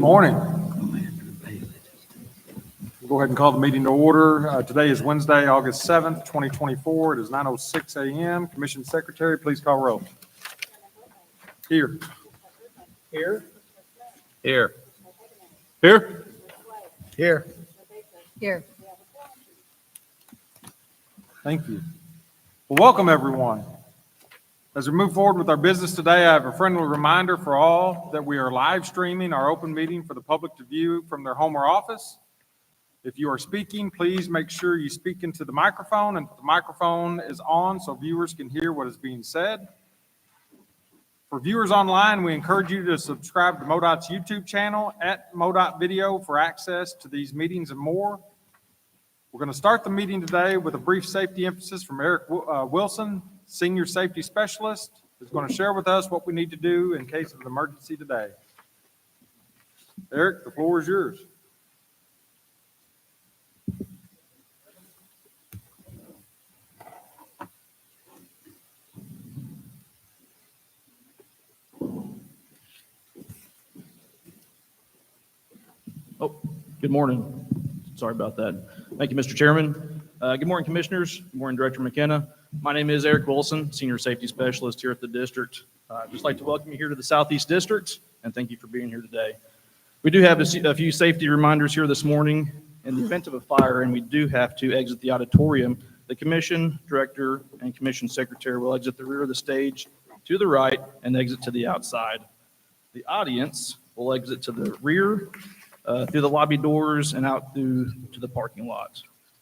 Morning. We'll go ahead and call the meeting to order. Today is Wednesday, August 7th, 2024. It is 9:06 a.m. Commission Secretary, please call roll. Here. Here. Here. Here. Here. Here. Thank you. Well, welcome everyone. As we move forward with our business today, I have a friendly reminder for all that we are live streaming our open meeting for the public to view from their home or office. If you are speaking, please make sure you speak into the microphone and the microphone is on so viewers can hear what is being said. For viewers online, we encourage you to subscribe to MoDOT's YouTube channel at MoDOT Video for access to these meetings and more. We're going to start the meeting today with a brief safety emphasis from Eric Wilson, Senior Safety Specialist, who's going to share with us what we need to do in case of an emergency today. Eric, the floor is yours. Oh, good morning. Sorry about that. Thank you, Mr. Chairman. Good morning, Commissioners. Good morning, Director McKenna. My name is Eric Wilson, Senior Safety Specialist here at the district. I'd just like to welcome you here to the Southeast District, and thank you for being here today. We do have a few safety reminders here this morning. In the event of a fire, and we do have to exit the auditorium, the Commission, Director, and Commission Secretary will exit the rear of the stage to the right and exit to the outside. The audience will exit to the rear, through the lobby doors and out through to the parking lot.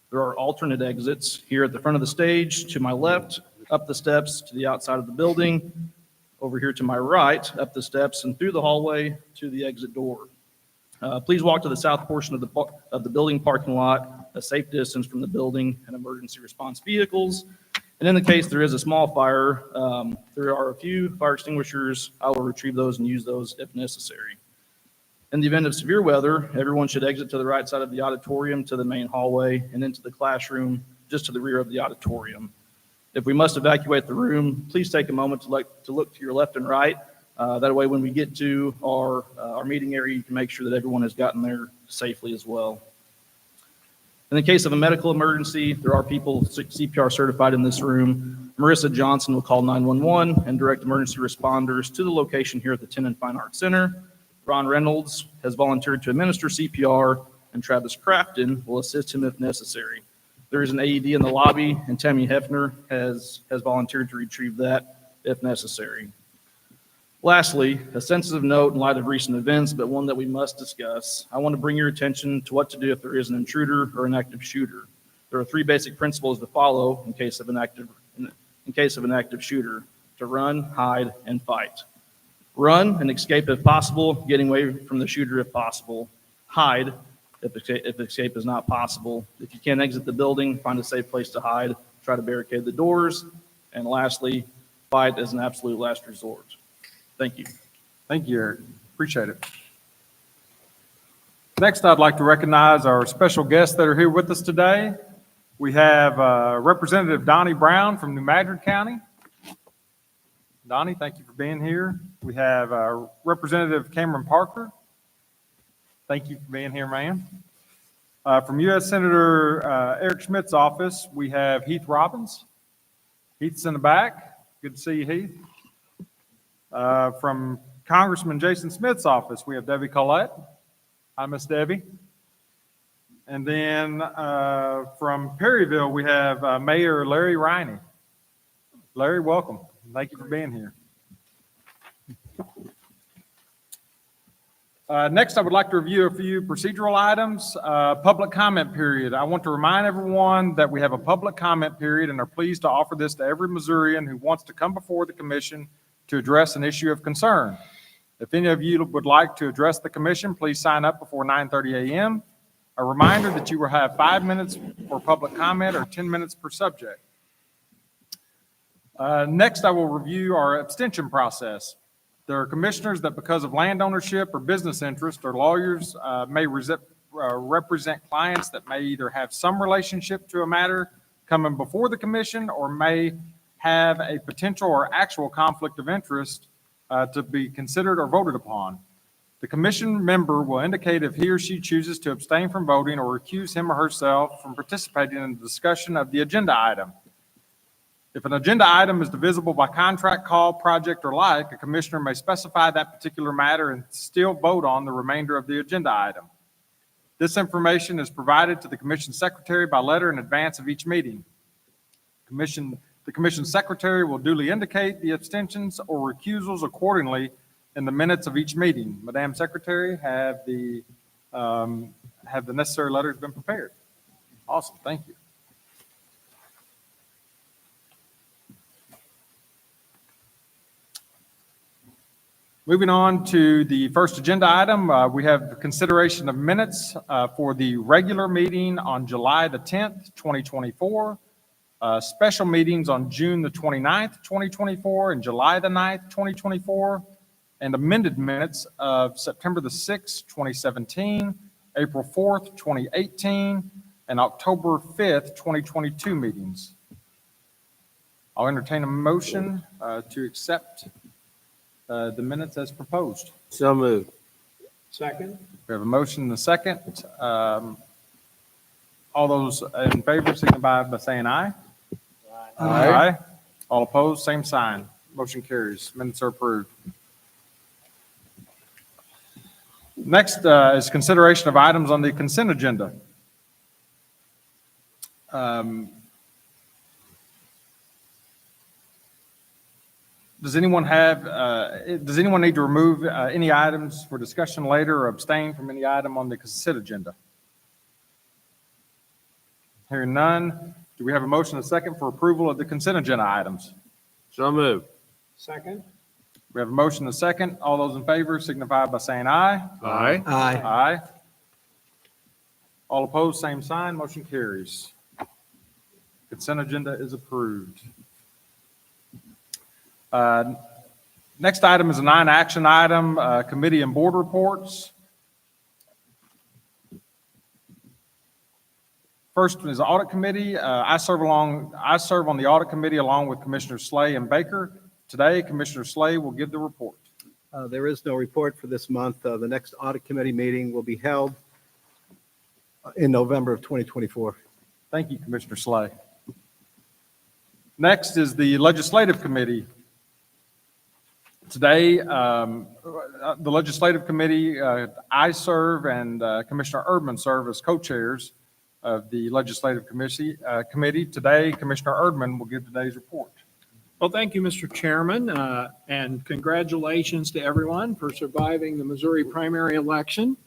There are alternate exits here at the front of the stage, to my left, up the steps to the outside of the building, over here to my right, up the steps and through the hallway to the exit door. Please walk to the south portion of the building parking lot, a safe distance from the building and emergency response vehicles. And in the case there is a small fire, there are a few fire extinguishers. I will retrieve those and use those if necessary. In the event of severe weather, everyone should exit to the right side of the auditorium to the main hallway and into the classroom just to the rear of the auditorium. If we must evacuate the room, please take a moment to look to your left and right. That way when we get to our meeting area, you can make sure that everyone has gotten there safely as well. In the case of a medical emergency, there are people CPR certified in this room. Marissa Johnson will call 911 and direct emergency responders to the location here at the Ten and Fine Arts Center. Ron Reynolds has volunteered to administer CPR, and Travis Crafton will assist him if necessary. There is an AED in the lobby, and Tammy Hefner has volunteered to retrieve that if necessary. Lastly, a sensitive note in light of recent events, but one that we must discuss. I want to bring your attention to what to do if there is an intruder or an active shooter. There are three basic principles to follow in case of an active shooter: to run, hide, and fight. Run and escape if possible, getting away from the shooter if possible. Hide if escape is not possible. If you can't exit the building, find a safe place to hide. Try to barricade the doors. And lastly, fight as an absolute last resort. Thank you. Thank you, Eric. Appreciate it. Next, I'd like to recognize our special guests that are here with us today. We have Representative Donnie Brown from New Madrid County. Donnie, thank you for being here. We have Representative Cameron Parker. Thank you for being here, ma'am. From U.S. Senator Eric Schmidt's office, we have Heath Robbins. Heath's in the back. Good to see you, Heath. From Congressman Jason Smith's office, we have Debbie Collette. Hi, Miss Debbie. And then from Perryville, we have Mayor Larry Riney. Larry, welcome. Thank you for being here. Next, I would like to review a few procedural items. Public comment period. I want to remind everyone that we have a public comment period and are pleased to offer this to every Missourian who wants to come before the commission to address an issue of concern. If any of you would like to address the commission, please sign up before 9:30 a.m. A reminder that you will have 5 minutes for public comment or 10 minutes per subject. Next, I will review our abstention process. There are commissioners that, because of land ownership or business interest, or lawyers may represent clients that may either have some relationship to a matter coming before the commission or may have a potential or actual conflict of interest to be considered or voted upon. The commission member will indicate if he or she chooses to abstain from voting or recuse him or herself from participating in the discussion of the agenda item. If an agenda item is divisible by contract, call, project, or like, a commissioner may specify that particular matter and still vote on the remainder of the agenda item. This information is provided to the commission secretary by letter in advance of each meeting. The commission secretary will duly indicate the abstentions or recusals accordingly in the minutes of each meeting. Madam Secretary, have the necessary letters been prepared? Awesome, thank you. Moving on to the first agenda item, we have consideration of minutes for the regular meeting on July the 10th, 2024, special meetings on June the 29th, 2024, and July the 9th, 2024, and amended minutes of September the 6th, 2017, April 4th, 2018, and October 5th, 2022 meetings. I'll entertain a motion to accept the minutes as proposed. So moved. Second? We have a motion and a second. All those in favor signify by saying aye. Aye. All opposed, same sign. Motion carries. Minutes are approved. Next is consideration of items on the consent agenda. Does anyone need to remove any items for discussion later or abstain from any item on the consent agenda? Hearing none, do we have a motion and a second for approval of the consent agenda items? So moved. Second? We have a motion and a second. All those in favor signify by saying aye. Aye. Aye. Aye. All opposed, same sign. Motion carries. Consent agenda is approved. Next item is a non-action item, committee and board reports. First is the audit committee. I serve on the audit committee along with Commissioners Slay and Baker. Today, Commissioner Slay will give the report. There is no report for this month. The next audit committee meeting will be held in November of 2024. Thank you, Commissioner Slay. Next is the legislative committee. Today, the legislative committee, I serve and Commissioner Erdman serve as co-chairs of the legislative committee. Today, Commissioner Erdman will give today's report. Well, thank you, Mr. Chairman, and congratulations to everyone for surviving the Missouri primary election.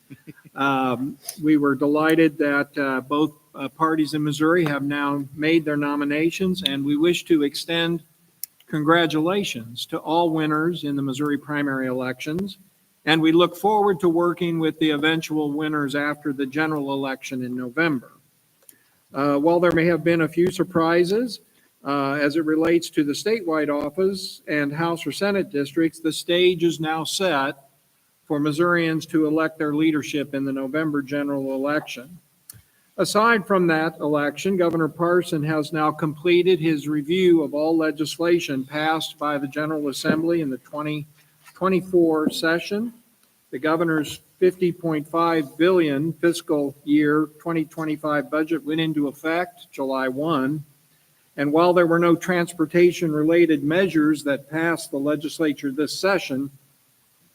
We were delighted that both parties in Missouri have now made their nominations, and we wish to extend congratulations to all winners in the Missouri primary elections, and we look forward to working with the eventual winners after the general election in November. While there may have been a few surprises as it relates to the statewide office and House or Senate districts, the stage is now set for Missourians to elect their leadership in the November general election. Aside from that election, Governor Parson has now completed his review of all legislation passed by the General Assembly in the 2024 session. The governor's $50.5 billion fiscal year 2025 budget went into effect July 1. And while there were no transportation-related measures that passed the legislature this session,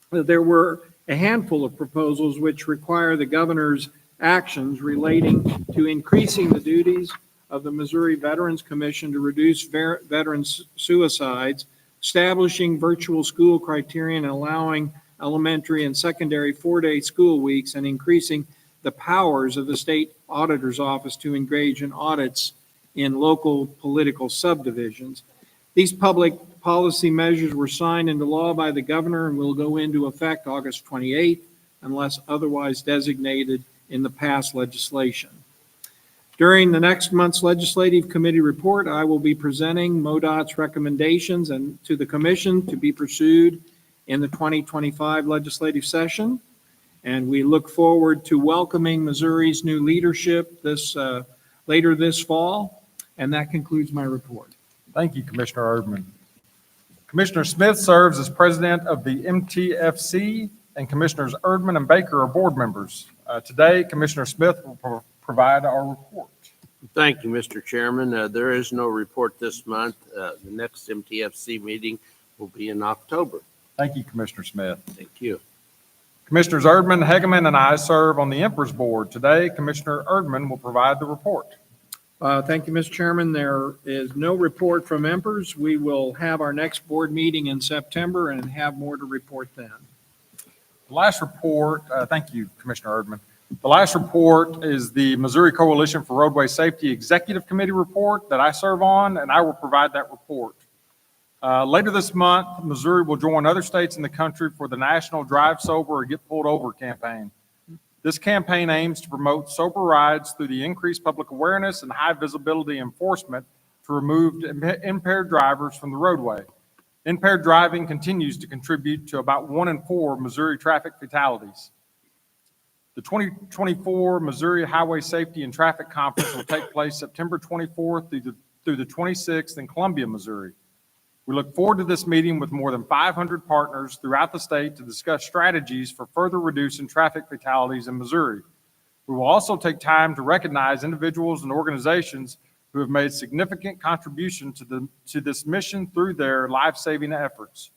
there were a handful of proposals which require the governor's actions relating to increasing the duties of the Missouri Veterans Commission to reduce veterans suicides, establishing virtual school criterion and allowing elementary and secondary 4-day school weeks, and increasing the powers of the state auditor's office to engage in audits in local political subdivisions. These public policy measures were signed into law by the governor and will go into effect August 28th unless otherwise designated in the past legislation. During the next month's legislative committee report, I will be presenting MoDOT's recommendations and to the commission to be pursued in the 2025 legislative session. And we look forward to welcoming Missouri's new leadership later this fall. And that concludes my report. Thank you, Commissioner Erdman. Commissioner Smith serves as president of the MTFC and Commissioners Erdman and Baker are board members. Today, Commissioner Smith will provide our report. Thank you, Mr. Chairman. There is no report this month. The next MTFC meeting will be in October. Thank you, Commissioner Smith. Thank you. Commissioners Erdman, Hegeman, and I serve on the Emperor's Board. Today, Commissioner Erdman will provide the report. Thank you, Mr. Chairman. There is no report from Empers. We will have our next board meeting in September and have more to report then. The last report, thank you, Commissioner Erdman. The last report is the Missouri Coalition for Roadway Safety Executive Committee report that I serve on, and I will provide that report. Later this month, Missouri will join other states in the country for the National Drive Sober or Get Pulled Over campaign. This campaign aims to promote sober rides through the increased public awareness and high visibility enforcement to remove impaired drivers from the roadway. Impaired driving continues to contribute to about 1 in 4 Missouri traffic fatalities. The 2024 Missouri Highway Safety and Traffic Conference will take place September 24th through the 26th in Columbia, Missouri. We look forward to this meeting with more than 500 partners throughout the state to discuss strategies for further reducing traffic fatalities in Missouri. We will also take time to recognize individuals and organizations who have made significant contribution to this mission through their life-saving efforts.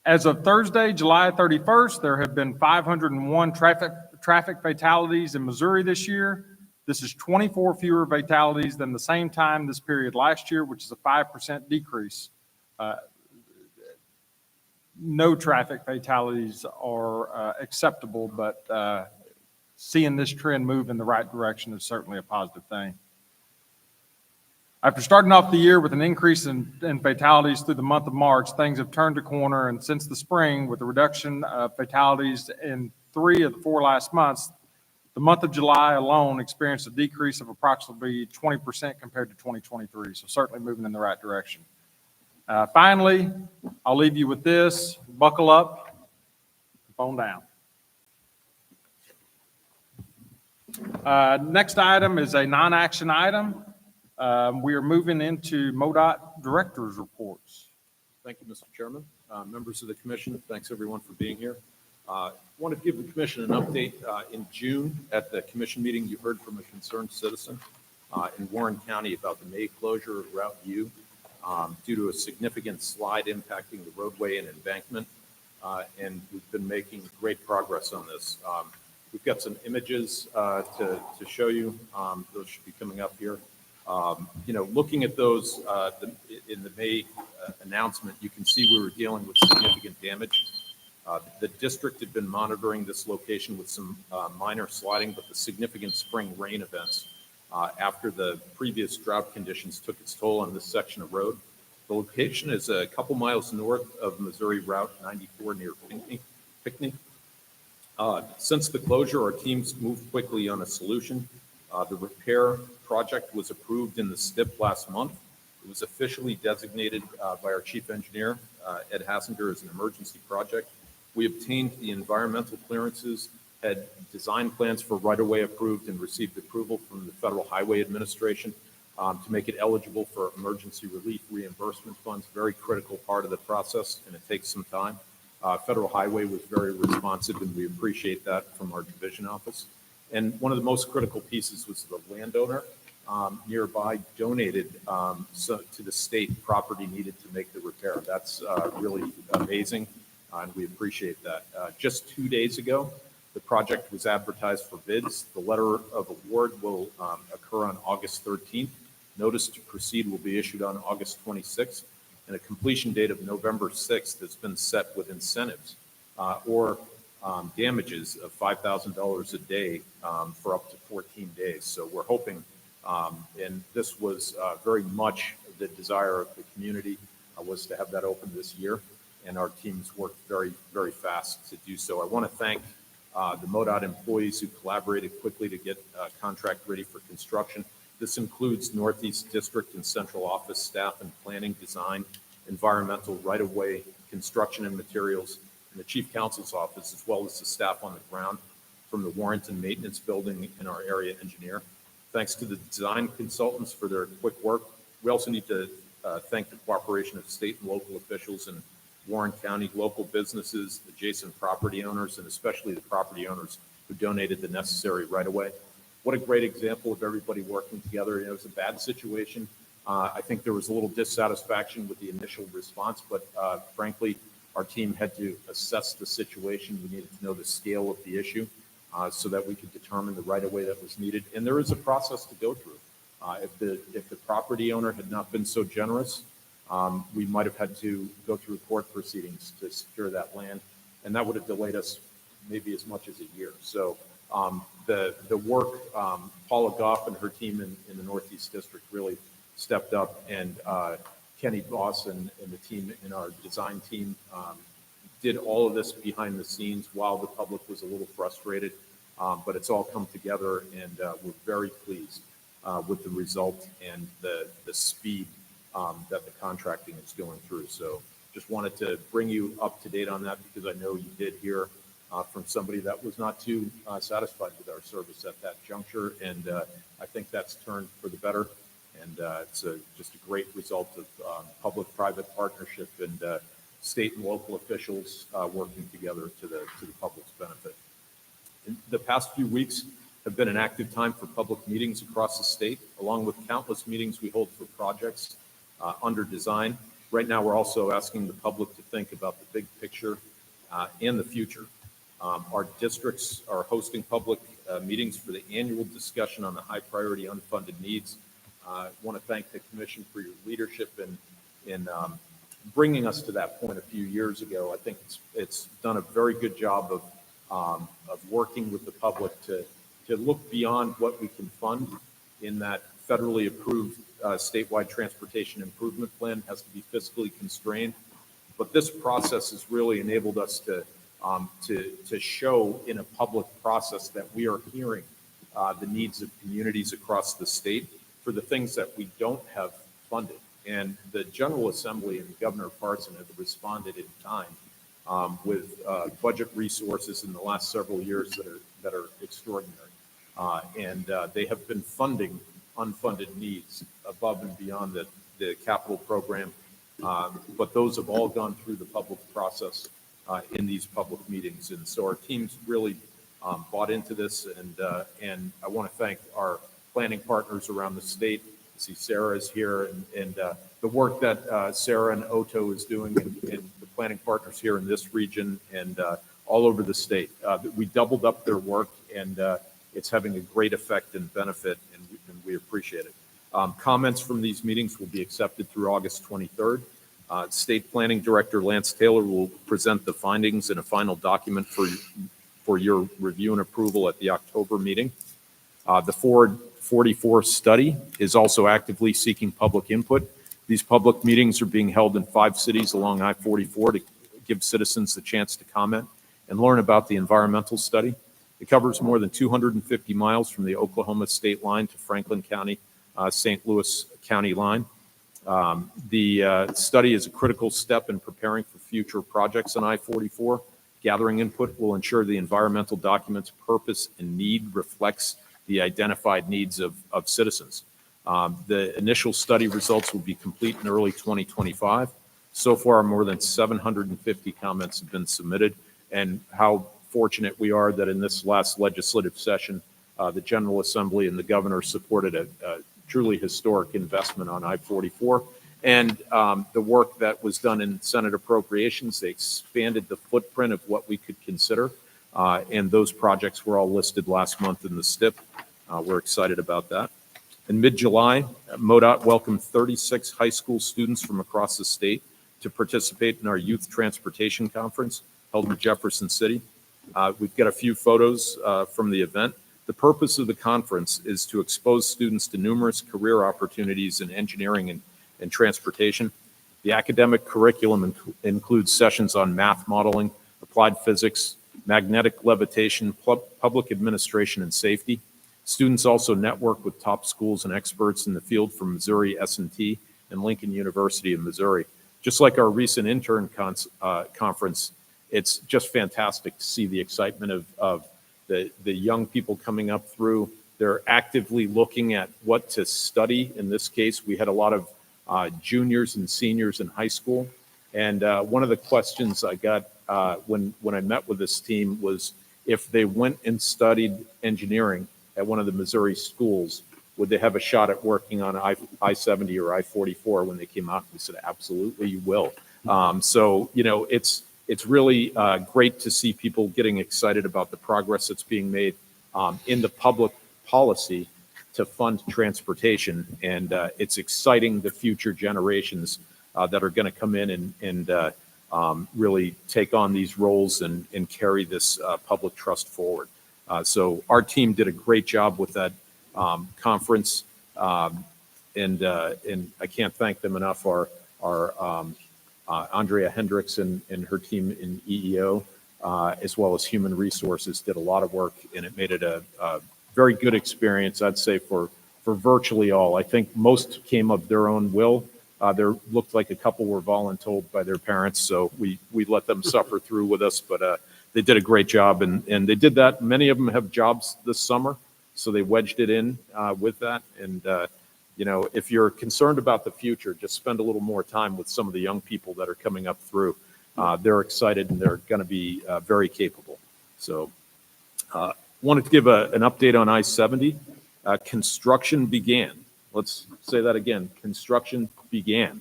As of Thursday, July 31st, there have been 501 traffic fatalities in Missouri this year. This is 24 fewer fatalities than the same time this period last year, which is a 5% decrease. No traffic fatalities are acceptable, but seeing this trend move in the right direction is certainly a positive thing. After starting off the year with an increase in fatalities through the month of March, things have turned a corner, and since the spring, with a reduction of fatalities in 3 of the 4 last months, the month of July alone experienced a decrease of approximately 20% compared to 2023, so certainly moving in the right direction. Finally, I'll leave you with this: buckle up, phone down. Next item is a non-action item. We are moving into MoDOT Director's Reports. Thank you, Mr. Chairman. Members of the commission, thanks everyone for being here. I want to give the commission an update. In June, at the commission meeting, you heard from a concerned citizen in Warren County about the May closure of Route U due to a significant slide impacting the roadway and embankment. And we've been making great progress on this. We've got some images to show you. Those should be coming up here. Looking at those in the May announcement, you can see we were dealing with significant damage. The district had been monitoring this location with some minor sliding, but the significant spring rain events after the previous drought conditions took its toll on this section of road. The location is a couple miles north of Missouri Route 94 near Pinckney. Since the closure, our teams moved quickly on a solution. The repair project was approved in the STIP last month. It was officially designated by our chief engineer, Ed Hassinger, as an emergency project. We obtained the environmental clearances, had design plans for right-of-way approved, and received approval from the Federal Highway Administration to make it eligible for emergency relief reimbursement funds. Very critical part of the process, and it takes some time. Federal Highway was very responsive, and we appreciate that from our division office. And one of the most critical pieces was the landowner nearby donated to the state property needed to make the repair. That's really amazing, and we appreciate that. Just 2 days ago, the project was advertised for bids. The letter of award will occur on August 13th. Notice to proceed will be issued on August 26th, and a completion date of November 6th has been set with incentives or damages of $5,000 a day for up to 14 days. So we're hoping, and this was very much the desire of the community, was to have that open this year, and our teams worked very, very fast to do so. I want to thank the MoDOT employees who collaborated quickly to get contract ready for construction. This includes Northeast District and Central Office staff and planning, design, environmental, right-of-way, construction and materials, and the Chief Counsel's office, as well as the staff on the ground from the Warrenton Maintenance Building and our area engineer. Thanks to the design consultants for their quick work. We also need to thank the cooperation of state and local officials and Warren County local businesses, adjacent property owners, and especially the property owners who donated the necessary right-of-way. What a great example of everybody working together. It was a bad situation. I think there was a little dissatisfaction with the initial response, but frankly, our team had to assess the situation. We needed to know the scale of the issue so that we could determine the right-of-way that was needed. And there is a process to go through. If the property owner had not been so generous, we might have had to go through court proceedings to secure that land, and that would have delayed us maybe as much as a year. So the work, Paula Goff and her team in the Northeast District really stepped up, and Kenny Boss and the team in our design team did all of this behind the scenes while the public was a little frustrated, but it's all come together, and we're very pleased with the result and the speed that the contracting is going through. So just wanted to bring you up to date on that, because I know you did hear from somebody that was not too satisfied with our service at that juncture, and I think that's turned for the better, and it's just a great result of public-private partnership and state and local officials working together to the public's benefit. In the past few weeks have been an active time for public meetings across the state, along with countless meetings we hold for projects under design. Right now, we're also asking the public to think about the big picture and the future. Our districts are hosting public meetings for the annual discussion on the high priority unfunded needs. I want to thank the commission for your leadership in bringing us to that point a few years ago. I think it's done a very good job of working with the public to look beyond what we can fund in that federally approved statewide transportation improvement plan has to be fiscally constrained. But this process has really enabled us to show in a public process that we are hearing the needs of communities across the state for the things that we don't have funded. And the General Assembly and Governor Parson have responded in time with budget resources in the last several years that are extraordinary. And they have been funding unfunded needs above and beyond the capital program. But those have all gone through the public process in these public meetings. And so our team's really bought into this. And I want to thank our planning partners around the state. I see Sarah is here, and the work that Sarah and Otto is doing, and the planning partners here in this region and all over the state. We doubled up their work, and it's having a great effect and benefit, and we appreciate it. Comments from these meetings will be accepted through August 23rd. State Planning Director Lance Taylor will present the findings in a final document for your review and approval at the October meeting. The Ford 44 study is also actively seeking public input. These public meetings are being held in 5 cities along I-44 to give citizens the chance to comment and learn about the environmental study. It covers more than 250 miles from the Oklahoma state line to Franklin County, St. Louis County line. The study is a critical step in preparing for future projects on I-44. Gathering input will ensure the environmental document's purpose and need reflects the identified needs of citizens. The initial study results will be complete in early 2025. So far, more than 750 comments have been submitted, and how fortunate we are that in this last legislative session, the General Assembly and the governor supported a truly historic investment on I-44. And the work that was done in Senate Appropriations, they expanded the footprint of what we could consider. And those projects were all listed last month in the STIP. We're excited about that. In mid-July, MoDOT welcomed 36 high school students from across the state to participate in our Youth Transportation Conference held in Jefferson City. We've got a few photos from the event. The purpose of the conference is to expose students to numerous career opportunities in engineering and transportation. The academic curriculum includes sessions on math modeling, applied physics, magnetic levitation, public administration, and safety. Students also network with top schools and experts in the field from Missouri S&T and Lincoln University of Missouri. Just like our recent intern conference, it's just fantastic to see the excitement of the young people coming up through. They're actively looking at what to study. In this case, we had a lot of juniors and seniors in high school, And one of the questions I got when I met with this team was if they went and studied engineering at one of the Missouri schools, would they have a shot at working on I-70 or I-44 when they came out? We said, absolutely, you will. So, you know, it's really great to see people getting excited about the progress that's being made in the public policy to fund transportation. And it's exciting the future generations that are going to come in and really take on these roles and carry this public trust forward. So our team did a great job with that conference, and I can't thank them enough. Our Andrea Hendricks and her team in EEO, as well as Human Resources, did a lot of work, and it made it a very good experience, I'd say, for virtually all. I think most came of their own will. There looked like a couple were voluntold by their parents, so we let them suffer through with us, but they did a great job, and they did that. Many of them have jobs this summer, so they wedged it in with that. And, you know, if you're concerned about the future, just spend a little more time with some of the young people that are coming up through. They're excited, and they're going to be very capable. So wanted to give an update on I-70. Construction began. Let's say that again. Construction began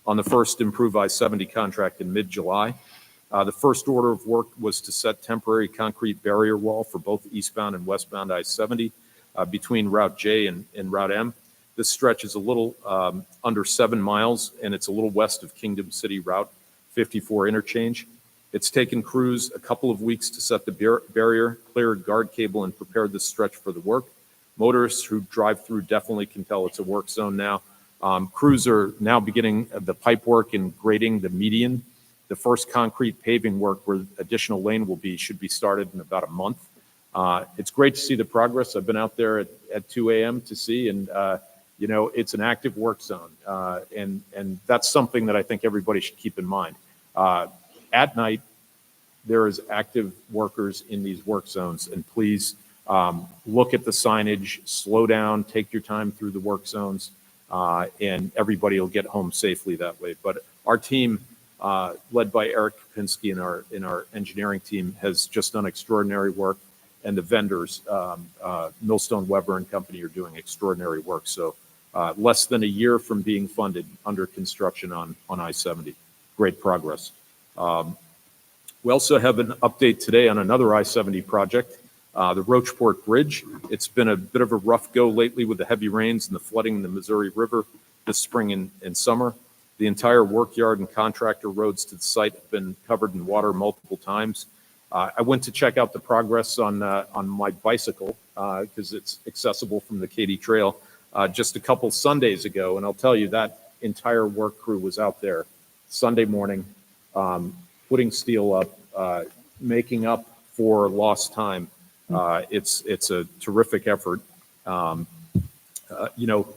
on the first Improve I-70 contract in mid-July. The first order of work was to set temporary concrete barrier wall for both eastbound and westbound I-70 between Route J and Route M. This stretch is a little under 7 miles, and it's a little west of Kingdom City Route 54 interchange. It's taken crews a couple of weeks to set the barrier, cleared guard cable, and prepared the stretch for the work. Motorists who drive through definitely can tell it's a work zone now. Crews are now beginning the pipe work and grading the median. The first concrete paving work where additional lane will be should be started in about a month. It's great to see the progress. I've been out there at 2 a.m. to see, and you know, it's an active work zone, and that's something that I think everybody should keep in mind. At night, there is active workers in these work zones, and please look at the signage, slow down, take your time through the work zones, and everybody will get home safely that way. But our team, led by Eric Kapinski in our engineering team, has just done extraordinary work, and the vendors, Millstone Weber and Company, are doing extraordinary work. So less than a year from being funded, under construction on I-70. Great progress. We also have an update today on another I-70 project, the Rocheport Bridge. It's been a bit of a rough go lately with the heavy rains and the flooding in the Missouri River this spring and summer. The entire workyard and contractor roads to the site have been covered in water multiple times. I went to check out the progress on my bicycle because it's accessible from the Katy Trail just a couple Sundays ago, and I'll tell you that entire work crew was out there Sunday morning, putting steel up, making up for lost time. It's a terrific effort. You know,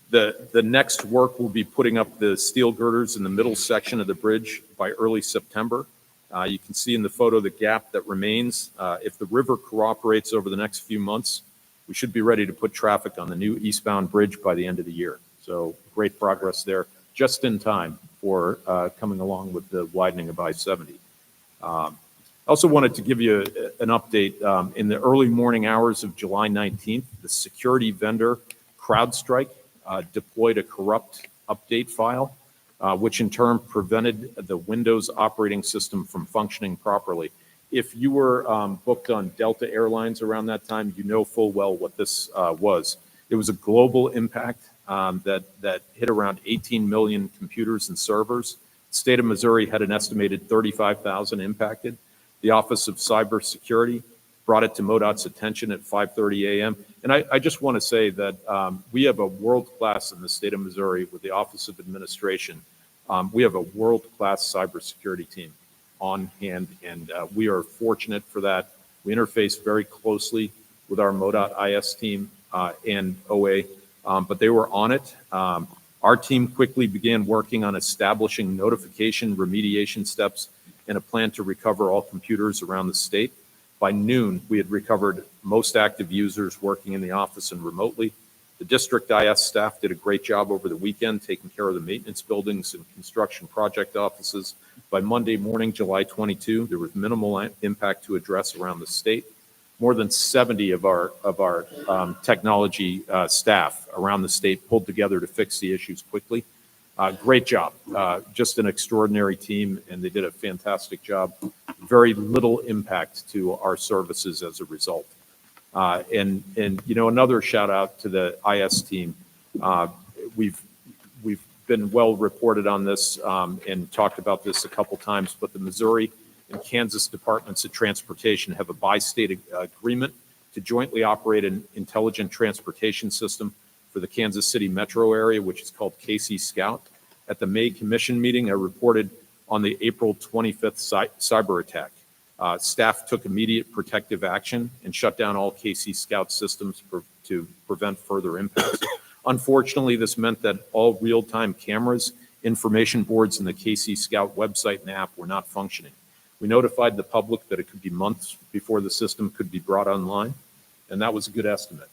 the next work will be putting up the steel girders in the middle section of the bridge by early September. You can see in the photo the gap that remains. If the river cooperates over the next few months, we should be ready to put traffic on the new eastbound bridge by the end of the year. So great progress there, just in time for coming along with the widening of I-70. I also wanted to give you an update. In the early morning hours of July 19th, the security vendor CrowdStrike deployed a corrupt update file, which in turn prevented the Windows operating system from functioning properly. If you were booked on Delta Airlines around that time, you know full well what this was. It was a global impact that hit around 18 million computers and servers. The state of Missouri had an estimated 35,000 impacted. The Office of Cybersecurity brought it to MoDOT's attention at 5:30 a.m. And I just want to say that we have a world-class in the state of Missouri with the Office of Administration. We have a world-class cybersecurity team on hand, and we are fortunate for that. We interface very closely with our MoDOT IS team and OA, but they were on it. Our team quickly began working on establishing notification remediation steps and a plan to recover all computers around the state. By noon, we had recovered most active users working in the office and remotely. The district IS staff did a great job over the weekend taking care of the maintenance buildings and construction project offices. By Monday morning, July 22, there was minimal impact to address around the state. More than 70 of our technology staff around the state pulled together to fix the issues quickly. Great job. Just an extraordinary team, and they did a fantastic job. Very little impact to our services as a result. And another shout out to the IS team. We've been well reported on this and talked about this a couple times, but the Missouri and Kansas Departments of Transportation have a bi-state agreement to jointly operate an intelligent transportation system for the Kansas City metro area, which is called KC Scout. At the May Commission meeting, I reported on the April 25th cyber attack. Staff took immediate protective action and shut down all KC Scout systems to prevent further impacts. Unfortunately, this meant that all real-time cameras, information boards, and the KC Scout website and app were not functioning. We notified the public that it could be months before the system could be brought online, and that was a good estimate.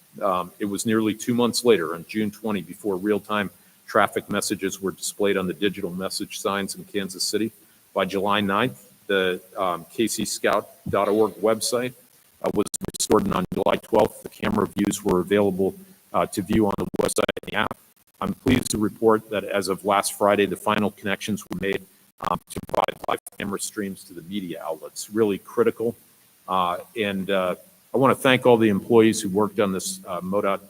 It was nearly 2 months later, on June 20, before real-time traffic messages were displayed on the digital message signs in Kansas City. By July 9th, the kcscout.org website was restored, and on July 12th, the camera views were available to view on the website and the app. I'm pleased to report that as of last Friday, the final connections were made to provide live camera streams to the media outlets. Really critical. And I want to thank all the employees who worked on this MoDOT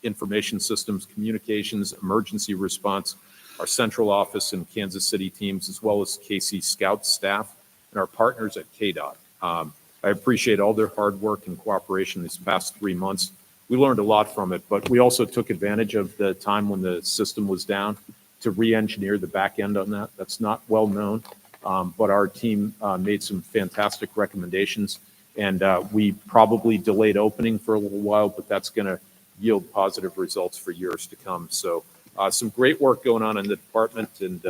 information systems, communications, emergency response, our central office and Kansas City teams, as well as KC Scout staff and our partners at KDOT. I appreciate all their hard work and cooperation these past 3 months. We learned a lot from it, but we also took advantage of the time when the system was down to re-engineer the back end on that. That's not well known, but our team made some fantastic recommendations, and we probably delayed opening for a little while, but that's going to yield positive results for years to come. So some great work going on in the department, and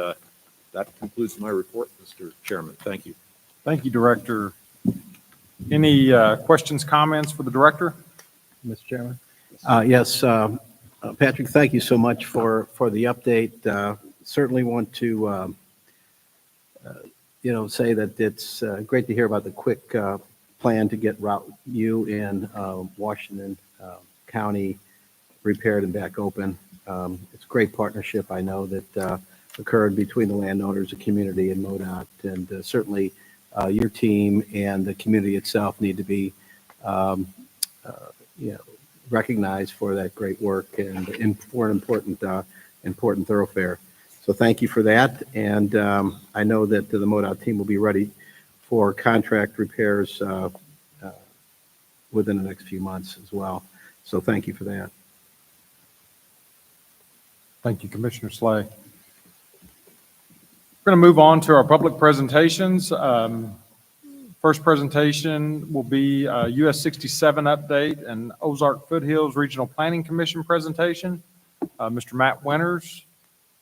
that concludes my report, Mr. Chairman. Thank you. Thank you, Director. Any questions, comments for the Director? Mr. Chairman? Yes, Patrick, thank you so much for the update. Certainly want to, say that it's great to hear about the quick plan to get Route U in Washington County repaired and back open. It's a great partnership, I know, that occurred between the landowners, the community, and MoDOT, and certainly your team and the community itself need to be recognized for that great work and for an important thoroughfare. So thank you for that. And I know that the MoDOT team will be ready for contract repairs within the next few months as well. So thank you for that. Thank you, Commissioner Slay. We're going to move on to our public presentations. First presentation will be US 67 update and Ozark Foothills Regional Planning Commission presentation. Mr. Matt Winters,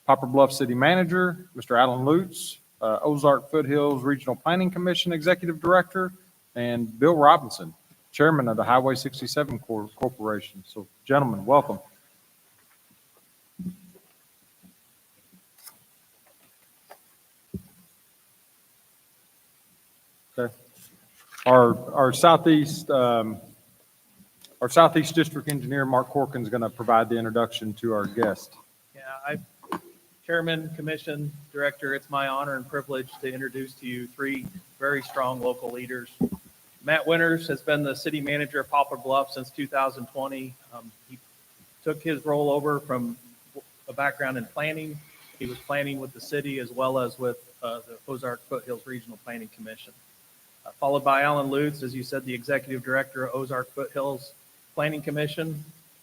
Poplar Bluff City Manager, Mr. Alan Lutz, Ozark Foothills Regional Planning Commission Executive Director, and Bill Robinson, Chairman of the Highway 67 Corporation. So, gentlemen, welcome. Okay. Our Southeast District Engineer, Mark Corkin, is going to provide the introduction to our guest. Yeah, Chairman, Commission, Director, it's my honor and privilege to introduce to you three very strong local leaders. Matt Winters has been the city manager of Poplar Bluff since 2020. He took his role over from a background in planning. He was planning with the city as well as with the Ozark Foothills Regional Planning Commission. Followed by Alan Lutz, as you said, the Executive Director of Ozark Foothills Planning Commission.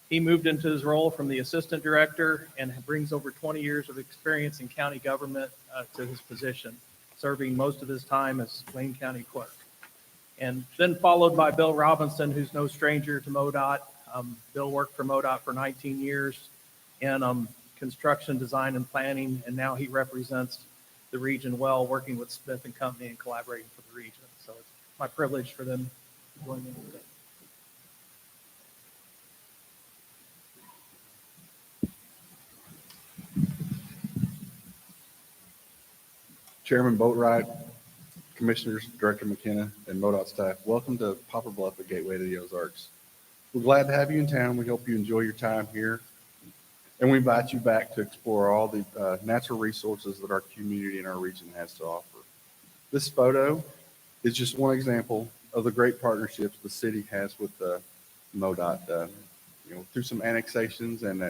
He moved into his role from the Assistant Director and brings over 20 years of experience in county government to his position, serving most of his time as Wayne County Clerk. And then followed by Bill Robinson, who's no stranger to MoDOT. Bill worked for MoDOT for 19 years in construction, design, and planning, and now he represents the region well, working with Smith and Company and collaborating for the region. So it's my privilege for them to join me today. Chairman Boatright, Commissioners, Director McKenna, and MoDOT staff, welcome to Poplar Bluff, the gateway to the Ozarks. We're glad to have you in town. We hope you enjoy your time here. And we invite you back to explore all the natural resources that our community and our region has to offer. This photo is just one example of the great partnerships the city has with MoDOT. Through some annexations and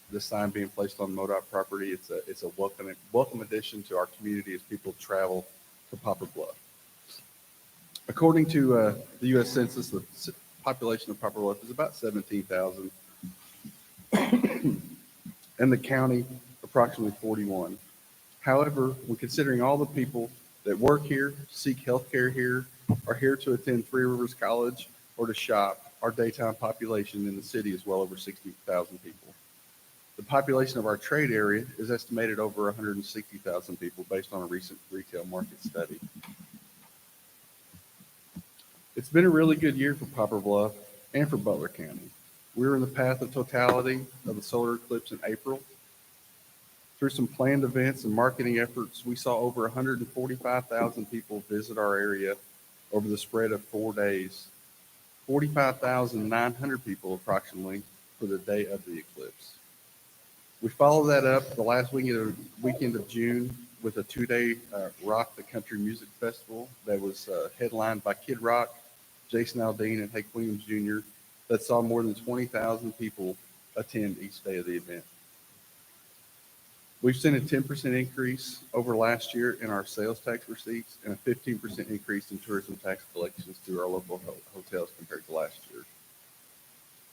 this sign being placed on MoDOT property, it's a welcome addition to our community as people travel to Poplar Bluff. According to the U.S. Census, the population of Poplar Bluff is about 17,000, and the county approximately 41. However, when considering all the people that work here, seek health care here, are here to attend Three Rivers College or to shop, our daytime population in the city is well over 60,000 people. The population of our trade area is estimated over 160,000 people based on a recent retail market study. It's been a really good year for Poplar Bluff and for Butler County. We're in the path of totality of the solar eclipse in April. Through some planned events and marketing efforts, we saw over 145,000 people visit our area over the spread of 4 days. 45,900 people approximately for the day of the eclipse. We followed that up the last weekend of June with a 2-day Rock the Country Music Festival that was headlined by Kid Rock, Jason Aldean, and Hank Williams Jr. that saw more than 20,000 people attend each day of the event. We've seen a 10% increase over last year in our sales tax receipts and a 15% increase in tourism tax collections through our local hotels compared to last year.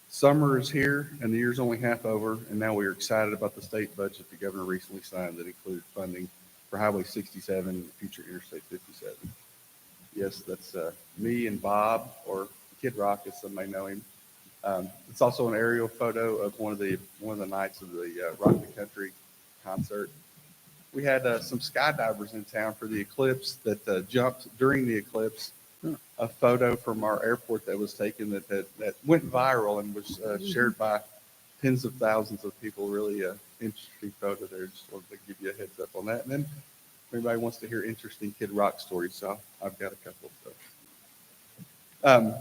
Summer is here and the year's only half over, and now we are excited about the state budget the governor recently signed that included funding for Highway 67 and future Interstate 57. Yes, that's me and Bob, or Kid Rock as some may know him. It's also an aerial photo of one of the nights of the Rock the Country concert. We had some skydivers in town for the eclipse that jumped during the eclipse. A photo from our airport that was taken that went viral and was shared by tens of thousands of people. Really interesting photo there. Just wanted to give you a heads up on that. And then if anybody wants to hear interesting Kid Rock stories, so I've got a couple of those.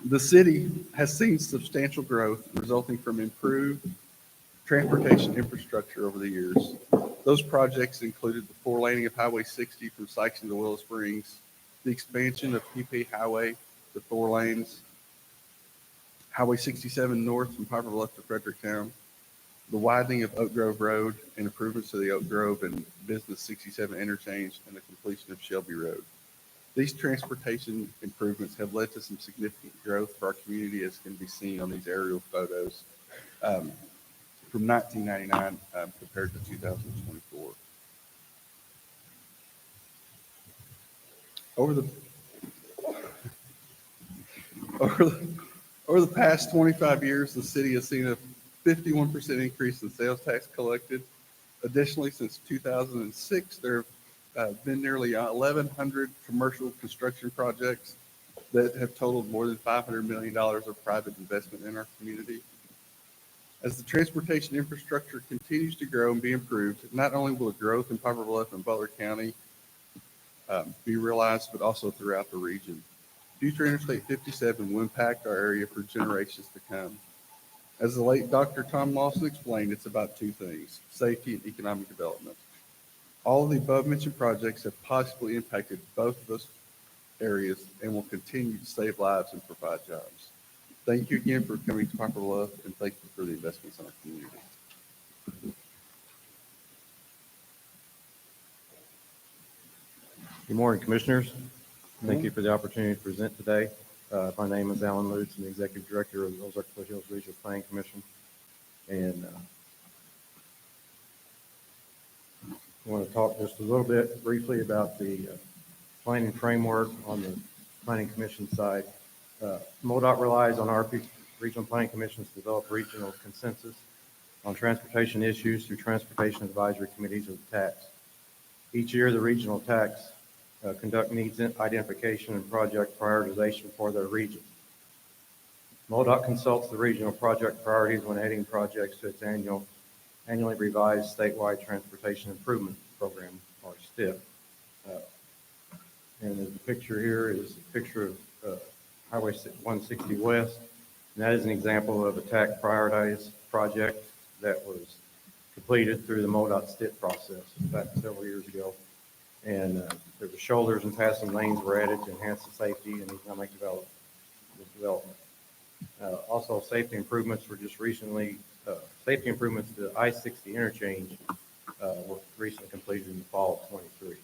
The city has seen substantial growth resulting from improved transportation infrastructure over the years. Those projects included the 4-laning of Highway 60 from Sykeston to Willow Springs, the expansion of PP Highway to 4 lanes, Highway 67 north from Poplar Bluff to Fredericktown, the widening of Oak Grove Road and improvements to the Oak Grove and Business 67 interchange, and the completion of Shelby Road. These transportation improvements have led to some significant growth for our community, as can be seen on these aerial photos from 1999 compared to 2024. Over the past 25 years, the city has seen a 51% increase in sales tax collected. Additionally, since 2006, there have been nearly 1,100 commercial construction projects that have totaled more than $500 million of private investment in our community. As the transportation infrastructure continues to grow and be improved, not only will the growth in Poplar Bluff and Butler County be realized, but also throughout the region. Future Interstate 57 will impact our area for generations to come. As the late Dr. Tom Lawson explained, it's about 2 things: safety and economic development. All of the above-mentioned projects have positively impacted both of those areas and will continue to save lives and provide jobs. Thank you again for coming to Poplar Bluff, and thank you for the investments in our community. Good morning, Commissioners. Thank you for the opportunity to present today. My name is Alan Lutz. I'm the Executive Director of the Ozark Foothills Regional Planning Commission. And I want to talk just a little bit briefly about the planning framework on the Planning Commission side. MoDOT relies on our regional planning commissions to develop regional consensus on transportation issues through transportation advisory committees of the TACs. Each year, the regional TACs conduct needs identification and project prioritization for their region. MoDOT consults the regional project priorities when adding projects to its annually revised statewide transportation improvement program, or STIP. And the picture here is a picture of Highway 160 West. And that is an example of a TAC prioritized project that was completed through the MoDOT STIP process back several years ago. And there were shoulders and passing lanes were added to enhance the safety and economic development. Also, safety improvements were just recently, safety improvements to I-60 interchange were recently completed in the fall of 23.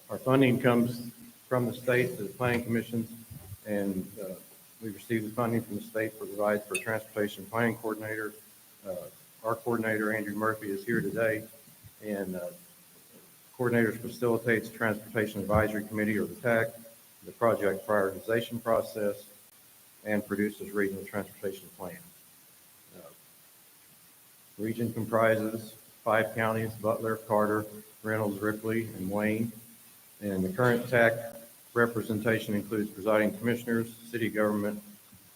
Our funding comes from the state to the planning commissions, and we received the funding from the state to provide for transportation planning coordinator. Our coordinator, Andrew Murphy, is here today, and coordinator facilitates Transportation Advisory Committee, or the TAC, the project prioritization process, and produces regional transportation plan. Region comprises 5 counties: Butler, Carter, Reynolds, Ripley, and Wayne. And the current TAC representation includes presiding commissioners, city government,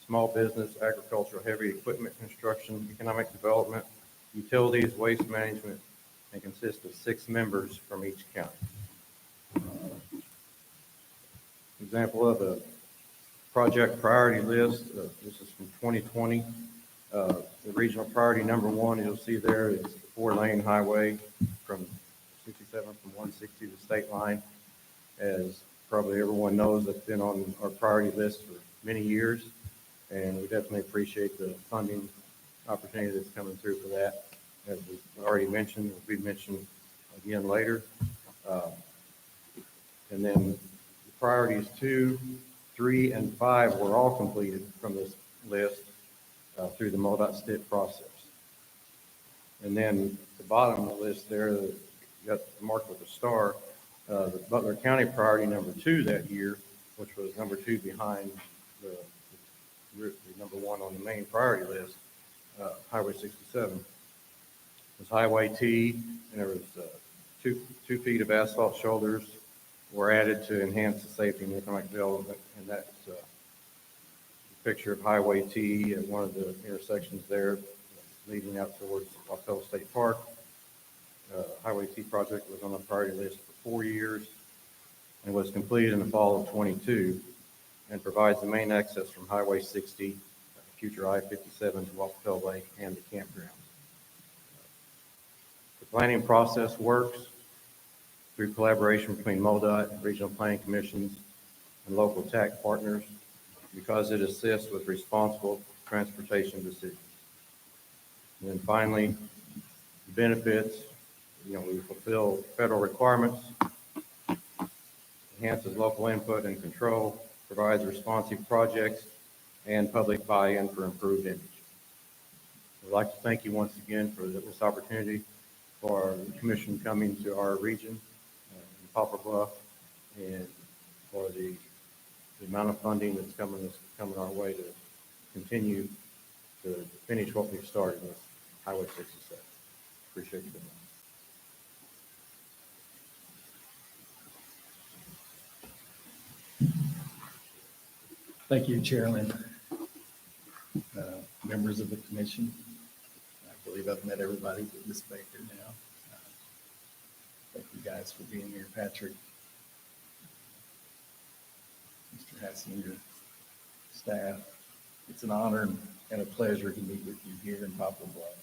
small business, agricultural, heavy equipment, construction, economic development, utilities, waste management, and consists of 6 members from each county. Example of a project priority list. This is from 2020. The regional priority number 1, you'll see there, is the 4-lane highway from 67 from 160 to the state line. As probably everyone knows, that's been on our priority list for many years, and we definitely appreciate the funding opportunity that's coming through for that. As we already mentioned, will be mentioned again later. And then the priorities 2, 3, and 5 were all completed from this list through the MoDOT STIP process. And then the bottom of the list there, you got marked with a star, the Butler County priority number 2 that year, which was number 2 behind the number 1 on the main priority list, Highway 67. Was Highway T, and there was 2 feet of asphalt shoulders were added to enhance the safety and economic development, and that's a picture of Highway T at one of the intersections there leading out towards Wapello State Park. Highway T project was on the priority list for 4 years and was completed in the fall of 22, and provides the main access from Highway 60, future I-57 to Wapello Lake and the campground. The planning process works through collaboration between MoDOT, regional planning commissions, and local TAC partners, because it assists with responsible transportation decisions. And then finally, the benefits, we fulfill federal requirements, enhances local input and control, provides responsive projects, and public buy-in for improved image. I'd like to thank you once again for this opportunity for the commission coming to our region in Poplar Bluff, and for the amount of funding that's coming our way to continue to finish what we've started with Highway 67. Appreciate you. Thank you, Chairman. Members of the commission. I believe I've met everybody but Ms. Baker now. Thank you guys for being here, Patrick, Mr. Hassinger, staff. It's an honor and a pleasure to meet with you here in Poplar Bluff.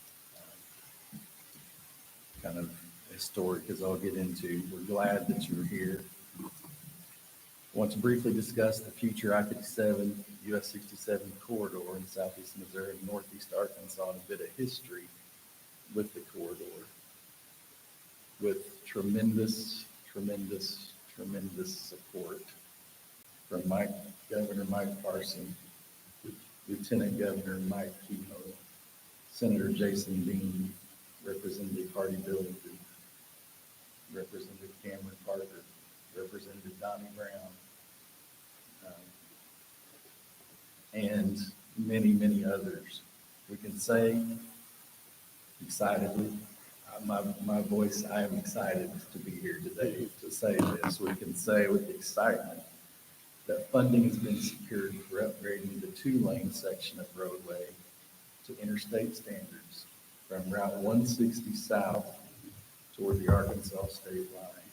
Kind of historic, as I'll get into. We're glad that you're here. I want to briefly discuss the future I-57, US 67 corridor in southeast Missouri and northeast Arkansas, and a bit of history with the corridor. With tremendous support from Governor Mike Parson, Lieutenant Governor Mike Kehoe, Senator Jason Dean, Representative Hardy Billington, Representative Cameron Parker, Representative Donnie Brown, and many others. We can say excitedly, my voice, I am excited to be here today to say this. We can say with excitement that funding has been secured for upgrading the 2-lane section of roadway to interstate standards from Route 160 south toward the Arkansas state line.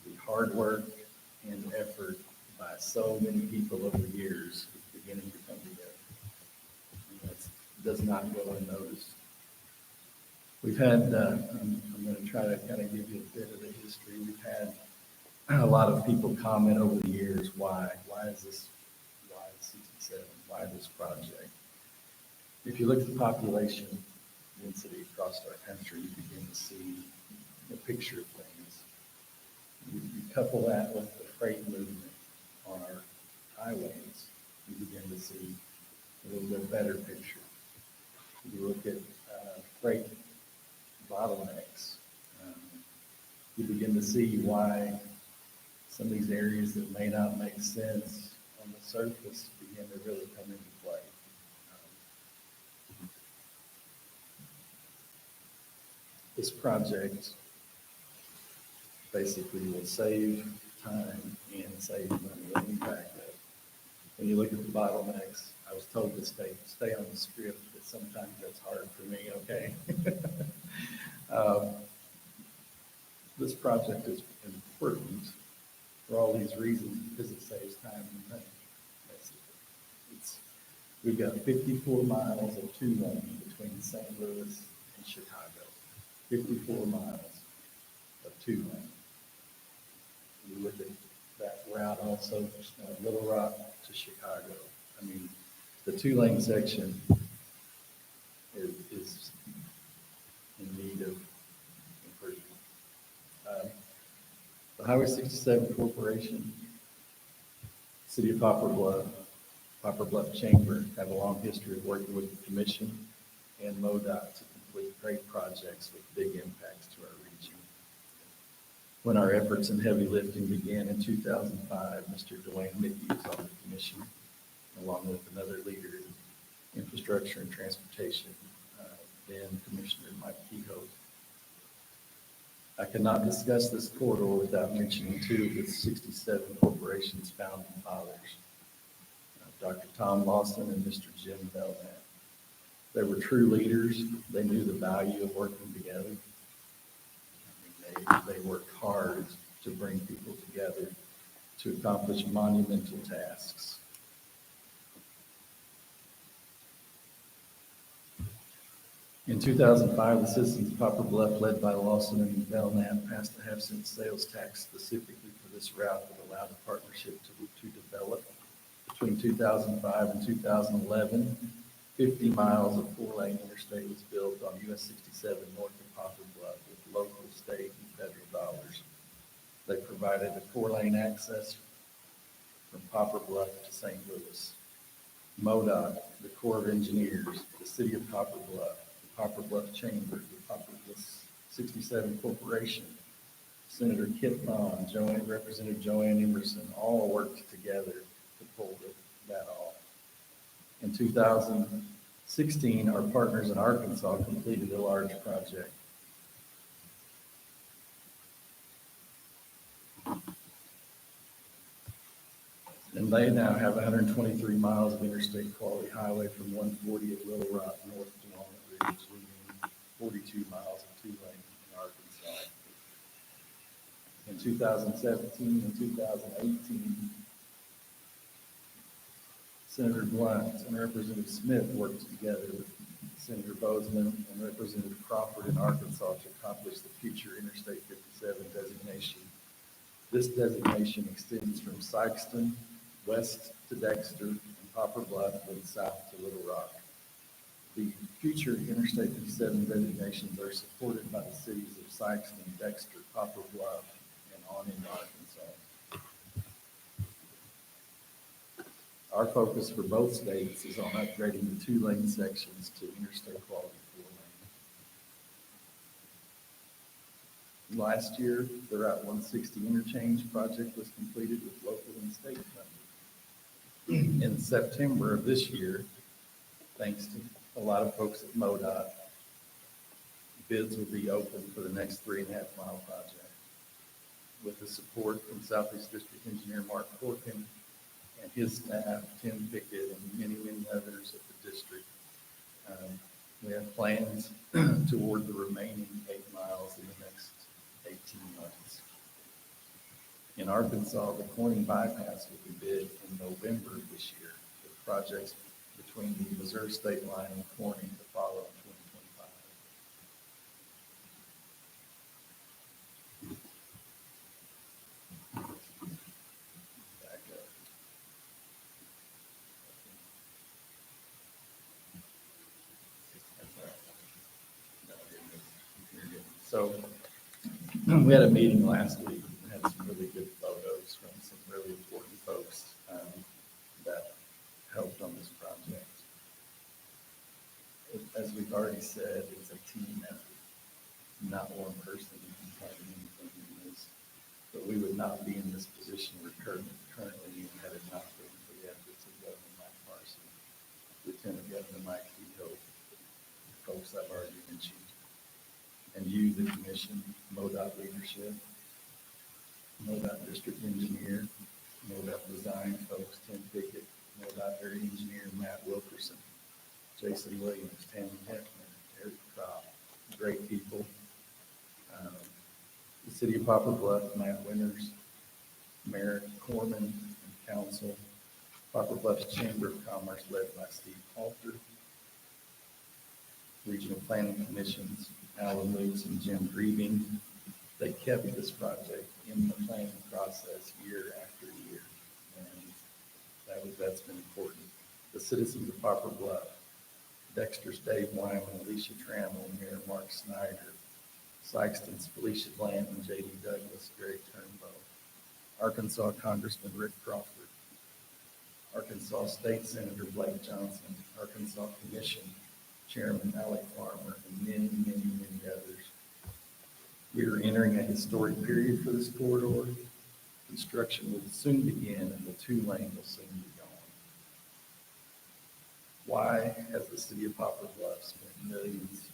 The hard work and effort by so many people over the years is beginning to come together. And that does not go unnoticed. We've had, I'm going to try to kind of give you a bit of the history. We've had a lot of people comment over the years, why is this, why is 67, why this project? If you look at the population density across our country, you begin to see a picture of things. You couple that with the freight movement on our highways, you begin to see a little bit better picture. You look at freight bottlenecks, you begin to see why some of these areas that may not make sense on the surface begin to really come into play. This project basically will save time and save money. Let me back up. When you look at the bottlenecks, I was told to stay on the script, but sometimes that's hard for me, okay? This project is important for all these reasons because it saves time and money, basically. We've got 54 miles of two-lane between St. Louis and Chicago. 54 miles of two-lane. You look at that route also, Little Rock to Chicago. I mean, the two-lane section is in need of improvement. The Highway 67 Corporation, City of Poplar Bluff Chamber have a long history of working with the Commission and MoDOT to complete great projects with big impacts to our region. When our efforts in heavy lifting began in 2005, Mr. Dwayne Mickey was on the Commission, along with another leader in infrastructure and transportation, then Commissioner Mike Kehoe. I cannot discuss this corridor without mentioning two of the 67 corporation's founding fathers, Dr. Tom Lawson and Mr. Jim Belknap. They were true leaders. They knew the value of working together. They worked hard to bring people together to accomplish monumental tasks. In 2005, the citizens of Poplar Bluff, led by Lawson and Belknap, passed a half-cent sales tax specifically for this route that allowed a partnership to develop. Between 2005 and 2011, 50 miles of four-lane interstate was built on US 67 north of Poplar Bluff with local, state, and federal dollars. They provided a four-lane access from Poplar Bluff to St. Louis. MoDOT, the Corps of Engineers, the City of Poplar Bluff, the Poplar Bluff Chamber, the Poplar Bluff 67 Corporation, Senator Kit Bond, Representative Joanne Emerson, all worked together to pull that off. In 2016, our partners in Arkansas completed a large project. And they now have 123 miles of interstate quality highway from 140 at Little Rock north to Walnut Ridge, leaving 42 miles of two-lane in Arkansas. In 2017 and 2018, Senator Blunt and Representative Smith worked together with Senator Bozeman and Representative Crawford in Arkansas to accomplish the future Interstate 57 designation. This designation extends from Sykeston west to Dexter and Poplar Bluff and south to Little Rock. The future Interstate 57 designations are supported by the cities of Sykeston, Dexter, Poplar Bluff, and on into Arkansas. Our focus for both states is on upgrading the two-lane sections to interstate quality four-lane. Last year, the Route 160 interchange project was completed with local and state funding. In September of this year, thanks to a lot of folks at MoDOT, bids will be open for the next 3.5-mile project. With the support from Southeast District Engineer Mark Corkin and his staff, Tim Pickett, and many, many others at the district. We have plans toward the remaining 8 miles projects in the next 18 months. In Arkansas, the Corning bypass will be bid in November this year, with projects between the Missouri state line and Corning to follow in 2025. Back up. That's all right. No, you're good. So we had a meeting last week, and had some really good photos from some really important folks that helped on this project. As we've already said, it's a team effort. Not one person can have anything in this, but we would not be in this position we're currently in had it not been for the efforts of Governor Mike Parson, Lieutenant Governor Mike Kehoe, the folks I've already mentioned, and you, the commission, MoDOT leadership, MoDOT district engineer, MoDOT design folks, Tim Pickett, MoDOT area engineer, Matt Wilkerson, Jason Williams, Tammy Heckman, Eric Kropp, great people. The city of Poplar Bluff, Matt Winters, Mayor Corman, and council, Poplar Bluff's Chamber of Commerce led by Steve Halter, regional planning commissions, Alan Lewis and Jim Grieving. They kept this project in the planning process year after year, and that's been important. The citizens of Poplar Bluff, Dexter's Dave Wyman, Alicia Trammell, Mayor Mark Snyder, Sykeston's Felicia Bland and J.D. Douglas, Greg Turnbow, Arkansas Congressman Rick Crawford, Arkansas State Senator Blake Johnson, Arkansas Commission Chairman Alec Farmer, and many, many, many others. We are entering a historic period for this corridor. Construction will soon begin and the two-lane will soon be gone. Why has the city of Poplar Bluff spent millions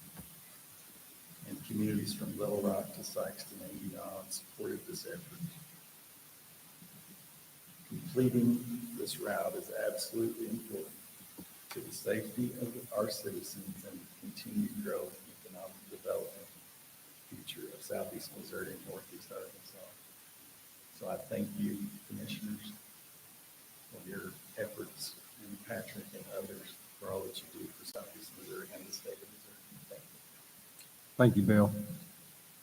and communities from Little Rock to Sykeston and Edon supported this effort? Completing this route is absolutely important to the safety of our citizens and continued growth and economic development future of Southeast Missouri and Northeast Arkansas. So I thank you, commissioners, for your efforts, and Patrick and others for all that you do for Southeast Missouri and the state of Missouri. Thank you. Thank you, Bill.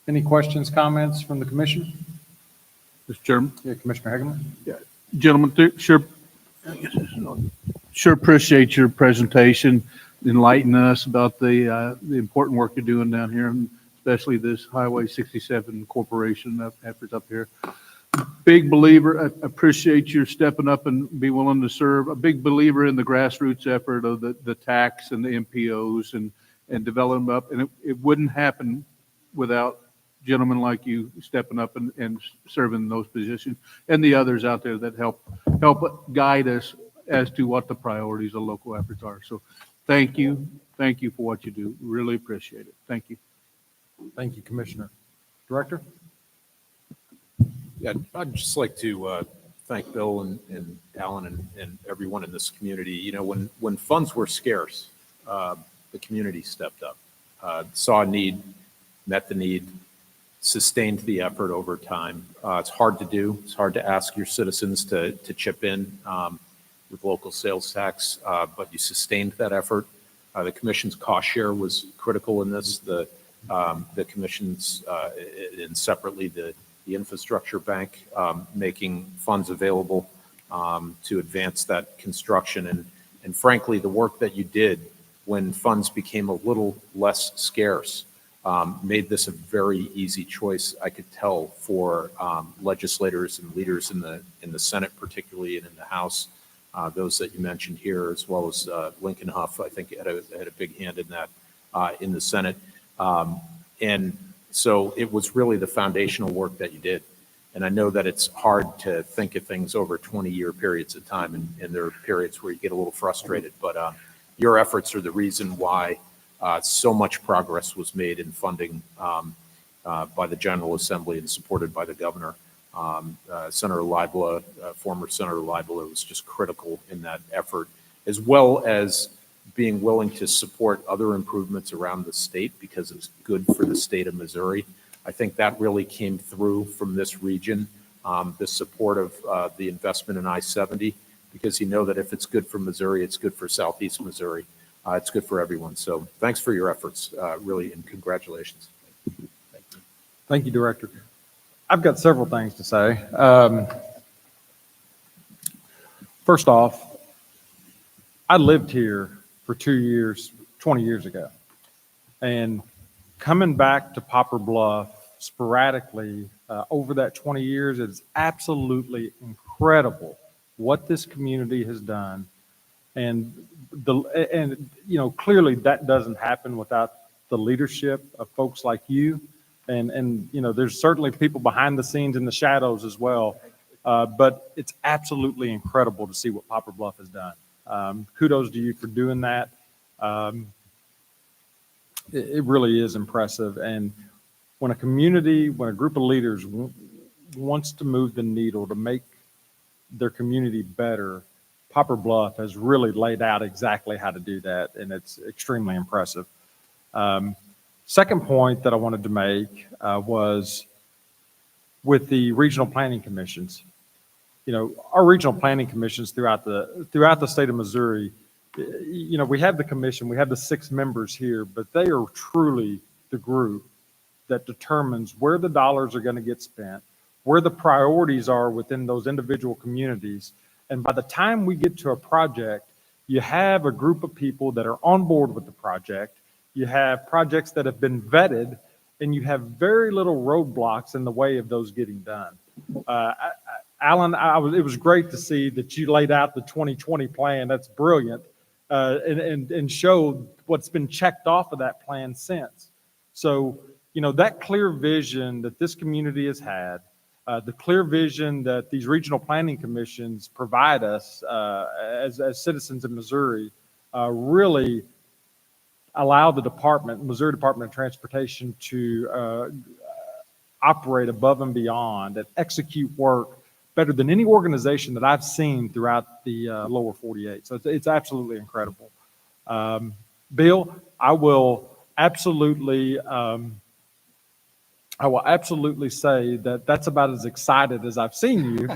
Any questions, comments from the commission? Mr. Chairman. Yeah, Commissioner Hageman? Gentlemen, sure appreciate your presentation, enlightening us about the important work you're doing down here, and especially this Highway 67 Corporation efforts up here. Big believer, I appreciate your stepping up and be willing to serve. A big believer in the grassroots effort of the tax and the MPOs and developing them up. And it wouldn't happen without gentlemen like you stepping up and serving in those positions, and the others out there that help guide us as to what the priorities of local efforts are. So thank you for what you do. Really appreciate it. Thank you. Thank you, Commissioner. Director? Yeah, I'd just like to thank Bill and Alan and everyone in this community. You know, when funds were scarce, the community stepped up, saw a need, met the need, sustained the effort over time. It's hard to do. It's hard to ask your citizens to chip in with local sales tax, but you sustained that effort. The commission's cost share was critical in this. The commission's and separately the infrastructure bank making funds available to advance that construction. And frankly, the work that you did when funds became a little less scarce made this a very easy choice, I could tell, for legislators and leaders in the Senate particularly, and in the House, those that you mentioned here, as well as Lincoln Huff, I think had a big hand in that in the Senate. And so it was really the foundational work that you did. And I know that it's hard to think of things over 20-year periods of time, and there are periods where you get a little frustrated, but your efforts are the reason why so much progress was made in funding by the General Assembly and supported by the governor. Senator Leibler, former Senator Leibler, was just critical in that effort, as well as being willing to support other improvements around the state because it's good for the state of Missouri. I think that really came through from this region, the support of the investment in I-70, because you know that if it's good for Missouri, it's good for Southeast Missouri. It's good for everyone. So thanks for your efforts, really, and congratulations. Thank you, Director. I've got several things to say. First off, I lived here for 2 years, 20 years ago. And coming back to Poplar Bluff sporadically over that 20 years, it's absolutely incredible what this community has done. And clearly that doesn't happen without the leadership of folks like you. And there's certainly people behind the scenes in the shadows as well. But it's absolutely incredible to see what Poplar Bluff has done. Kudos to you for doing that. It really is impressive. And when a group of leaders wants to move the needle to make their community better, Poplar Bluff has really laid out exactly how to do that, and it's extremely impressive. Second point that I wanted to make was with the regional planning commissions. Our regional planning commissions throughout the state of Missouri, we have the commission, we have the 6 members here, but they are truly the group that determines where the dollars are going to get spent, where the priorities are within those individual communities. And by the time we get to a project, you have a group of people that are on board with the project. You have projects that have been vetted, and you have very little roadblocks in the way of those getting done. Alan, it was great to see that you laid out the 2020 plan. That's brilliant, and showed what's been checked off of that plan since. So, that clear vision that this community has had, the clear vision that these regional planning commissions provide us as citizens of Missouri, really allow the Missouri Department of Transportation to operate above and beyond and execute work better than any organization that I've seen throughout the lower 48. So it's absolutely incredible. Bill, I will absolutely say that that's about as excited as I've seen you.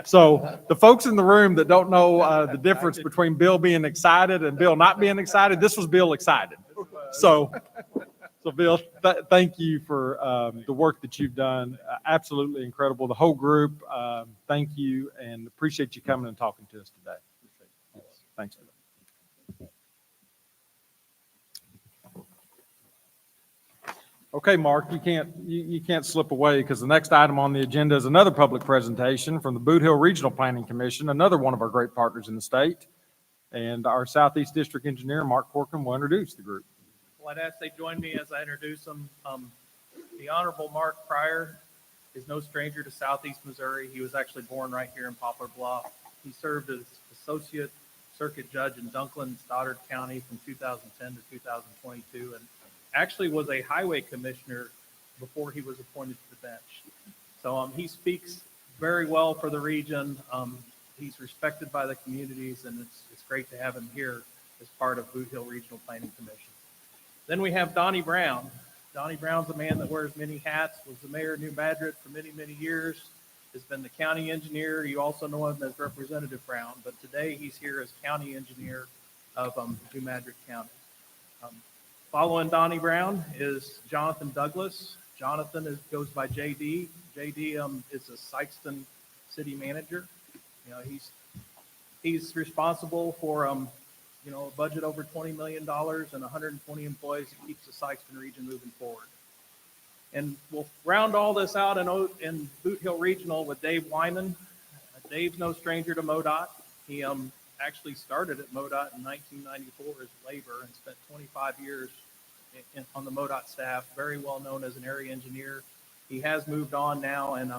So the folks in the room that don't know the difference between Bill being excited and Bill not being excited, this was Bill excited. So Bill, thank you for the work that you've done. Absolutely incredible. The whole group, thank you, and appreciate you coming and talking to us today. Thanks. Okay, Mark, you can't slip away, because the next item on the agenda is another public presentation from the Bootheel Regional Planning Commission, another one of our great partners in the state. And our Southeast District Engineer, Mark Corcoran, will introduce the group. Well, I'd ask they join me as I introduce them. The Honorable Mark Pryor is no stranger to Southeast Missouri. He was actually born right here in Poplar Bluff. He served as Associate Circuit Judge in Dunklin, Stoddard County from 2010 to 2022, and actually was a highway commissioner before he was appointed to the bench. So he speaks very well for the region. He's respected by the communities, and it's great to have him here as part of Bootheel Regional Planning Commission. Then we have Donnie Brown. Donnie Brown's a man that wears many hats, was the mayor of New Madrid for many, many years, has been the county engineer. You also know him as Representative Brown, but today he's here as county engineer of New Madrid County. Following Donnie Brown is Jonathan Douglas. Jonathan goes by JD. JD is a Sykeston city manager. He's responsible for a budget over $20 million and 120 employees that keeps the Sykeston region moving forward. And we'll round all this out in Bootheel Regional with Dave Wyman. Dave's no stranger to MoDOT. He actually started at MoDOT in 1994 as labor and spent 25 years on the MoDOT staff, very well known as an area engineer. He has moved on now, and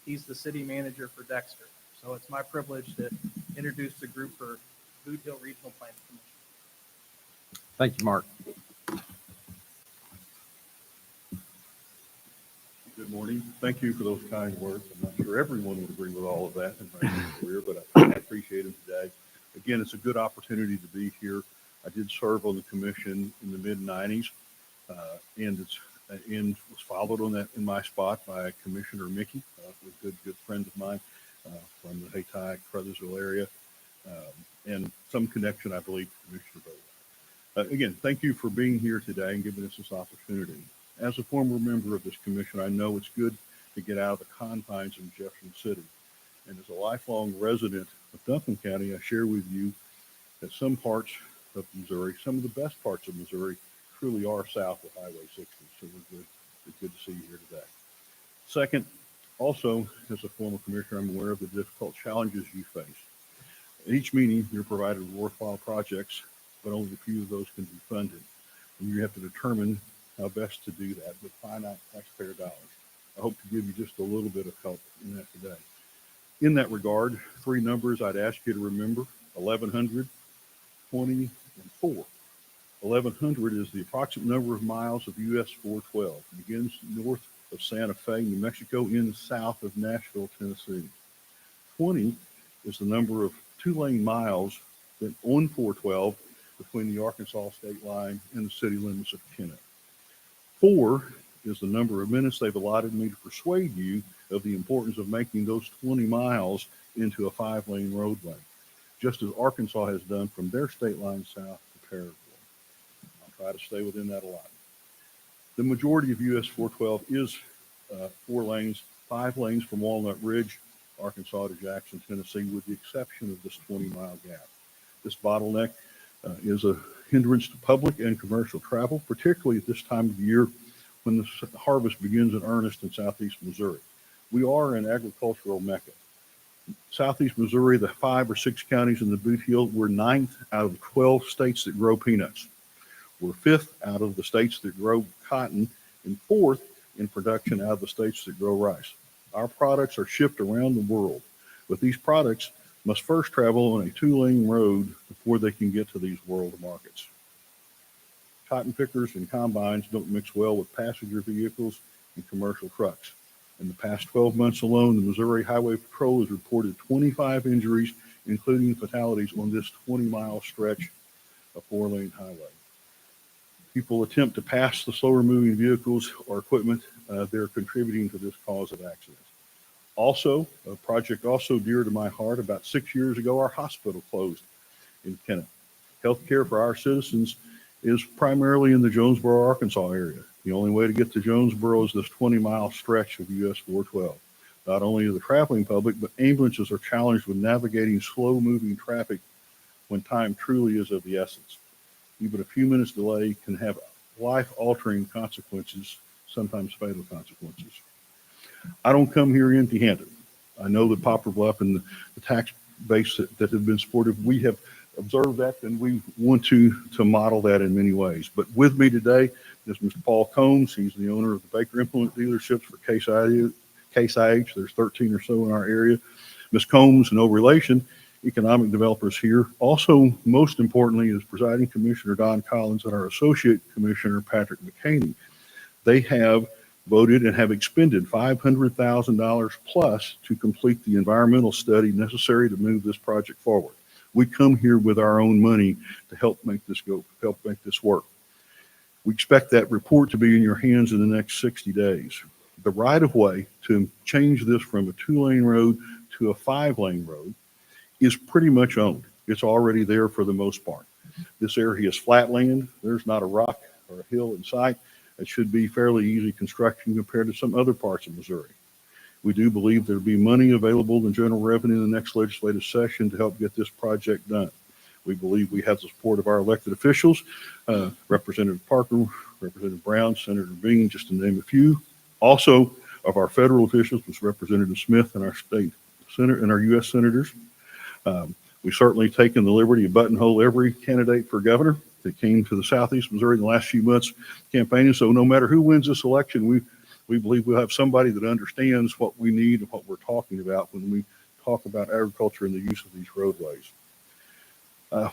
he's the city manager for Dexter. So it's my privilege to introduce the group for Bootheel Regional Planning Commission. Thank you, Mark. Good morning. Thank you for those kind words. I'm not sure everyone would agree with all of that in my career, but I appreciate them today. Again, it's a good opportunity to be here. I did serve on the commission in the mid-90s, and it's and was followed on that in my spot by Commissioner Mickey, a good friend of mine from the Hayti, Procedural area, and some connection, I believe, to Commissioner Bowe. Again, thank you for being here today and giving us this opportunity. As a former member of this commission, I know it's good to get out of the confines of Jefferson City. And as a lifelong resident of Duncan County, I share with you that some parts of Missouri, some of the best parts of Missouri, truly are south of Highway 60. So it's good to see you here today. Second, also, as a former commissioner, I'm aware of the difficult challenges you face. At each meeting, you're provided with worthwhile projects, but only a few of those can be funded. And you have to determine how best to do that with finite taxpayer dollars. I hope to give you just a little bit of help in that today. In that regard, three numbers I'd ask you to remember: 1,100, 20, and 4. 1,100 is the approximate number of miles of US 412. It begins north of Santa Fe, New Mexico, ends south of Nashville, Tennessee. 20 is the number of 2-lane miles that on 412 between the Arkansas state line and the city limits of Kennett. 4 is the number of minutes they've allotted me to persuade you of the importance of making those 20 miles into a 5-lane roadway, just as Arkansas has done from their state line south to Paraguay. I'll try to stay within that allotment. The majority of US 412 is 4 lanes, 5 lanes from Walnut Ridge, Arkansas to Jackson, Tennessee, with the exception of this 20-mile gap. This bottleneck is a hindrance to public and commercial travel, particularly at this time of year when the harvest begins in earnest in southeast Missouri. We are an agricultural mecca. Southeast Missouri, the 5 or 6 counties in the Bootheel, we're 9th out of 12 states that grow peanuts. We're 5th out of the states that grow cotton and 4th in production out of the states that grow rice. Our products are shipped around the world, but these products must first travel on a 2-lane road before they can get to these world markets. Cotton pickers and combines don't mix well with passenger vehicles and commercial trucks. In the past 12 months alone, the Missouri Highway Patrol has reported 25 injuries, including fatalities, on this 20-mile stretch of 4-lane highway. People attempt to pass the slower moving vehicles or equipment. They're contributing to this cause of accidents. Also, a project also dear to my heart, about 6 years ago, our hospital closed in Kennett. Healthcare for our citizens is primarily in the Jonesboro, Arkansas area. The only way to get to Jonesboro is this 20-mile stretch of US 412. Not only the traveling public, but ambulances are challenged with navigating slow-moving traffic when time truly is of the essence. Even a few minutes delay can have life-altering consequences, sometimes fatal consequences. I don't come here empty-handed. I know that Poplar Bluff and the tax base that have been supportive, we have observed that, and we want to model that in many ways. But with me today is Mr. Paul Combs. He's the owner of the Baker Implement Dealerships for Case IH. There's 13 or so in our area. Ms. Combs, no relation, economic developers here. Also, most importantly, is Presiding Commissioner Don Collins and our Associate Commissioner Patrick McCaney. They have voted and have expended $500,000 plus to complete the environmental study necessary to move this project forward. We come here with our own money to help make this work. We expect that report to be in your hands in the next 60 days. The right-of-way to change this from a 2-lane road to a 5-lane road is pretty much owned. It's already there for the most part. This area is flat land. There's not a rock or a hill in sight. It should be fairly easy construction compared to some other parts of Missouri. We do believe there'll be money available in general revenue in the next legislative session to help get this project done. We believe we have the support of our elected officials, Representative Parker, Representative Brown, Senator Bean, just to name a few. Also, of our federal officials was Representative Smith and our state senator and our U.S. senators. We've certainly taken the liberty of buttonhole every candidate for governor that came to the Southeast Missouri in the last few months campaigning. So no matter who wins this election, we believe we'll have somebody that understands what we need and what we're talking about when we talk about agriculture and the use of these roadways.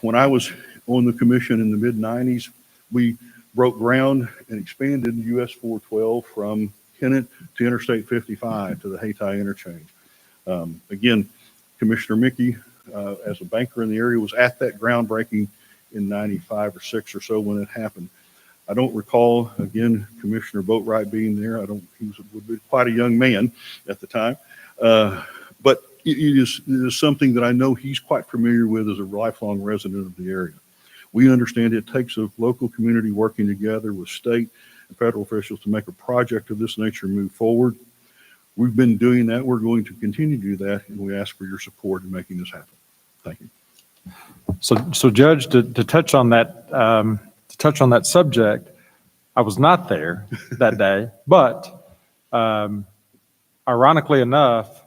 When I was on the commission in the mid-90s, we broke ground and expanded US 412 from Kennett to Interstate 55 to the Hayti interchange. Again, Commissioner Mickey, as a banker in the area, was at that groundbreaking in 95 or 6 or so when it happened. I don't recall, again, Commissioner Boatwright being there. Would be quite a young man at the time. But it is something that I know he's quite familiar with as a lifelong resident of the area. We understand it takes a local community working together with state and federal officials to make a project of this nature move forward. We've been doing that. We're going to continue to do that, and we ask for your support in making this happen. Thank you. So Judge, to touch on that subject, I was not there that day, but ironically enough,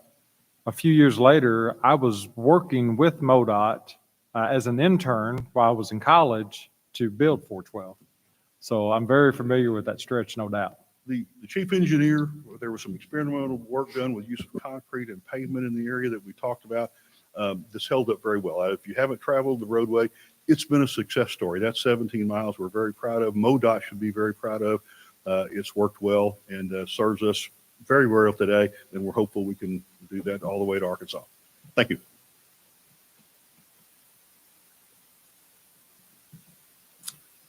a few years later, I was working with MoDOT as an intern while I was in college to build 412. So I'm very familiar with that stretch, no doubt. The chief engineer, there was some experimental work done with use of concrete and pavement in the area that we talked about. This held up very well. If you haven't traveled the roadway, it's been a success story. That 17 miles we're very proud of. MoDOT should be very proud of. It's worked well and serves us very well today, and we're hopeful we can do that all the way to Arkansas. Thank you.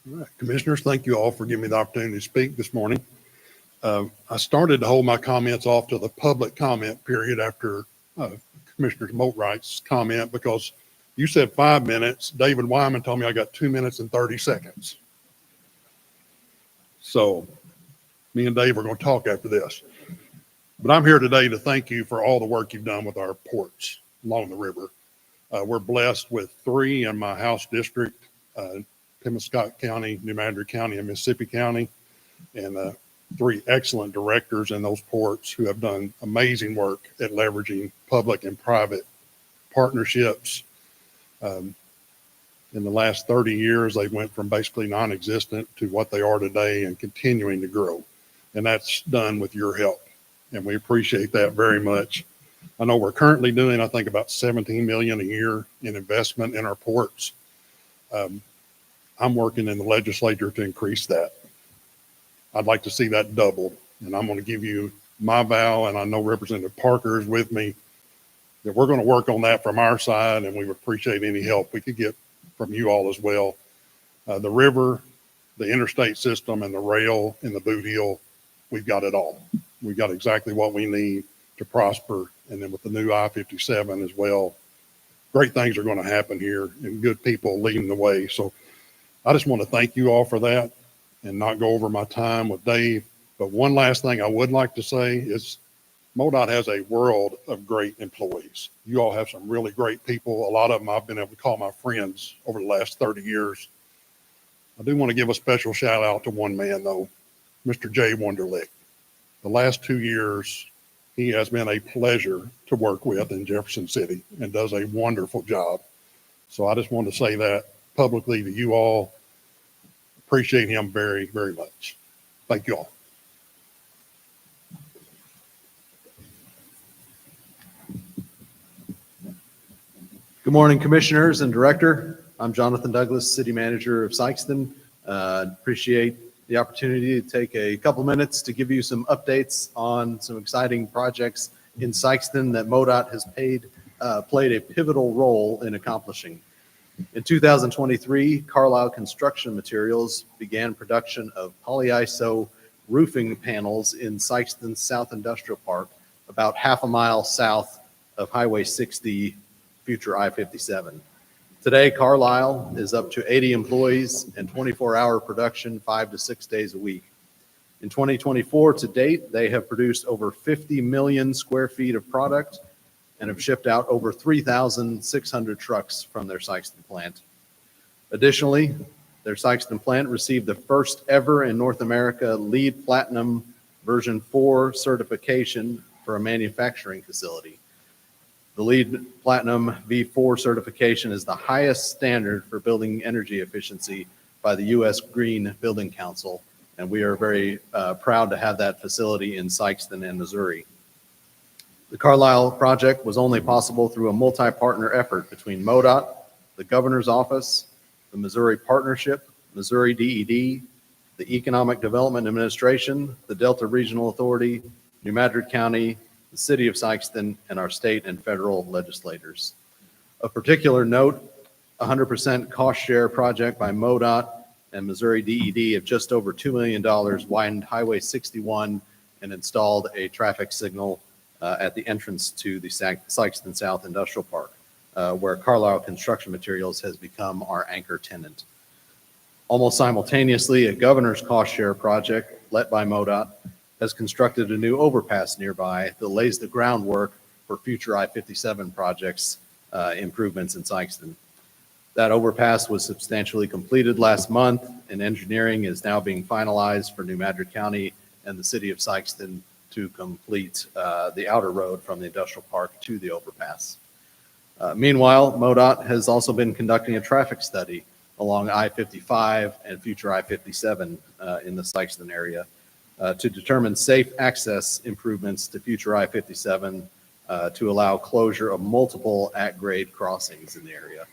All right, Commissioners, thank you all for giving me the opportunity to speak this morning. I started to hold my comments off to the public comment period after Commissioner Boatwright's comment because you said 5 minutes. David Wyman told me I got 2 minutes and 30 seconds. So me and Dave are going to talk after this. But I'm here today to thank you for all the work you've done with our ports along the river. We're blessed with 3 in my house district, Pemiscot County, New Madrid County, and Mississippi County, and 3 excellent directors in those ports who have done amazing work at leveraging public and private partnerships. In the last 30 years, they went from basically non-existent to what they are today and continuing to grow. And that's done with your help. And we appreciate that very much. I know we're currently doing, I think, about $17 million a year in investment in our ports. I'm working in the legislature to increase that. I'd like to see that doubled, and I'm going to give you my vow, and I know Representative Parker is with me, that we're going to work on that from our side, and we would appreciate any help we could get from you all as well. The river, the interstate system, and the rail and the Bootheel, we've got it all. We've got exactly what we need to prosper, and then with the new I-57 as well, great things are going to happen here, and good people leading the way. So I just want to thank you all for that and not go over my time with Dave. But one last thing I would like to say is MoDOT has a world of great employees. You all have some really great people. A lot of them I've been able to call my friends over the last 30 years. I do want to give a special shout out to one man though, Mr. Jay Wunderlich. The last 2 years, he has been a pleasure to work with in Jefferson City and does a wonderful job. So I just want to say that publicly to you all. Appreciate him very, very much. Thank you all. Good morning, Commissioners and Director. I'm Jonathan Douglas, City Manager of Sikeston. Appreciate the opportunity to take a couple minutes to give you some updates on some exciting projects in Sikeston that MoDOT has played a pivotal role in accomplishing. In 2023, Carlisle Construction Materials began production of polyiso roofing panels in Sikeston's South Industrial Park, about half a mile south of Highway 60, future I-57. Today, Carlisle is up to 80 employees and 24-hour production 5 to 6 days a week. In 2024 to date, they have produced over 50 million square feet of product and have shipped out over 3,600 trucks from their Sikeston plant. Additionally, their Sikeston plant received the first ever in North America LEED Platinum version 4 certification for a manufacturing facility. The LEED Platinum V4 certification is the highest standard for building energy efficiency by the U.S. Green Building Council, and we are very proud to have that facility in Sikeston and Missouri. The Carlisle project was only possible through a multi-partner effort between MoDOT, the Governor's Office, the Missouri Partnership, Missouri DED, the Economic Development Administration, the Delta Regional Authority, New Madrid County, the City of Sikeston, and our state and federal legislators. Of particular note, 100% cost share project by MoDOT and Missouri DED of just over $2 million widened Highway 61 and installed a traffic signal at the entrance to the Sykeston South Industrial Park, where Carlisle Construction Materials has become our anchor tenant. Almost simultaneously, a governor's cost share project led by MoDOT has constructed a new overpass nearby that lays the groundwork for future I-57 projects improvements in Sykeston. That overpass was substantially completed last month, and engineering is now being finalized for New Madrid County and the city of Sykeston to complete the outer road from the industrial park to the overpass. Meanwhile, MoDOT has also been conducting a traffic study along I-55 and future I-57 in the Sykeston area to determine safe access improvements to future I-57 to allow closure of multiple at-grade crossings in the area.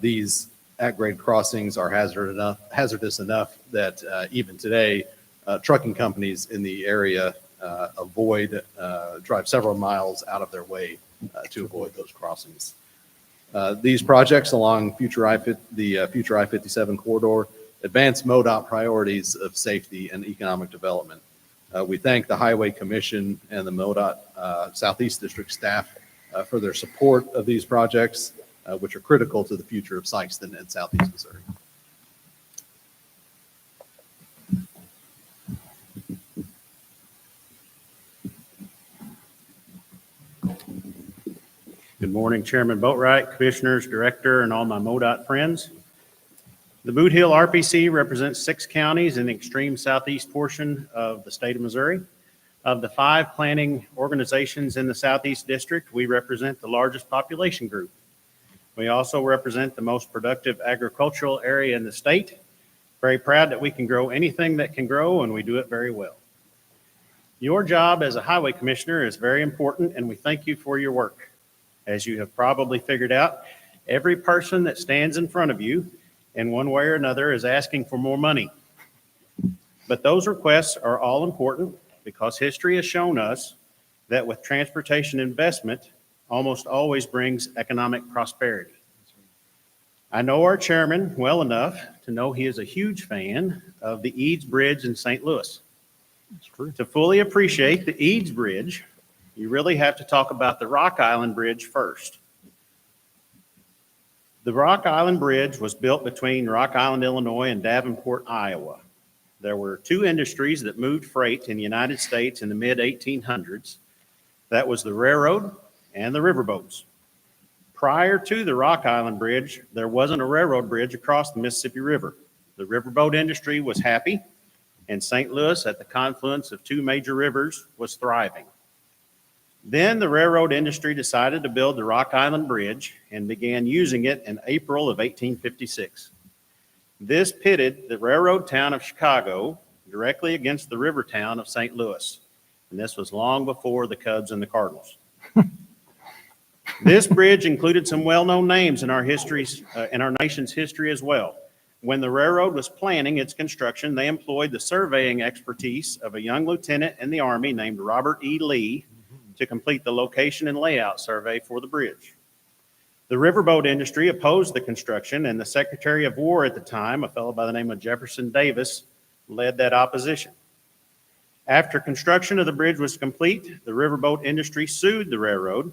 These at-grade crossings are hazardous enough that even today, trucking companies in the area drive several miles out of their way to avoid those crossings. These projects along the future I-57 corridor advance MoDOT priorities of safety and economic development. We thank the Highway Commission and the MoDOT Southeast District staff for their support of these projects, which are critical to the future of Sykeston and Southeast Missouri. Good morning, Chairman Boatwright, Commissioners, Director, and all my MoDOT friends. The Bootheel RPC represents 6 counties in the extreme southeast portion of the state of Missouri. Of the 5 planning organizations in the Southeast District, we represent the largest population group. We also represent the most productive agricultural area in the state. Very proud that we can grow anything that can grow, and we do it very well. Your job as a highway commissioner is very important, and we thank you for your work. As you have probably figured out, every person that stands in front of you in one way or another is asking for more money. But those requests are all important because history has shown us that with transportation investment, almost always brings economic prosperity. I know our chairman well enough to know he is a huge fan of the Eads Bridge in St. Louis. To fully appreciate the Eads Bridge, you really have to talk about the Rock Island Bridge first. The Rock Island Bridge was built between Rock Island, Illinois and Davenport, Iowa. There were 2 industries that moved freight in the United States in the mid-1800s. That was the railroad and the riverboats. Prior to the Rock Island Bridge, there wasn't a railroad bridge across the Mississippi River. The riverboat industry was happy, and St. Louis, at the confluence of 2 major rivers, was thriving. Then the railroad industry decided to build the Rock Island Bridge and began using it in April of 1856. This pitted the railroad town of Chicago directly against the river town of St. Louis. And this was long before the Cubs and the Cardinals. This bridge included some well-known names in our nation's history as well. When the railroad was planning its construction, they employed the surveying expertise of a young lieutenant in the Army named Robert E. Lee to complete the location and layout survey for the bridge. The riverboat industry opposed the construction, and the Secretary of War at the time, a fellow by the name of Jefferson Davis, led that opposition. After construction of the bridge was complete, the riverboat industry sued the railroad.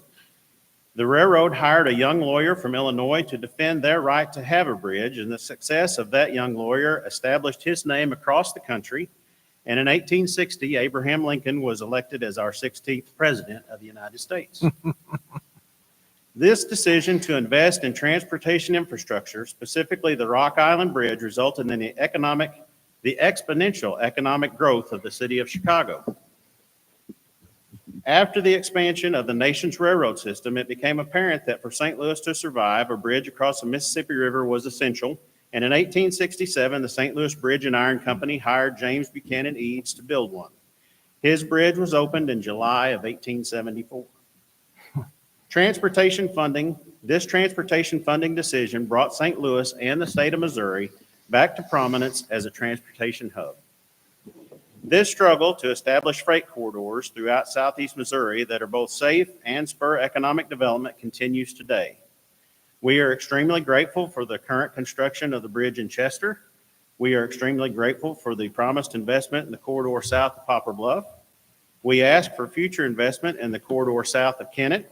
The railroad hired a young lawyer from Illinois to defend their right to have a bridge, and the success of that young lawyer established his name across the country. And in 1860, Abraham Lincoln was elected as our 16th president of the United States. This decision to invest in transportation infrastructure, specifically the Rock Island Bridge, resulted in the exponential economic growth of the city of Chicago. After the expansion of the nation's railroad system, it became apparent that for St. Louis to survive, a bridge across the Mississippi River was essential. And in 1867, the St. Louis Bridge and Iron Company hired James Buchanan Eads to build one. His bridge was opened in July of 1874. This transportation funding decision brought St. Louis and the state of Missouri back to prominence as a transportation hub. This struggle to establish freight corridors throughout southeast Missouri that are both safe and spur economic development continues today. We are extremely grateful for the current construction of the bridge in Chester. We are extremely grateful for the promised investment in the corridor south of Poplar Bluff. We ask for future investment in the corridor south of Kennett,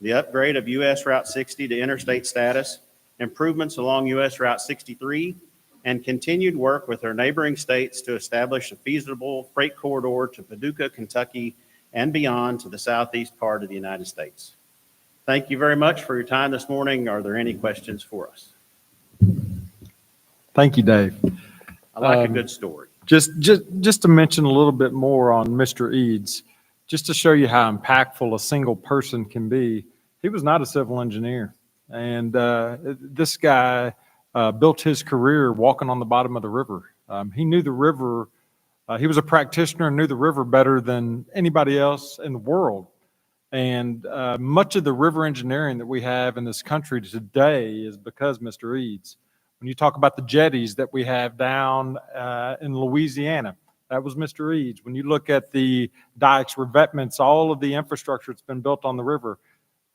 the upgrade of US Route 60 to interstate status, improvements along US Route 63, and continued work with our neighboring states to establish a feasible freight corridor to Paducah, Kentucky, and beyond to the southeast part of the United States. Thank you very much for your time this morning. Are there any questions for us? Thank you, Dave. I like a good story. Just to mention a little bit more on Mr. Eads, just to show you how impactful a single person can be. He was not a civil engineer, and this guy built his career walking on the bottom of the river. He knew the river. He was a practitioner and knew the river better than anybody else in the world. And much of the river engineering that we have in this country today is because Mr. Eads. When you talk about the jetties that we have down in Louisiana, that was Mr. Eads. When you look at the dikes, revetments, all of the infrastructure that's been built on the river,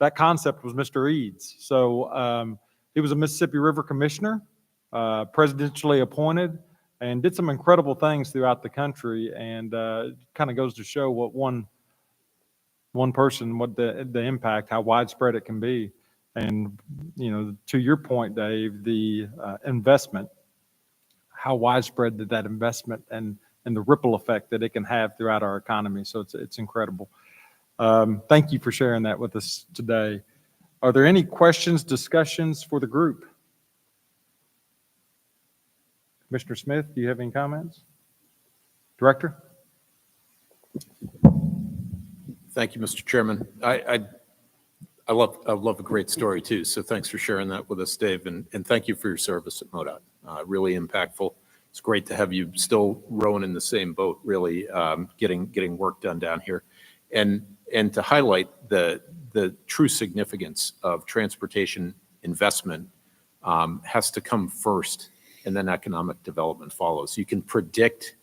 that concept was Mr. Eads. So he was a Mississippi River Commissioner, presidentially appointed, and did some incredible things throughout the country. And kind of goes to show what one person, what the impact, how widespread it can be. And, you know, to your point, Dave, the investment, how widespread did that investment and the ripple effect that it can have throughout our economy. So it's incredible. Thank you for sharing that with us today. Are there any questions, discussions for the group? Commissioner Smith, do you have any comments? Director? Thank you, Mr. Chairman. I love a great story too. So thanks for sharing that with us, Dave, and thank you for your service at MoDOT. Really impactful. It's great to have you still rowing in the same boat, really getting work done down here, and to highlight the true significance of transportation investment has to come first, and then economic development follows. You can predict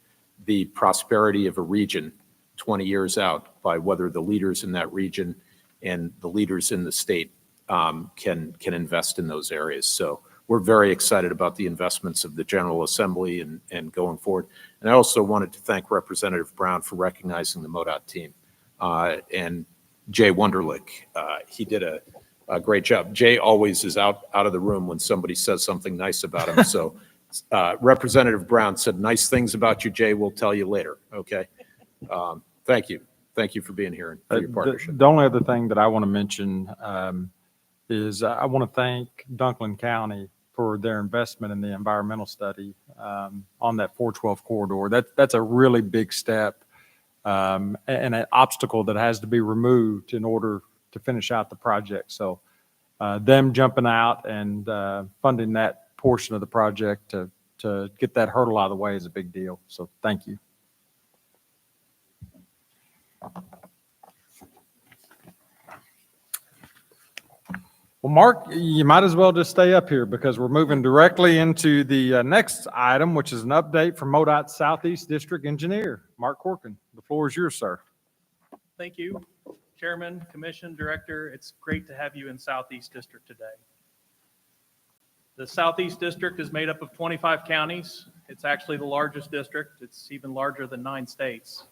the prosperity of a region 20 years out by whether the leaders in that region and the leaders in the state can invest in those areas. So we're very excited about the investments of the General Assembly and going forward. And I also wanted to thank Representative Brown for recognizing the MoDOT team. And Jay Wunderlich, he did a great job. Jay always is out of the room when somebody says something nice about him. So Representative Brown said nice things about you, Jay. We'll tell you later, okay? Thank you. Thank you for being here and for your partnership. The only other thing that I want to mention is I want to thank Dunklin County for their investment in the environmental study on that 412 corridor. That's a really big step and an obstacle that has to be removed in order to finish out the project. So them jumping out and funding that portion of the project to get that hurdle out of the way is a big deal. So thank you. Well, Mark, you might as well just stay up here because we're moving directly into the next item, which is an update from MoDOT Southeast District Engineer, Mark Corkin. The floor is yours, sir. Thank you, Chairman, Commission, Director. It's great to have you in Southeast District today. The Southeast District is made up of 25 counties. It's actually the largest district. It's even larger than 9 states.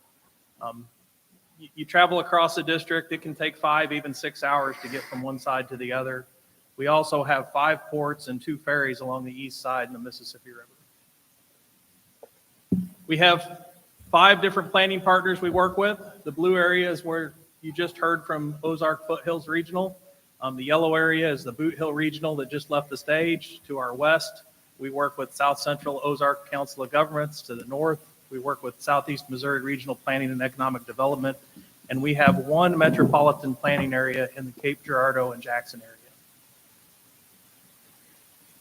You travel across the district, it can take 5, even 6 hours to get from one side to the other. We also have 5 ports and 2 ferries along the east side in the Mississippi River. We have 5 different planning partners we work with. The blue area is where you just heard from Ozark Foothills Regional. The yellow area is the Bootheel Regional that just left the stage. To our west, we work with South Central Ozark Council of Governments. To the north, we work with Southeast Missouri Regional Planning and Economic Development, and we have 1 metropolitan planning area in the Cape Girardeau and Jackson area.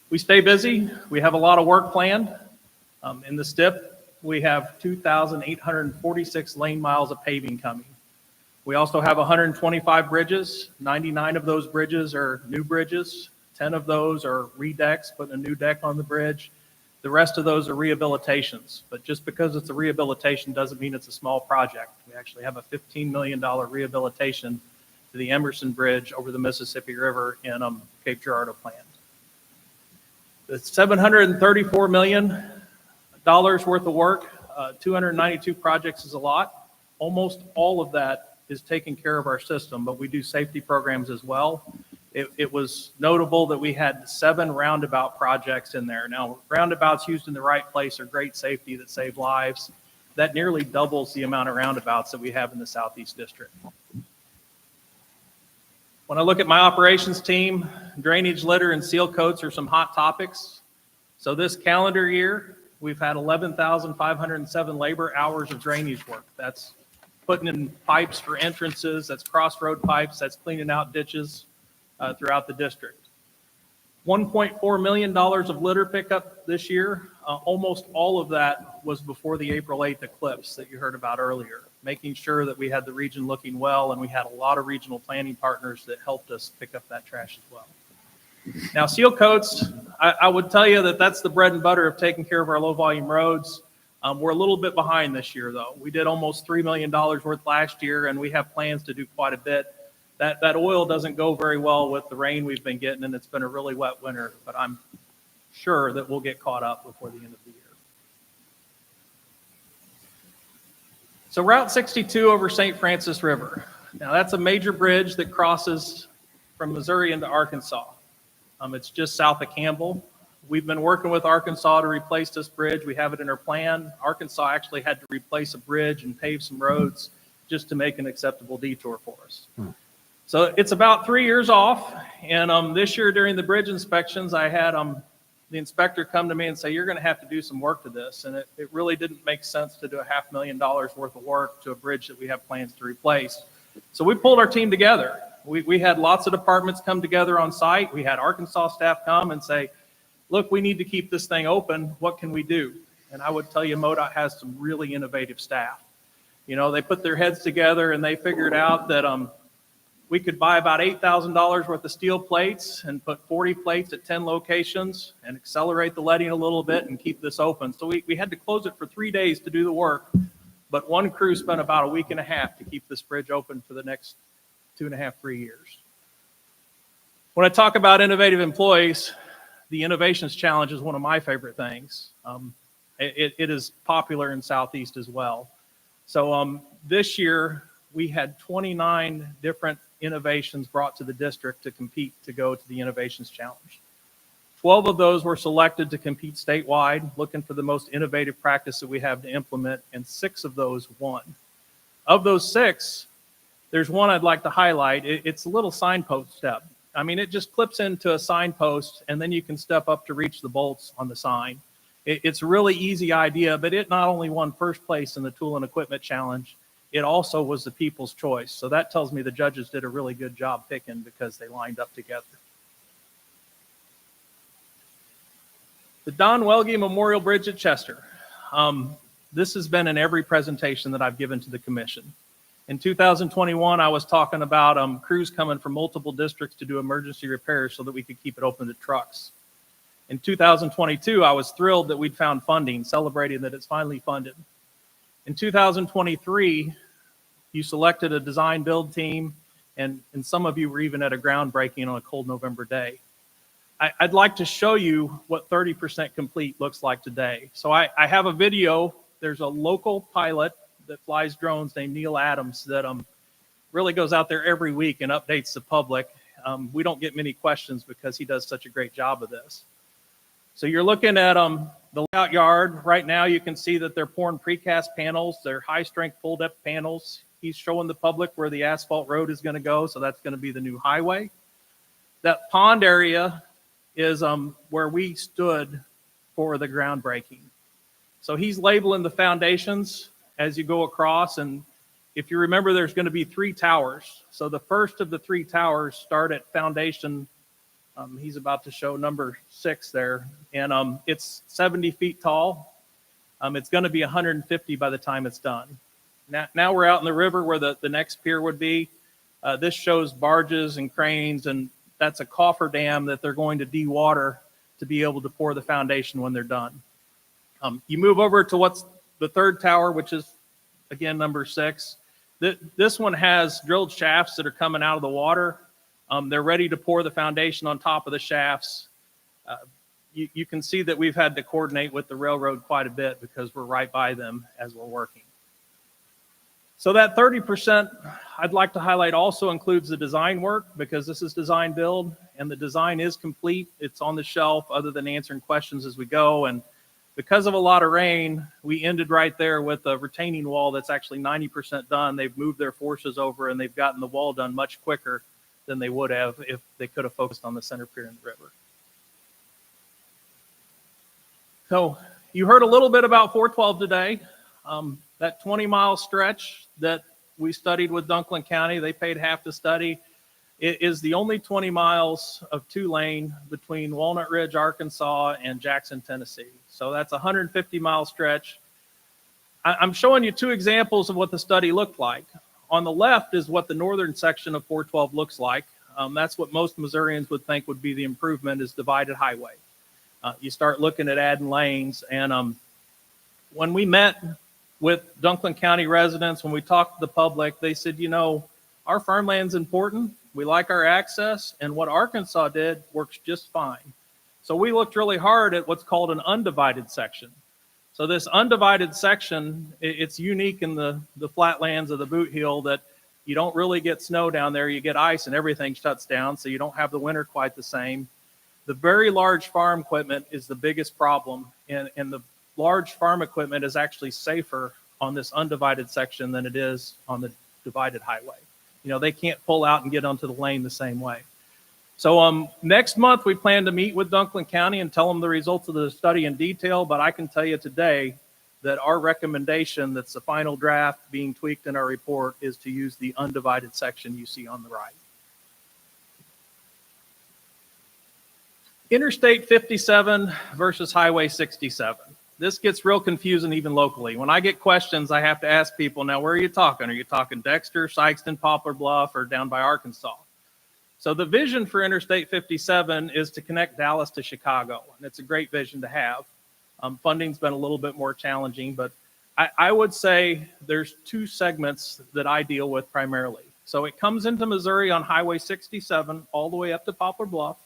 We stay busy. We have a lot of work planned. In the STIP, we have 2,846 lane miles of paving coming. We also have 125 bridges. 99 of those bridges are new bridges. 10 of those are redecks, putting a new deck on the bridge. The rest of those are rehabilitations, but just because it's a rehabilitation doesn't mean it's a small project. We actually have a $15 million rehabilitation to the Emerson Bridge over the Mississippi River in Cape Girardeau planned. The $734 million dollars worth of work. 292 projects is a lot. Almost all of that is taking care of our system, but we do safety programs as well. It was notable that we had 7 roundabout projects in there. Now, roundabouts used in the right place are great safety that save lives. That nearly doubles the amount of roundabouts that we have in the Southeast District. When I look at my operations team, drainage, litter, and seal coats are some hot topics. So this calendar year, we've had 11,507 labor hours of drainage work. That's putting in pipes for entrances, that's crossroad pipes, that's cleaning out ditches throughout the district. $1.4 million of litter pickup this year. Almost all of that was before the April 8th eclipse that you heard about earlier, making sure that we had the region looking well, and we had a lot of regional planning partners that helped us pick up that trash as well. Now, seal coats, I would tell you that that's the bread and butter of taking care of our low volume roads. We're a little bit behind this year, though. We did almost $3 million worth last year, and we have plans to do quite a bit. That oil doesn't go very well with the rain we've been getting, and it's been a really wet winter, but I'm sure that we'll get caught up before the end of the year. So Route 62 over St. Francis River. Now, that's a major bridge that crosses from Missouri into Arkansas. It's just south of Campbell. We've been working with Arkansas to replace this bridge. We have it in our plan. Arkansas actually had to replace a bridge and pave some roads just to make an acceptable detour for us. So it's about 3 years off. And this year during the bridge inspections, I had the inspector come to me and say, you're going to have to do some work to this. And it really didn't make sense to do $500,000 worth of work to a bridge that we have plans to replace. So we pulled our team together. We had lots of departments come together on site. We had Arkansas staff come and say, look, we need to keep this thing open. What can we do? And I would tell you, MoDOT has some really innovative staff. You know, they put their heads together and they figured out that we could buy about $8,000 worth of steel plates and put 40 plates at 10 locations and accelerate the letting a little bit and keep this open. So we had to close it for 3 days to do the work, but one crew spent about a week and a half to keep this bridge open for the next 2.5, 3 years. When I talk about innovative employees, the Innovations Challenge is one of my favorite things. It is popular in Southeast as well. So this year, we had 29 different innovations brought to the district to compete to go to the Innovations Challenge. 12 of those were selected to compete statewide, looking for the most innovative practice that we have to implement, and 6 of those won. Of those 6, there's one I'd like to highlight. It's a little signpost step. I mean, it just clips into a signpost, and then you can step up to reach the bolts on the sign. It's a really easy idea, but it not only won first place in the Tool and Equipment Challenge, it also was the people's choice. So that tells me the judges did a really good job picking because they lined up together. The Don Welge Memorial Bridge at Chester. This has been in every presentation that I've given to the commission. In 2021, I was talking about crews coming from multiple districts to do emergency repairs so that we could keep it open to trucks. In 2022, I was thrilled that we'd found funding, celebrating that it's finally funded. In 2023, you selected a design build team, and some of you were even at a groundbreaking on a cold November day. I'd like to show you what 30% complete looks like today. So I have a video. There's a local pilot that flies drones named Neil Adams that really goes out there every week and updates the public. We don't get many questions because he does such a great job of this. So you're looking at the layout yard. Right now you can see that they're pouring precast panels. They're high strength full depth panels. He's showing the public where the asphalt road is going to go. So that's going to be the new highway. That pond area is where we stood for the groundbreaking. So he's labeling the foundations as you go across. And if you remember, there's going to be 3 towers. So the first of the 3 towers start at foundation. He's about to show number 6 there. And it's 70 feet tall. It's going to be 150 by the time it's done. Now we're out in the river where the next pier would be. This shows barges and cranes, and that's a coffer dam that they're going to dewater to be able to pour the foundation when they're done. You move over to what's the 3rd tower, which is, again, number 6. This one has drilled shafts that are coming out of the water. They're ready to pour the foundation on top of the shafts. you can see that we've had to coordinate with the railroad quite a bit because we're right by them as we're working. So that 30% I'd like to highlight also includes the design work, because this is design build and the design is complete. It's on the shelf other than answering questions as we go. And because of a lot of rain, we ended right there with a retaining wall that's actually 90% done. They've moved their forces over and they've gotten the wall done much quicker than they would have if they could have focused on the center pier in the river. So you heard a little bit about 412 today. That 20-mile stretch that we studied with Dunklin County, they paid half the study. It is the only 20 miles of 2-lane between Walnut Ridge, Arkansas, and Jackson, Tennessee. So that's a 150-mile stretch. I'm showing you 2 examples of what the study looked like. On the left is what the northern section of 412 looks like. That's what most Missourians would think would be the improvement, is divided highway. You start looking at adding lanes. And when we met with Dunklin County residents, when we talked to the public, they said, you know, our farmland's important. We like our access, and what Arkansas did works just fine. So we looked really hard at what's called an undivided section. So this undivided section, it's unique in the flatlands of the Bootheel that you don't really get snow down there. You get ice and everything shuts down, so you don't have the winter quite the same. The very large farm equipment is the biggest problem, and the large farm equipment is actually safer on this undivided section than it is on the divided highway. You know, they can't pull out and get onto the lane the same way. So next month, we plan to meet with Dunklin County and tell them the results of the study in detail, but I can tell you today that our recommendation, that's the final draft being tweaked in our report, is to use the undivided section you see on the right. Interstate 57 versus Highway 67. This gets real confusing even locally. When I get questions, I have to ask people, now where are you talking? Are you talking Dexter, Sykeston, Poplar Bluff, or down by Arkansas? So the vision for Interstate 57 is to connect Dallas to Chicago, and it's a great vision to have. Funding's been a little bit more challenging, but I would say there's 2 segments that I deal with primarily. So it comes into Missouri on Highway 67 all the way up to Poplar Bluff,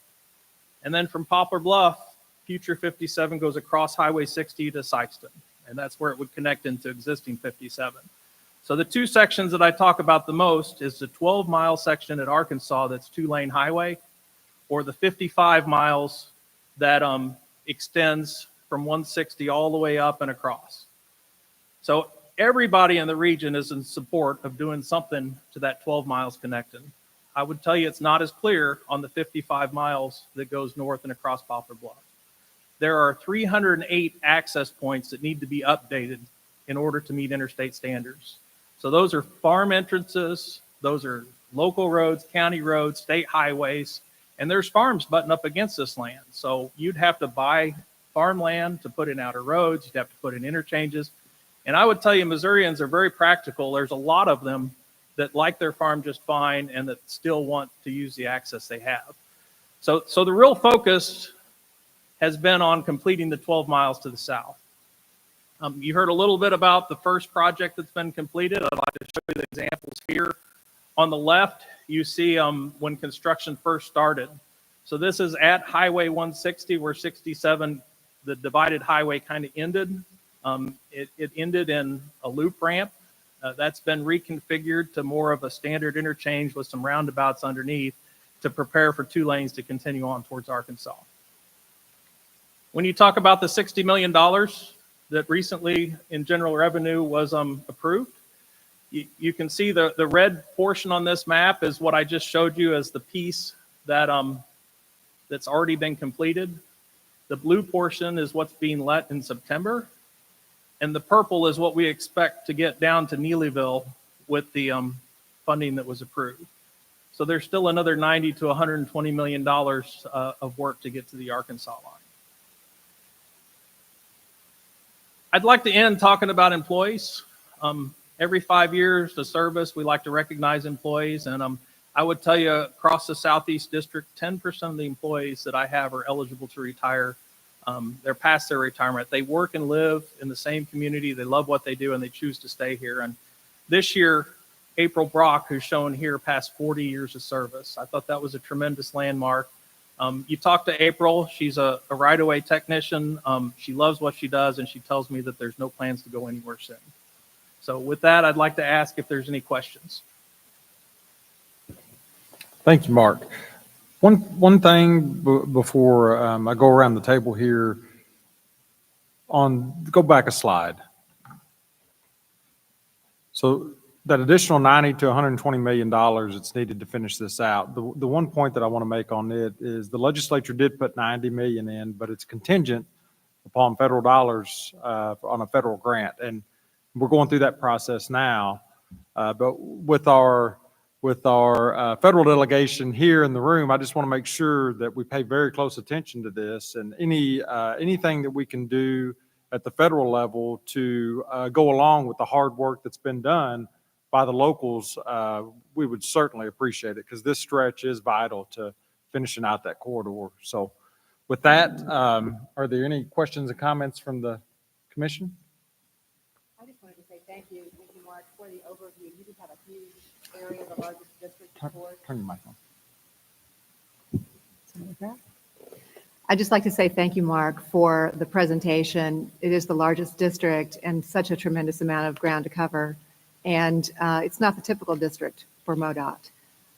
and then from Poplar Bluff, future 57 goes across Highway 60 to Sykeston, and that's where it would connect into existing 57. So the 2 sections that I talk about the most is the 12-mile section at Arkansas that's 2-lane highway, or the 55 miles that extends from 160 all the way up and across. So everybody in the region is in support of doing something to that 12 miles connecting. I would tell you it's not as clear on the 55 miles that goes north and across Poplar Bluff. There are 308 access points that need to be updated in order to meet interstate standards. So those are farm entrances, those are local roads, county roads, state highways, and there's farms butting up against this land. So you'd have to buy farmland to put in outer roads, you'd have to put in interchanges. And I would tell you, Missourians are very practical. There's a lot of them that like their farm just fine and that still want to use the access they have. So the real focus has been on completing the 12 miles to the south. You heard a little bit about the first project that's been completed. I'd like to show you the examples here. On the left, you see when construction first started. So this is at Highway 160 where 67, the divided highway kind of ended. It ended in a loop ramp. That's been reconfigured to more of a standard interchange with some roundabouts underneath to prepare for 2 lanes to continue on towards Arkansas. When you talk about the $60 million that recently in general revenue was approved, you can see the red portion on this map is what I just showed you as the piece that that's already been completed. The blue portion is what's being let in September, and the purple is what we expect to get down to Neelyville with the funding that was approved. So there's still another $90 to $120 million of work to get to the Arkansas line. I'd like to end talking about employees. Every 5 years, the service, we like to recognize employees. And I would tell you across the Southeast District, 10% of the employees that I have are eligible to retire. They're past their retirement. They work and live in the same community. They love what they do and they choose to stay here. And this year, April Brock, who's shown here, passed 40 years of service. I thought that was a tremendous landmark. You talked to April. She's a right-of-way technician. She loves what she does, and she tells me that there's no plans to go anywhere soon. So with that, I'd like to ask if there's any questions. Thank you, Mark. One thing before I go around the table here, go back a slide. So that additional 90 to 120 million dollars that's needed to finish this out. The one point that I want to make on it is the legislature did put 90 million in, but it's contingent upon federal dollars on a federal grant, and we're going through that process now. But with our federal delegation here in the room, I just want to make sure that we pay very close attention to this, and anything that we can do at the federal level to go along with the hard work that's been done by the locals, we would certainly appreciate it, because this stretch is vital to finishing out that corridor. So with that, are there any questions and comments from the commission? I just wanted to say thank you, Mark, for the overview. You do have a huge area, the largest district report. Turn your mic on. I'd just like to say thank you, Mark, for the presentation. It is the largest district and such a tremendous amount of ground to cover. And it's not the typical district for MoDOT.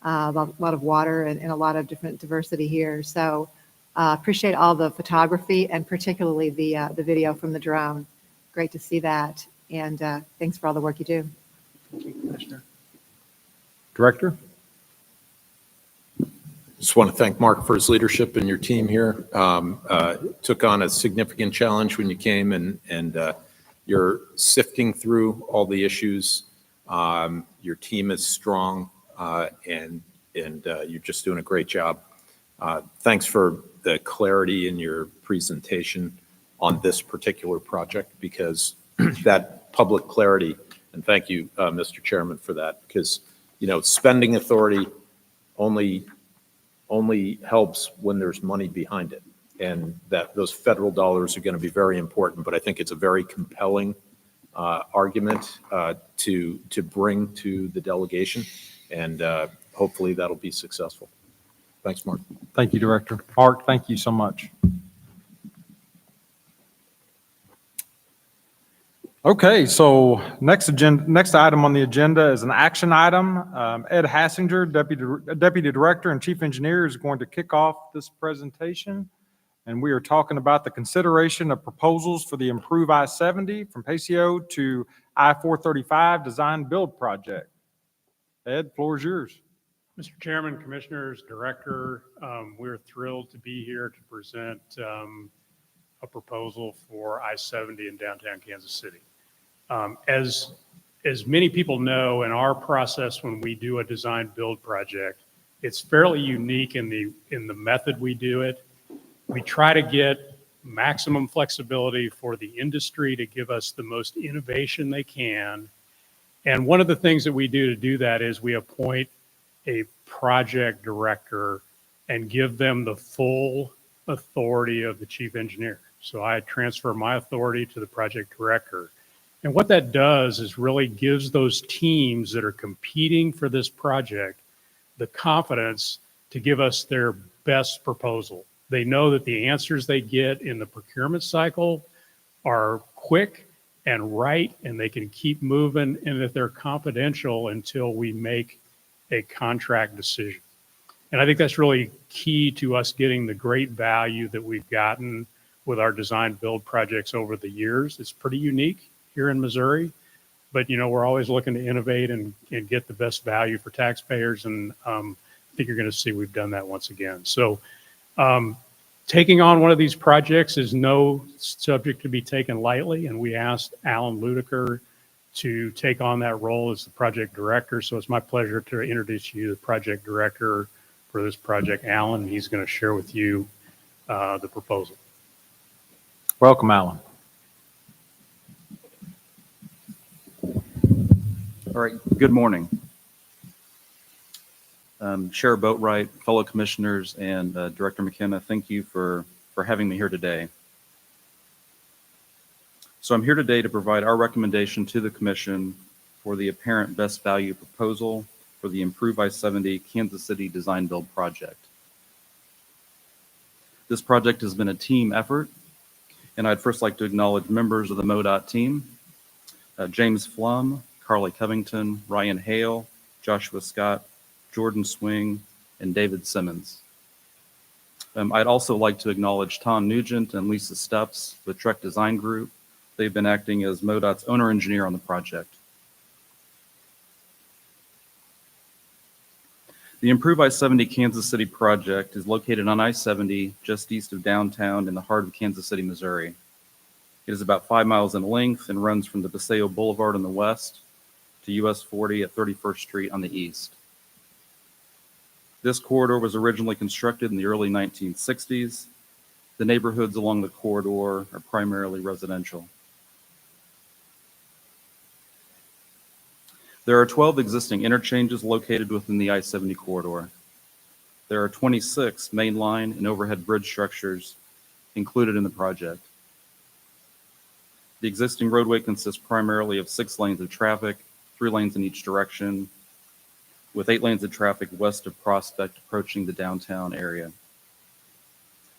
A lot of water and a lot of different diversity here. So appreciate all the photography and particularly the video from the drone. Great to see that. And thanks for all the work you do. Thank you, Commissioner. Director? Just want to thank Mark for his leadership and your team here. Took on a significant challenge when you came, and you're sifting through all the issues. Your team is strong, and you're just doing a great job. Thanks for the clarity in your presentation on this particular project, because that public clarity, and thank you, Mr. Chairman, for that, because, spending authority only helps when there's money behind it, and that those federal dollars are going to be very important. But I think it's a very compelling argument to bring to the delegation, and hopefully that'll be successful. Thanks, Mark. Thank you, Director. Mark, thank you so much. Okay, so next item on the agenda is an action item. Ed Hassinger, Deputy Director and Chief Engineer, is going to kick off this presentation. And we are talking about the consideration of proposals for the Improve I-70 from Paseo to I-435 Design Build Project. Ed, floor is yours. Mr. Chairman, Commissioners, Director, we're thrilled to be here to present a proposal for I-70 in downtown Kansas City. As many people know, in our process when we do a design build project, it's fairly unique in the method we do it. We try to get maximum flexibility for the industry to give us the most innovation they can. And one of the things that we do to do that is we appoint a project director and give them the full authority of the chief engineer. So I transfer my authority to the project director. And what that does is really gives those teams that are competing for this project the confidence to give us their best proposal. They know that the answers they get in the procurement cycle are quick and right, and they can keep moving, and that they're confidential until we make a contract decision. And I think that's really key to us getting the great value that we've gotten with our design build projects over the years. It's pretty unique here in Missouri, but we're always looking to innovate and get the best value for taxpayers. And I think you're going to see we've done that once again. So taking on one of these projects is no subject to be taken lightly. And we asked Alan Ludiker to take on that role as the project director. So it's my pleasure to introduce you the project director for this project, Alan. He's going to share with you the proposal. Welcome, Alan. All right, good morning. Chair Boatwright, fellow commissioners, and Director McKenna, thank you for having me here today. So I'm here today to provide our recommendation to the Commission for the apparent best value proposal for the Improve I-70 Kansas City Design Build Project. This project has been a team effort, and I'd first like to acknowledge members of the MoDOT team, James Flum, Carly Covington, Ryan Hale, Joshua Scott, Jordan Swing, and David Simmons. I'd also like to acknowledge Tom Nugent and Lisa Steps with Trek Design Group. They've been acting as MoDOT's owner engineer on the project. The Improve I-70 Kansas City project is located on I-70 just east of downtown in the heart of Kansas City, Missouri. It is about 5 miles in length and runs from the Bootheel Boulevard on the west to US 40 at 31st Street on the east. This corridor was originally constructed in the early 1960s. The neighborhoods along the corridor are primarily residential. There are 12 existing interchanges located within the I-70 corridor. There are 26 mainline and overhead bridge structures included in the project. The existing roadway consists primarily of 6 lanes of traffic, 3 lanes in each direction, with 8 lanes of traffic west of Prospect approaching the downtown area.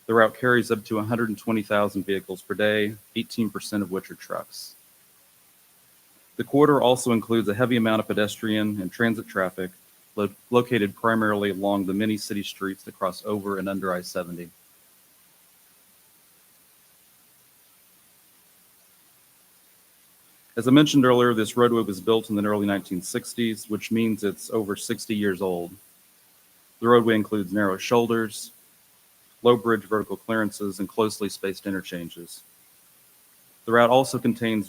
The route carries up to 120,000 vehicles per day, 18% of which are trucks. The corridor also includes a heavy amount of pedestrian and transit traffic located primarily along the many city streets that cross over and under I-70. As I mentioned earlier, this roadway was built in the early 1960s, which means it's over 60 years old. The roadway includes narrow shoulders, low bridge vertical clearances, and closely spaced interchanges. The route also contains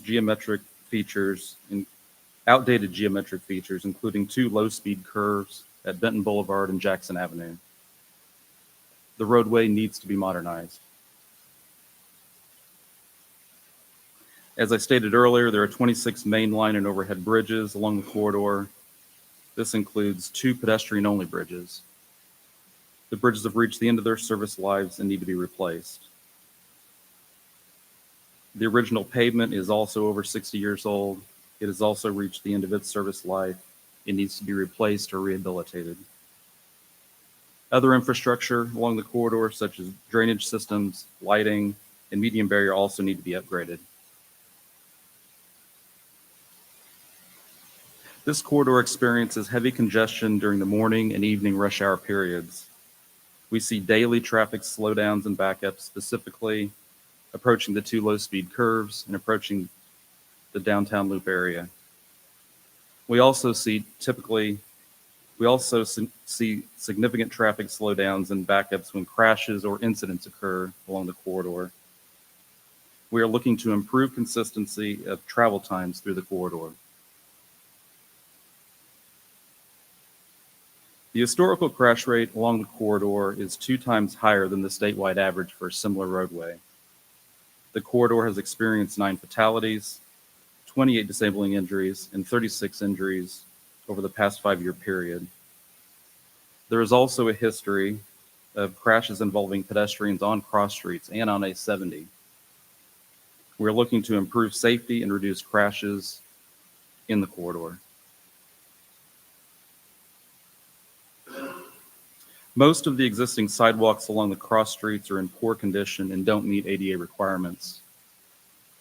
outdated geometric features, including 2 low-speed curves at Benton Boulevard and Jackson Avenue. The roadway needs to be modernized. As I stated earlier, there are 26 mainline and overhead bridges along the corridor. This includes 2 pedestrian-only bridges. The bridges have reached the end of their service lives and need to be replaced. The original pavement is also over 60 years old. It has also reached the end of its service life. It needs to be replaced or rehabilitated. Other infrastructure along the corridor, such as drainage systems, lighting, and median barrier, also need to be upgraded. This corridor experiences heavy congestion during the morning and evening rush hour periods. We see daily traffic slowdowns and backups, specifically approaching the 2 low-speed curves and approaching the downtown loop area. We also see significant traffic slowdowns and backups when crashes or incidents occur along the corridor. We are looking to improve consistency of travel times through the corridor. The historical crash rate along the corridor is 2 times higher than the statewide average for a similar roadway. The corridor has experienced 9 fatalities, 28 disabling injuries, and 36 injuries over the past 5-year period. There is also a history of crashes involving pedestrians on cross streets and on I-70. We're looking to improve safety and reduce crashes in the corridor. Most of the existing sidewalks along the cross streets are in poor condition and don't meet ADA requirements.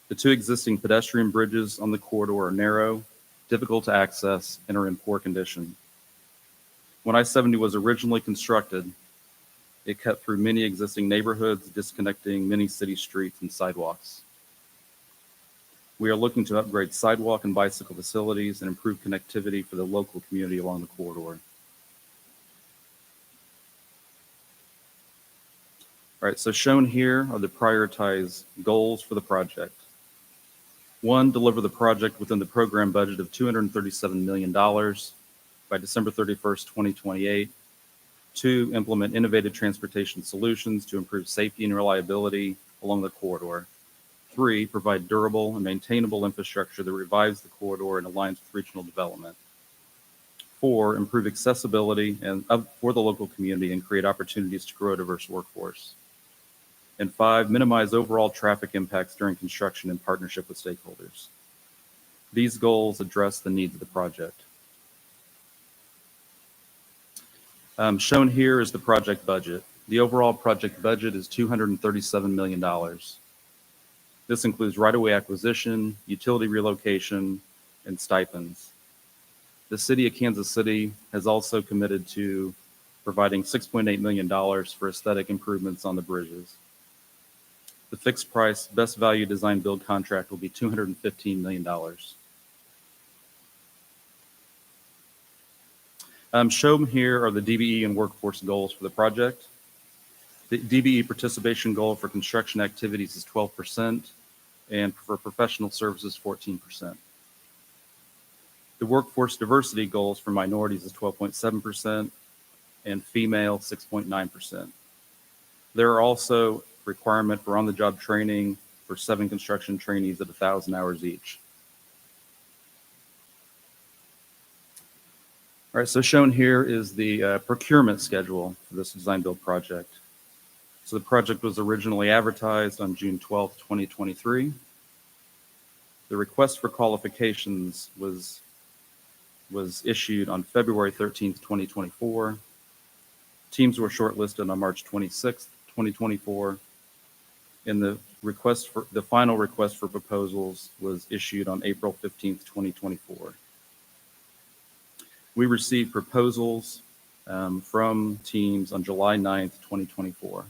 The 2 existing pedestrian bridges on the corridor are narrow, difficult to access, and are in poor condition. When I-70 was originally constructed, it cut through many existing neighborhoods, disconnecting many city streets and sidewalks. We are looking to upgrade sidewalk and bicycle facilities and improve connectivity for the local community along the corridor. All right, so shown here are the prioritized goals for the project. 1, deliver the project within the program budget of $237 million by December 31st, 2028. 2, implement innovative transportation solutions to improve safety and reliability along the corridor. 3, provide durable and maintainable infrastructure that revives the corridor and aligns with regional development. 4, improve accessibility for the local community and create opportunities to grow a diverse workforce. And 5, minimize overall traffic impacts during construction in partnership with stakeholders. These goals address the needs of the project. Shown here is the project budget. The overall project budget is $237 million. This includes right-of-way acquisition, utility relocation, and stipends. The City of Kansas City has also committed to providing $6.8 million for aesthetic improvements on the bridges. The fixed price best value design build contract will be $215 million. Shown here are the DBE and workforce goals for the project. The DBE participation goal for construction activities is 12%, and for professional services, 14%. The workforce diversity goals for minorities is 12.7%, and female, 6.9%. There are also requirement for on-the-job training for 7 construction trainees at 1,000 hours each. All right, so shown here is the procurement schedule for this design build project. So the project was originally advertised on June 12th, 2023. The request for qualifications was issued on February 13th, 2024. Teams were shortlisted on March 26th, 2024. And the final request for proposals was issued on April 15th, 2024. We received proposals from teams on July 9th, 2024.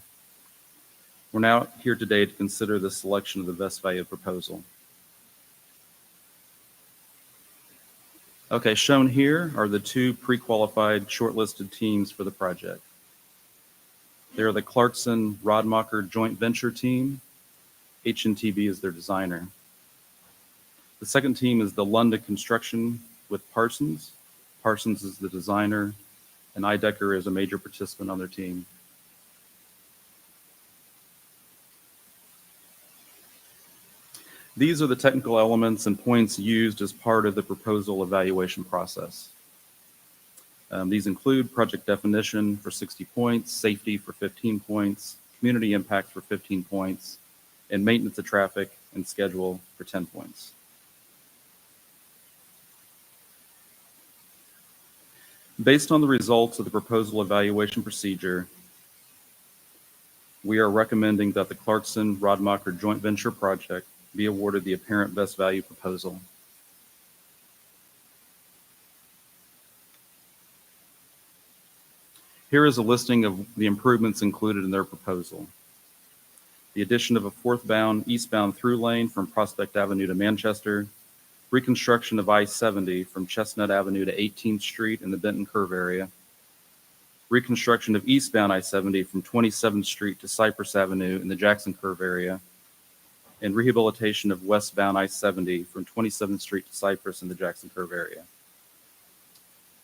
We're now here today to consider the selection of the best value proposal. Okay, shown here are the 2 pre-qualified shortlisted teams for the project. They are the Clarkson Rodmacher Joint Venture Team. HNTB is their designer. The second team is the London Construction with Parsons. Parsons is the designer, and Idecker is a major participant on their team. These are the technical elements and points used as part of the proposal evaluation process. These include project definition for 60 points, safety for 15 points, community impact for 15 points, and maintenance of traffic and schedule for 10 points. Based on the results of the proposal evaluation procedure, we are recommending that the Clarkson Rodmacher Joint Venture project be awarded the apparent best value proposal. Here is a listing of the improvements included in their proposal. The addition of a 4th eastbound through lane from Prospect Avenue to Manchester, reconstruction of I-70 from Chestnut Avenue to 18th Street in the Benton Curve area, reconstruction of eastbound I-70 from 27th Street to Cypress Avenue in the Jackson Curve area, and rehabilitation of westbound I-70 from 27th Street to Cypress in the Jackson Curve area.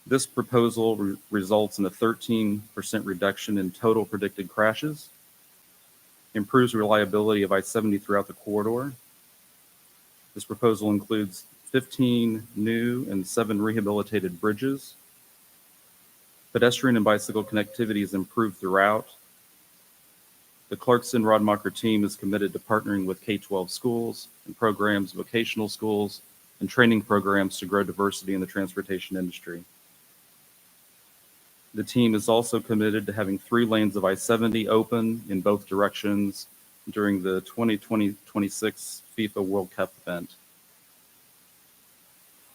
This proposal results in a 13% reduction in total predicted crashes, improves reliability of I-70 throughout the corridor. This proposal includes 15 new and 7 rehabilitated bridges. Pedestrian and bicycle connectivity is improved throughout. The Clarkson Rodmacher team is committed to partnering with K-12 schools and programs, vocational schools, and training programs to grow diversity in the transportation industry. The team is also committed to having 3 lanes of I-70 open in both directions during the 2026 FIFA World Cup event.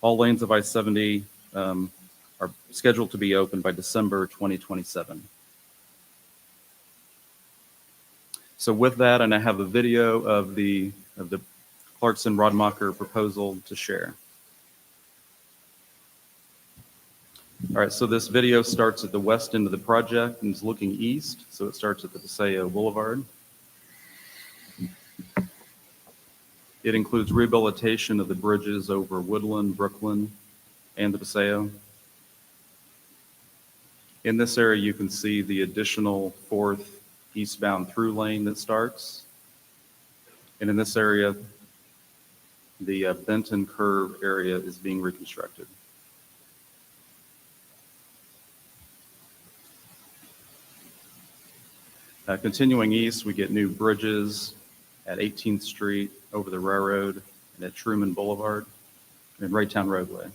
All lanes of I-70 are scheduled to be open by December 2027. So with that, and I have a video of the Clarkson Rodmacher proposal to share. All right, so this video starts at the west end of the project and is looking east. So it starts at the Paseo Boulevard. It includes rehabilitation of the bridges over Woodland, Brooklyn, and the Paseo. In this area, you can see the additional 4th eastbound through lane that starts. And in this area, the Benton Curve area is being reconstructed. Continuing east, we get new bridges at 18th Street, over the railroad, and at Truman Boulevard, and Raytown Roadway.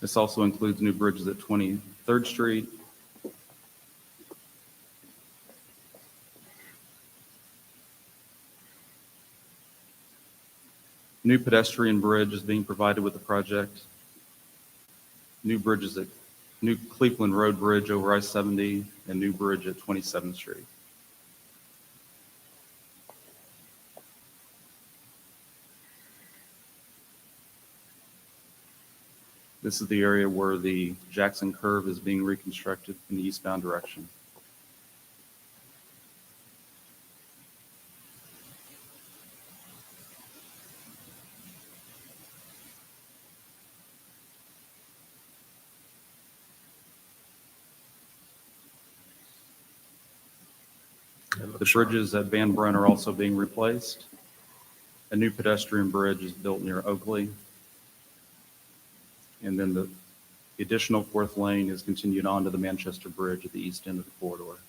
This also includes new bridges at 23rd Street, new pedestrian bridge is being provided with the project, new bridges at new Cleveland Road Bridge over I-70, and new bridge at 27th Street. This is the area where the Jackson Curve is being reconstructed in the eastbound direction. The bridges at Van Brunt are also being replaced. A new pedestrian bridge is built near Oakley. And then the additional fourth lane is continued on to the Manchester Bridge at the east end of the corridor.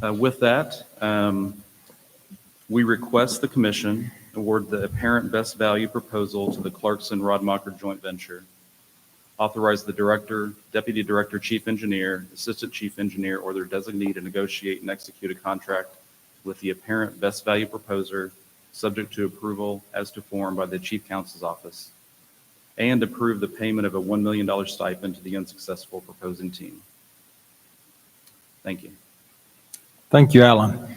With that, we request the commission award the apparent best value proposal to the Clarkson-Rodmacher joint venture. Authorize the director, deputy director, chief engineer, assistant chief engineer, or their designee to negotiate and execute a contract with the apparent best value proposer, subject to approval as to form by the chief counsel's office, and approve the payment of a $1 million stipend to the unsuccessful proposing team. Thank you. Thank you, Alan. Are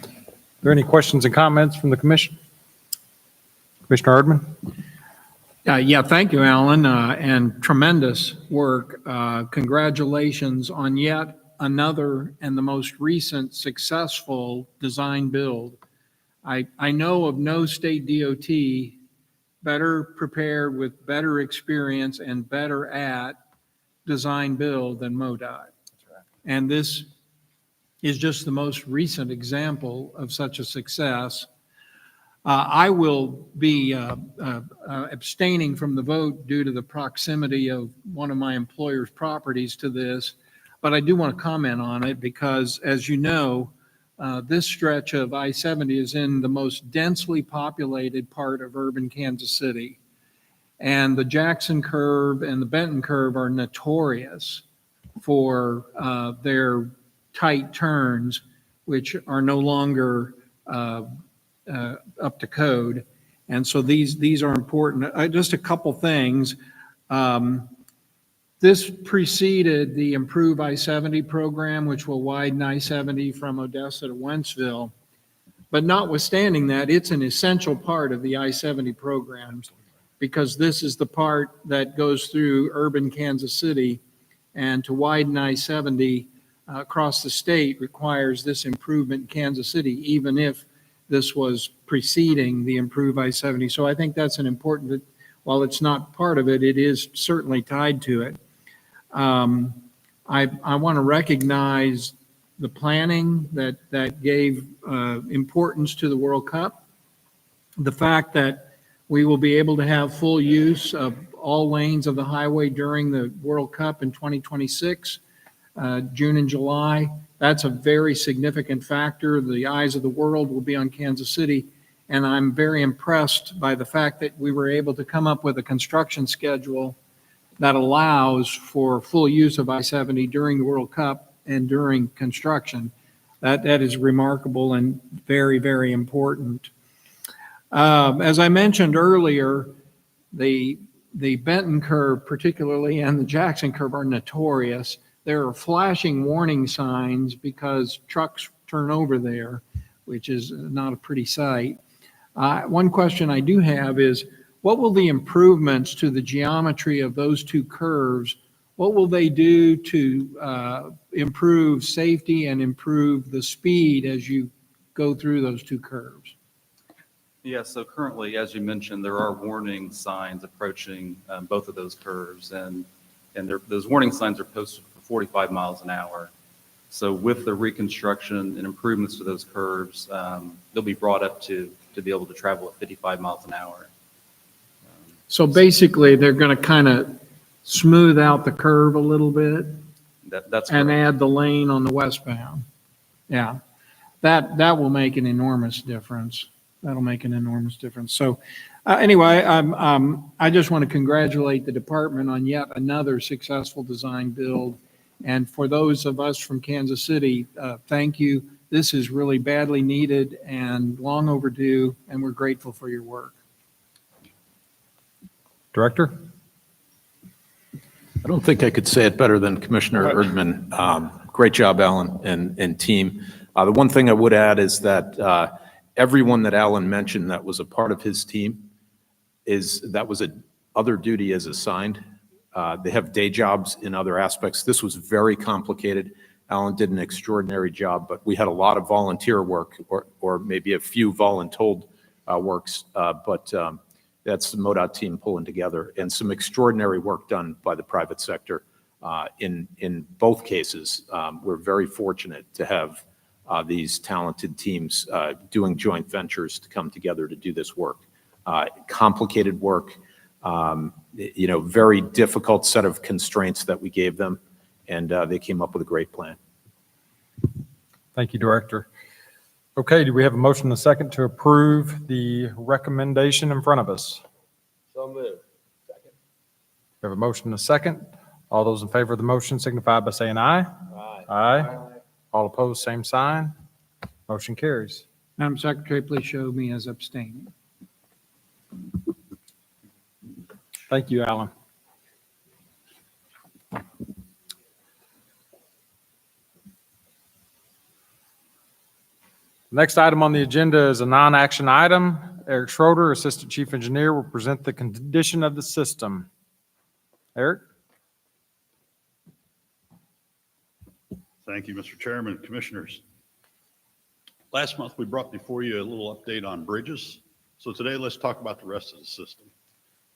there any questions and comments from the commission? Commissioner Erdman? Yeah, thank you, Alan, and tremendous work. Congratulations on yet another and the most recent successful design build. I know of no state DOT better prepared with better experience and better at design build than MoDOT. And this is just the most recent example of such a success. I will be abstaining from the vote due to the proximity of one of my employer's properties to this, but I do want to comment on it because, as you know, this stretch of I-70 is in the most densely populated part of urban Kansas City. And the Jackson Curve and the Benton Curve are notorious for their tight turns, which are no longer up to code. And so these are important. Just a couple things. This preceded the Improve I-70 program, which will widen I-70 from Odessa to Wentzville. But notwithstanding that, it's an essential part of the I-70 programs because this is the part that goes through urban Kansas City, and to widen I-70 across the state requires this improvement in Kansas City, even if this was preceding the Improve I-70. So I think that's an important, while it's not part of it, it is certainly tied to it. I want to recognize the planning that gave importance to the World Cup, the fact that we will be able to have full use of all lanes of the highway during the World Cup in 2026. June and July. That's a very significant factor. The eyes of the world will be on Kansas City, and I'm very impressed by the fact that we were able to come up with a construction schedule that allows for full use of I-70 during the World Cup and during construction. That is remarkable and very, very important. As I mentioned earlier, the Benton Curve particularly and the Jackson Curve are notorious. There are flashing warning signs because trucks turn over there, which is not a pretty sight. One question I do have is, what will the improvements to the geometry of those two curves, what will they do to improve safety and improve the speed as you go through those two curves? Yeah, so currently, as you mentioned, there are warning signs approaching both of those curves, and those warning signs are posted for 45 miles an hour. So with the reconstruction and improvements to those curves, they'll be brought up to be able to travel at 55 miles an hour. So basically, they're going to kind of smooth out the curve a little bit That's and correct. add the lane on the westbound. Yeah, that will make an enormous difference. That'll make an enormous difference. So anyway, I just want to congratulate the department on yet another successful design build. And for those of us from Kansas City, thank you. This is really badly needed and long overdue, and we're grateful for your work. Director? I don't think I could say it better than Commissioner Erdman. Great job, Alan and team. The one thing I would add is that everyone that Alan mentioned that was a part of his team that was a other duty as assigned. They have day jobs in other aspects. This was very complicated. Alan did an extraordinary job, but we had a lot of volunteer work or maybe a few voluntold works, but that's the MoDOT team pulling together, and some extraordinary work done by the private sector in both cases. We're very fortunate to have these talented teams doing joint ventures to come together to do this work. Complicated work, very difficult set of constraints that we gave them, and they came up with a great plan. Thank you, Director. Okay, do we have a motion and a second to approve the recommendation in front of us? So moved. We have a motion and a second. All those in favor of the motion signify by saying aye. Aye. Aye. All opposed, same sign. Motion carries. Madam Secretary, please show me as abstaining. Thank you, Alan. Next item on the agenda is a non-action item. Eric Schroeder, Assistant Chief Engineer, will present the condition of the system. Eric? Thank you, Mr. Chairman, Commissioners. Last month, we brought before you a little update on bridges. So today, let's talk about the rest of the system.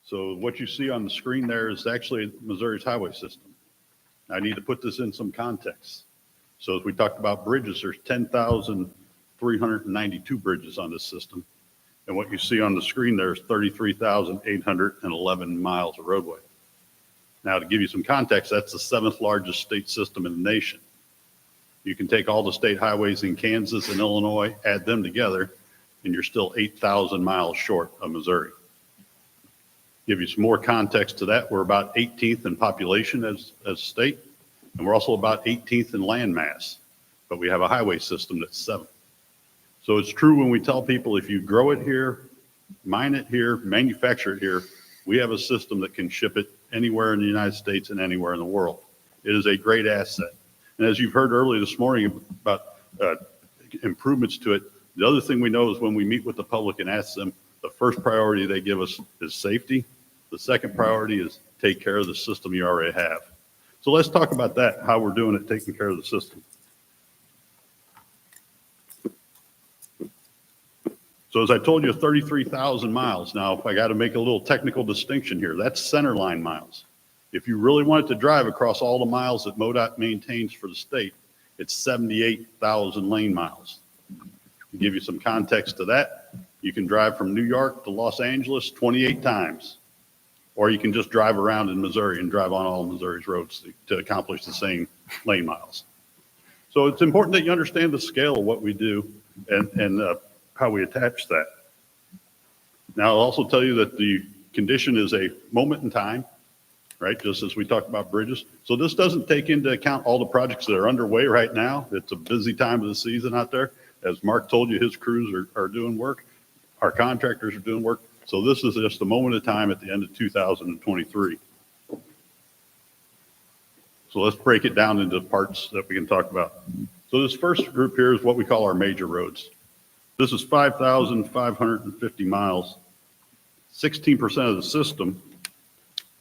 So what you see on the screen there is actually Missouri's highway system. I need to put this in some context. So as we talked about bridges, there's 10,392 bridges on this system. And what you see on the screen there is 33,811 miles of roadway. Now, to give you some context, that's the 7th largest state system in the nation. You can take all the state highways in Kansas and Illinois, add them together, and you're still 8,000 miles short of Missouri. Give you some more context to that. We're about 18th in population as a state, and we're also about 18th in land mass, but we have a highway system that's 7th. So it's true when we tell people if you grow it here, mine it here, manufacture it here, we have a system that can ship it anywhere in the United States and anywhere in the world. It is a great asset. And as you've heard earlier this morning about improvements to it, the other thing we know is when we meet with the public and ask them, the first priority they give us is safety. The second priority is take care of the system you already have. So let's talk about that, how we're doing it, taking care of the system. So as I told you, 33,000 miles. Now, if I got to make a little technical distinction here, that's center line miles. If you really wanted to drive across all the miles that MoDOT maintains for the state, it's 78,000 lane miles. To give you some context to that, you can drive from New York to Los Angeles 28 times, or you can just drive around in Missouri and drive on all of Missouri's roads to accomplish the same lane miles. So it's important that you understand the scale of what we do and how we attach that. Now, I'll also tell you that the condition is a moment in time, right? Just as we talked about bridges. So this doesn't take into account all the projects that are underway right now. It's a busy time of the season out there. As Mark told you, his crews are doing work. Our contractors are doing work. So this is just a moment of time at the end of 2023. So let's break it down into parts that we can talk about. So this first group here is what we call our major roads. This is 5,550 miles, 16% of the system,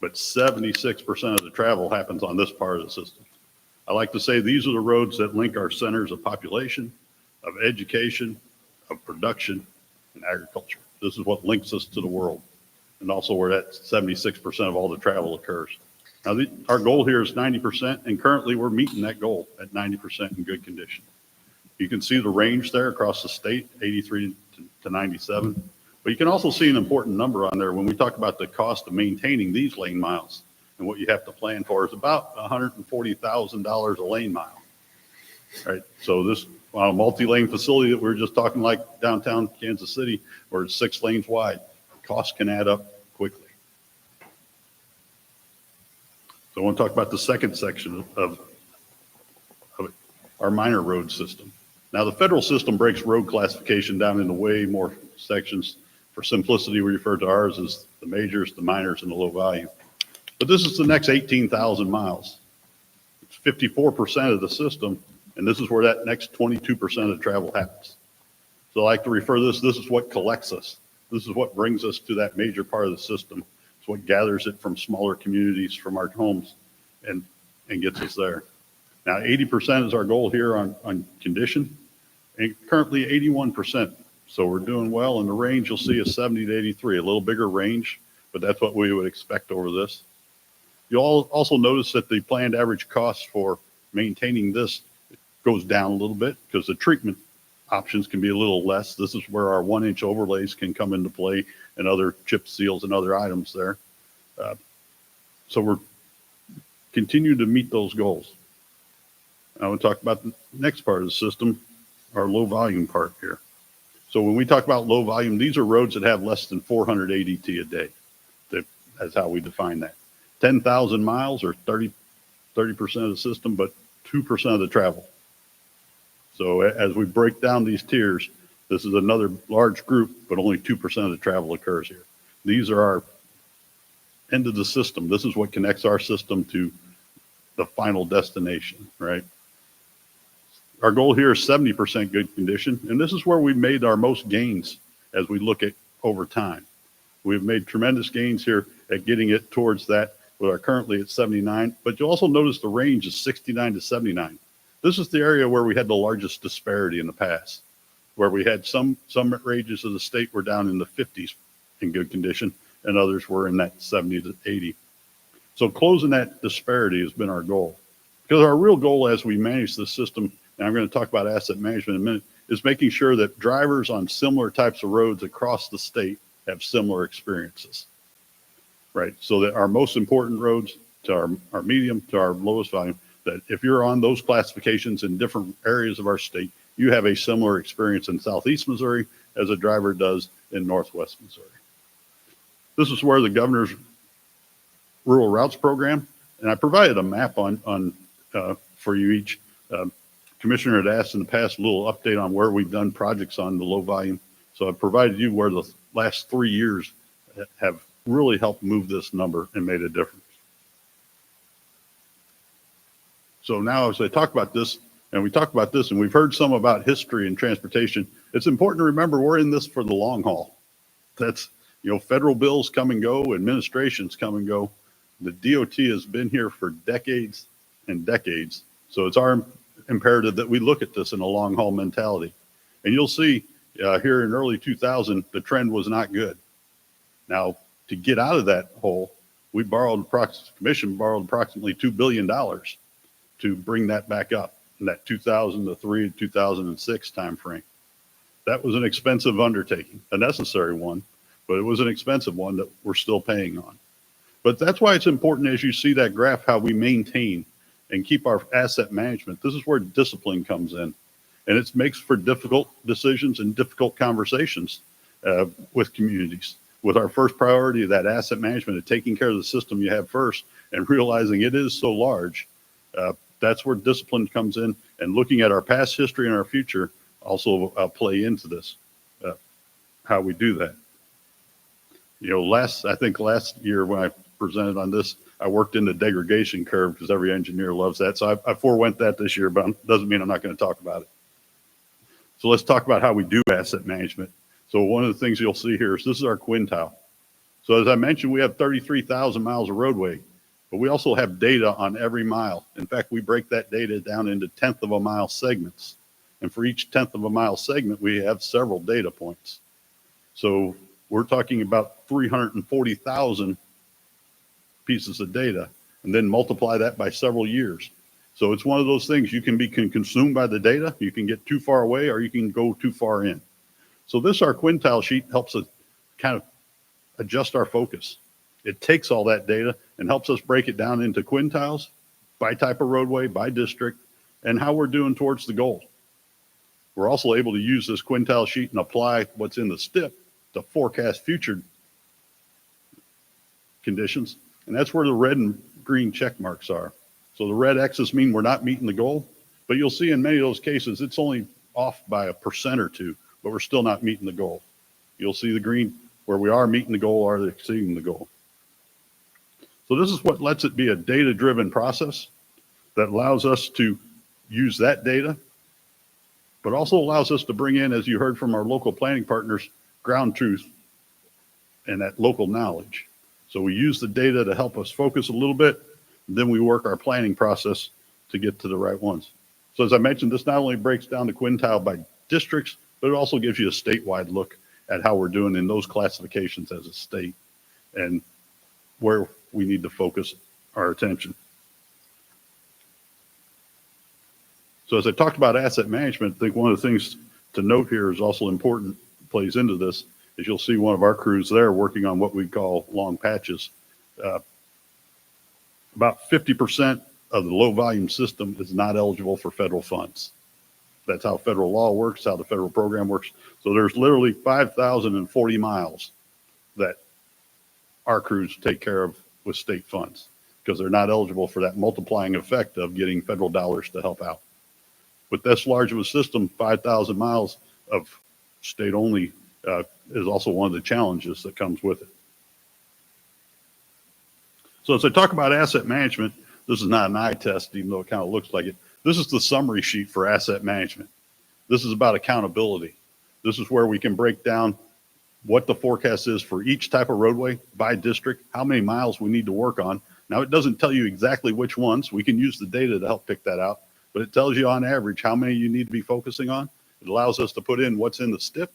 but 76% of the travel happens on this part of the system. I like to say these are the roads that link our centers of population, of education, of production, and agriculture. This is what links us to the world, and also where that 76% of all the travel occurs. Now, our goal here is 90%, and currently we're meeting that goal at 90% in good condition. You can see the range there across the state, 83 to 97. But you can also see an important number on there when we talk about the cost of maintaining these lane miles. And what you have to plan for is about $140,000 a lane mile. All right, so this on a multi-lane facility that we were just talking like downtown Kansas City, where it's 6 lanes wide, costs can add up quickly. So I want to talk about the second section of our minor road system. Now, the federal system breaks road classification down into way more sections. For simplicity, we refer to ours as the majors, the minors, and the low volume. But this is the next 18,000 miles. It's 54% of the system, and this is where that next 22% of travel happens. So I like to refer to this is what collects us. This is what brings us to that major part of the system. It's what gathers it from smaller communities, from our homes, and gets us there. Now, 80% is our goal here on condition, and currently 81%. So we're doing well, and the range you'll see is 70 to 83, a little bigger range, but that's what we would expect over this. You'll also notice that the planned average cost for maintaining this goes down a little bit because the treatment options can be a little less. This is where our 1-inch overlays can come into play and other chip seals and other items there. So we're continuing to meet those goals. I want to talk about the next part of the system, our low volume part here. So when we talk about low volume, these are roads that have less than 400 ADT a day. That's how we define that. 10,000 miles or 30% of the system, but 2% of the travel. So as we break down these tiers, this is another large group, but only 2% of the travel occurs here. These are our end of the system. This is what connects our system to the final destination, right? Our goal here is 70% good condition, and this is where we've made our most gains as we look at over time. We've made tremendous gains here at getting it towards that. We are currently at 79, but you'll also notice the range is 69 to 79. This is the area where we had the largest disparity in the past, where we had some ranges of the state were down in the 50s in good condition, and others were in that 70 to 80. So closing that disparity has been our goal. Because our real goal as we manage the system, and I'm going to talk about asset management in a minute, is making sure that drivers on similar types of roads across the state have similar experiences, right? So that our most important roads to our medium to our lowest volume, that if you're on those classifications in different areas of our state, you have a similar experience in Southeast Missouri as a driver does in Northwest Missouri. This is where the governor's rural routes program, and I provided a map for you each. Commissioner had asked in the past a little update on where we've done projects on the low volume. So I provided you where the last 3 years have really helped move this number and made a difference. So now as I talk about this, and we talk about this, and we've heard some about history and transportation, it's important to remember we're in this for the long haul. That's, federal bills come and go, administrations come and go. The DOT has been here for decades and decades. So it's our imperative that we look at this in a long haul mentality. And you'll see here in early 2000, the trend was not good. Now, to get out of that hole, Commission borrowed approximately $2 billion to bring that back up in that 2003 to 2006 timeframe. That was an expensive undertaking, a necessary one, but it was an expensive one that we're still paying on. But that's why it's important as you see that graph, how we maintain and keep our asset management. This is where discipline comes in, and it makes for difficult decisions and difficult conversations with communities. With our first priority of that asset management and taking care of the system you have first and realizing it is so large, that's where discipline comes in, and looking at our past history and our future also play into this, how we do that. I think last year when I presented on this, I worked in the degradation curve because every engineer loves that. So I forewent that this year, but doesn't mean I'm not going to talk about it. So let's talk about how we do asset management. So one of the things you'll see here is this is our quintile. So as I mentioned, we have 33,000 miles of roadway, but we also have data on every mile. In fact, we break that data down into 1/10 of a mile segments. And for each 1/10 of a mile segment, we have several data points. So we're talking about 340,000 pieces of data. and then multiply that by several years. So it's one of those things, you can be consumed by the data, you can get too far away, or you can go too far in. So this, our quintile sheet, helps us kind of adjust our focus. It takes all that data and helps us break it down into quintiles by type of roadway, by district, and how we're doing towards the goal. We're also able to use this quintile sheet and apply what's in the STIP to forecast future conditions. And that's where the red and green check marks are. So the red X's mean we're not meeting the goal, but you'll see in many of those cases, it's only off by 1% or 2, but we're still not meeting the goal. You'll see the green where we are meeting the goal or exceeding the goal. So this is what lets it be a data-driven process that allows us to use that data, but also allows us to bring in, as you heard from our local planning partners, ground truth and that local knowledge. So we use the data to help us focus a little bit, and then we work our planning process to get to the right ones. So as I mentioned, this not only breaks down the quintile by districts, but it also gives you a statewide look at how we're doing in those classifications as a state and where we need to focus our attention. So as I talked about asset management, I think one of the things to note here is also important, plays into this, is you'll see one of our crews there working on what we call long patches. About 50% of the low volume system is not eligible for federal funds. That's how federal law works, how the federal program works. So there's literally 5,040 miles that our crews take care of with state funds because they're not eligible for that multiplying effect of getting federal dollars to help out. With this large of a system, 5,000 miles of state only is also one of the challenges that comes with it. So as I talk about asset management, this is not an eye test, even though it kind of looks like it. This is the summary sheet for asset management. This is about accountability. This is where we can break down what the forecast is for each type of roadway by district, how many miles we need to work on. Now, it doesn't tell you exactly which ones. We can use the data to help pick that out, but it tells you on average how many you need to be focusing on. It allows us to put in what's in the STIP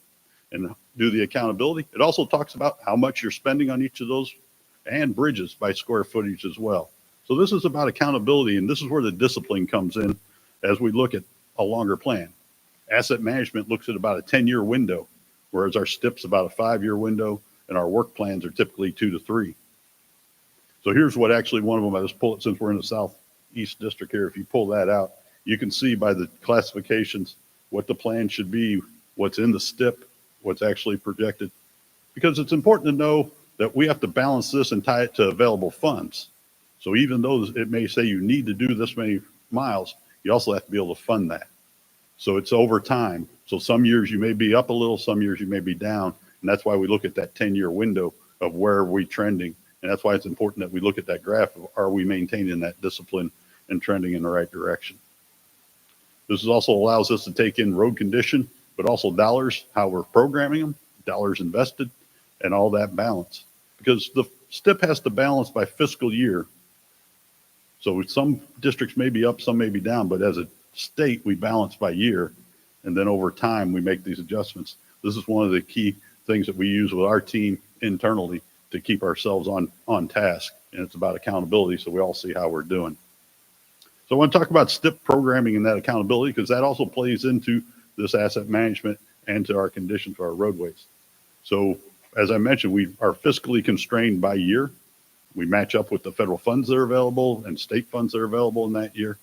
and do the accountability. It also talks about how much you're spending on each of those and bridges by square footage as well. So this is about accountability, and this is where the discipline comes in as we look at a longer plan. Asset management looks at about a 10-year window, whereas our STIP's about a 5-year window, and our work plans are typically 2 to 3. So here's what actually one of them, I just pull it since we're in the Southeast District here. If you pull that out, you can see by the classifications what the plan should be, what's in the STIP, what's actually projected. Because it's important to know that we have to balance this and tie it to available funds. So even though it may say you need to do this many miles, you also have to be able to fund that. So it's over time. So some years you may be up a little, some years you may be down. And that's why we look at that 10-year window of where are we trending. And that's why it's important that we look at that graph of are we maintaining that discipline and trending in the right direction. This also allows us to take in road condition, but also dollars, how we're programming them, dollars invested, and all that balance. Because the STIP has to balance by fiscal year. So some districts may be up, some may be down, but as a state, we balance by year. And then over time, we make these adjustments. This is one of the key things that we use with our team internally to keep ourselves on task. And it's about accountability, so we all see how we're doing. So I want to talk about STIP programming and that accountability, because that also plays into this asset management and to our condition for our roadways. So as I mentioned, we are fiscally constrained by year. We match up with the federal funds that are available and state funds that are available in that year.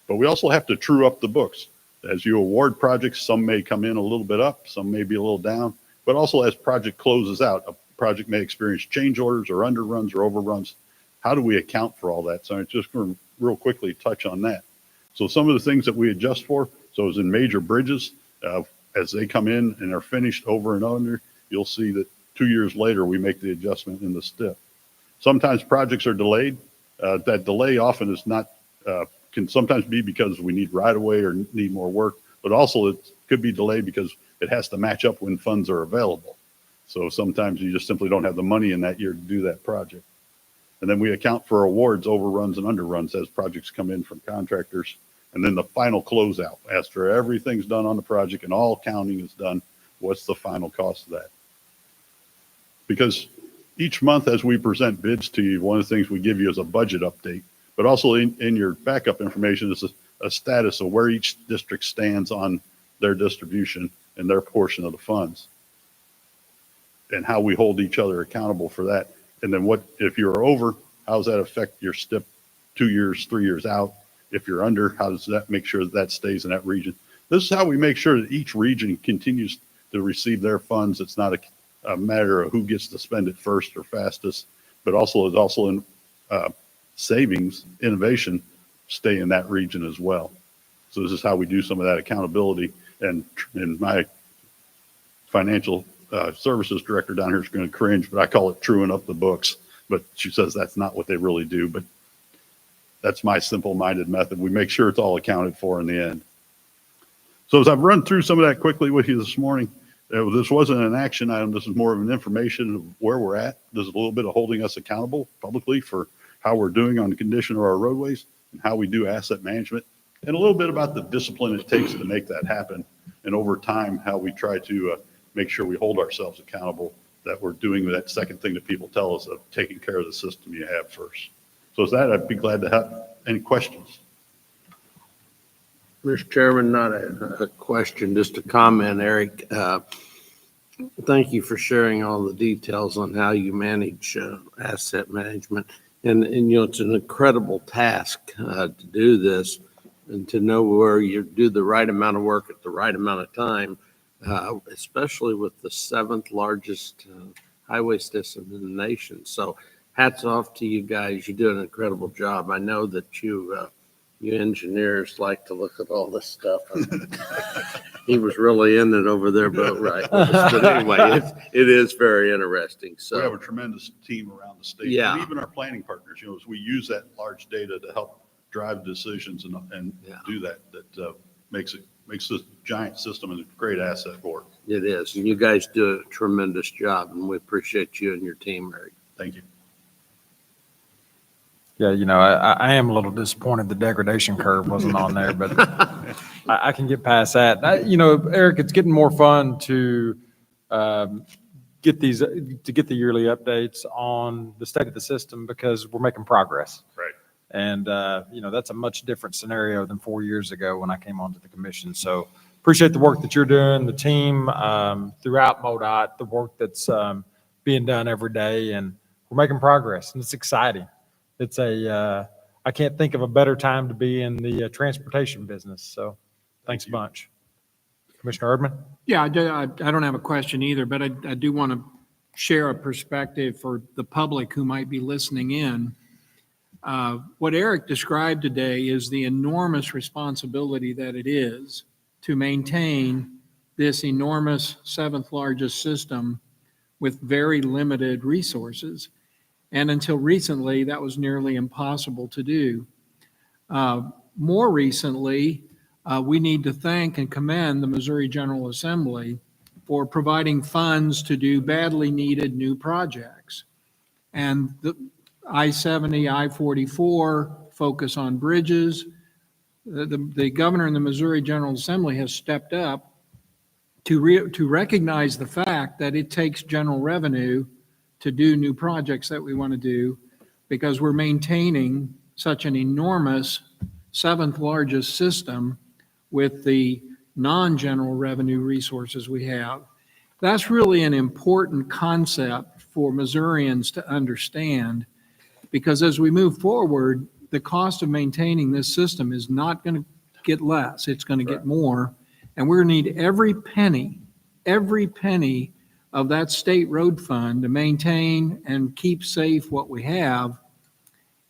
But we also have to true up the books. As you award projects, some may come in a little bit up, some may be a little down, but also as project closes out, a project may experience change orders or underruns or overruns. How do we account for all that? So I'm just going to real quickly touch on that. So some of the things that we adjust for, so as in major bridges, as they come in and are finished over and under, you'll see that 2 years later, we make the adjustment in the STIP. Sometimes projects are delayed. That delay often is not, can sometimes be because we need right of way or need more work, but also it could be delayed because it has to match up when funds are available. So sometimes you just simply don't have the money in that year to do that project. And then we account for awards, overruns, and underruns as projects come in from contractors. And then the final closeout, after everything's done on the project and all counting is done, what's the final cost of that? Because each month as we present bids to you, one of the things we give you is a budget update, but also in your backup information is a status of where each district stands on their distribution and their portion of the funds, and how we hold each other accountable for that. And then what, if you're over, how does that affect your STIP 2 years, 3 years out? If you're under, how does that make sure that that stays in that region? This is how we make sure that each region continues to receive their funds. It's not a matter of who gets to spend it first or fastest, but also it's also in savings, innovation, stay in that region as well. So this is how we do some of that accountability. And my financial services director down here is going to cringe, but I call it truing up the books. But she says that's not what they really do. But that's my simple-minded method. We make sure it's all accounted for in the end. So as I've run through some of that quickly with you this morning, this wasn't an action item. This is more of an information of where we're at. There's a little bit of holding us accountable publicly for how we're doing on the condition of our roadways and how we do asset management, and a little bit about the discipline it takes to make that happen. And over time, how we try to make sure we hold ourselves accountable, that we're doing that second thing that people tell us of taking care of the system you have first. So with that, I'd be glad to have any questions. Mr. Chairman, not a question, just a comment, Eric. Thank you for sharing all the details on how you manage asset management. And you know, it's an incredible task to do this and to know where you do the right amount of work at the right amount of time, especially with the 7th largest highway system in the nation. So hats off to you guys. You do an incredible job. I know that you engineers like to look at all this stuff. He was really in it over there, but right. But anyway, it is very interesting. So we have a tremendous team around the state, yeah, and even our planning partners. You know, as we use that large data to help drive decisions and do that makes this giant system a great asset for it. It is, and you guys do a tremendous job, and we appreciate you and your team, Eric. Thank you. Yeah, you know, I am a little disappointed the degradation curve wasn't on there, but I can get past that. You know, Eric, it's getting more fun to get the yearly updates on the state of the system because we're making progress. Right. And, you know, that's a much different scenario than 4 years ago when I came onto the commission. So appreciate the work that you're doing, the team throughout MoDOT, the work that's being done every day, and we're making progress, and it's exciting. It's I can't think of a better time to be in the transportation business. So thanks a bunch. Commissioner Erdman? Yeah, I don't have a question either, but I do want to share a perspective for the public who might be listening in. What Eric described today is the enormous responsibility that it is to maintain this enormous 7th largest system with very limited resources. And until recently, that was nearly impossible to do. More recently, we need to thank and commend the Missouri General Assembly for providing funds to do badly needed new projects. And the I-70, I-44 focus on bridges. The governor and the Missouri General Assembly has stepped up to recognize the fact that it takes general revenue to do new projects that we want to do because we're maintaining such an enormous 7th largest system with the non-general revenue resources we have. That's really an important concept for Missourians to understand because as we move forward, the cost of maintaining this system is not going to get less. It's going to get more. And we're going to need every penny of that state road fund to maintain and keep safe what we have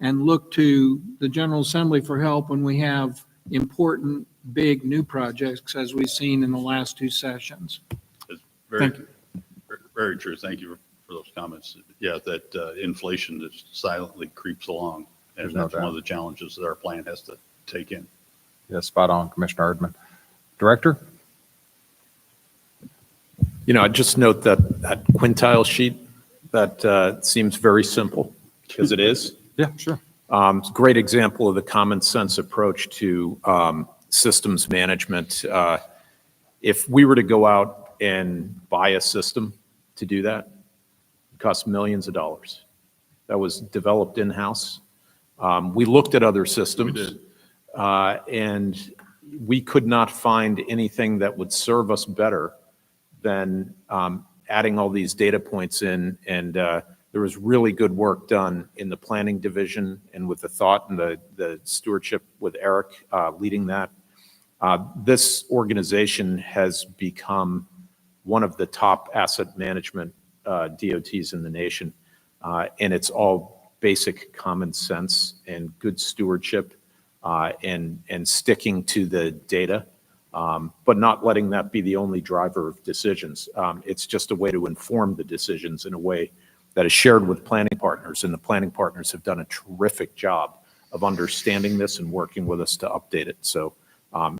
and look to the General Assembly for help when we have important, big new projects as we've seen in the last 2 sessions. It's very, very true. Thank you for those comments. Yeah, that inflation just silently creeps along, and that's one of the challenges that our plan has to take in. Yeah, spot on, Commissioner Erdman. Director? You know, I just note that quintile sheet that seems very simple because it is. Yeah, sure. It's a great example of the common sense approach to systems management. If we were to go out and buy a system to do that, cost millions of dollars. That was developed in-house. We looked at other systems. And we could not find anything that would serve us better than adding all these data points in. And there was really good work done in the planning division and with the thought and the stewardship with Eric leading that. This organization has become one of the top asset management DOTs in the nation. And it's all basic common sense and good stewardship and sticking to the data, but not letting that be the only driver of decisions. It's just a way to inform the decisions in a way that is shared with planning partners, and the planning partners have done a terrific job of understanding this and working with us to update it. So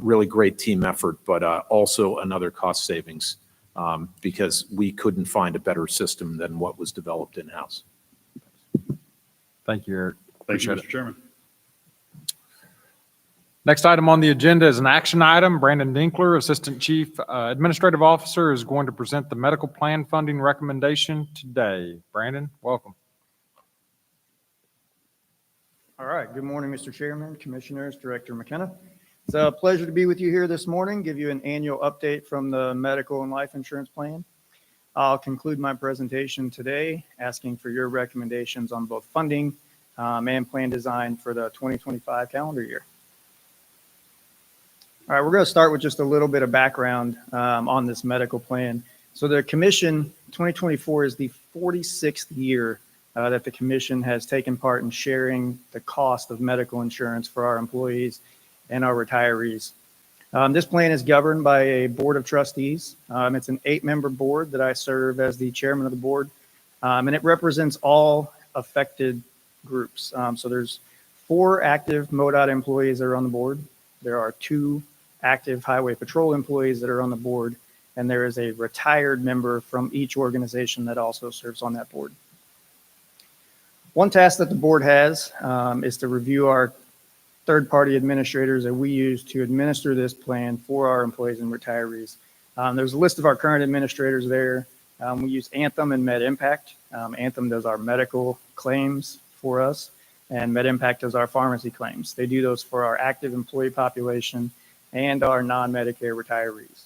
really great team effort, but also another cost savings because we couldn't find a better system than what was developed in-house. Thank you, Eric. Thank you, Appreciate Mr. Chairman. Next item on the agenda is an action item. Brandon Dinkler, Assistant Chief Administrative Officer, is going to present the medical plan funding recommendation today. Brandon, welcome. All right. Good morning, Mr. Chairman, Commissioners, Director McKenna. It's a pleasure to be with you here this morning, give you an annual update from the medical and life insurance plan. I'll conclude my presentation today asking for your recommendations on both funding and plan design for the 2025 calendar year. All right, we're going to start with just a little bit of background on this medical plan. So the Commission, 2024 is the 46th year that the Commission has taken part in sharing the cost of medical insurance for our employees and our retirees. This plan is governed by a board of trustees. It's an 8-member board that I serve as the chairman of the board, and it represents all affected groups. So there's 4 active MoDOT employees that are on the board. There are 2 active highway patrol employees that are on the board, and there is a retired member from each organization that also serves on that board. One task that the board has is to review our third-party administrators that we use to administer this plan for our employees and retirees. There's a list of our current administrators there. We use Anthem and MedImpact. Anthem does our medical claims for us, and MedImpact does our pharmacy claims. They do those for our active employee population and our non-Medicare retirees.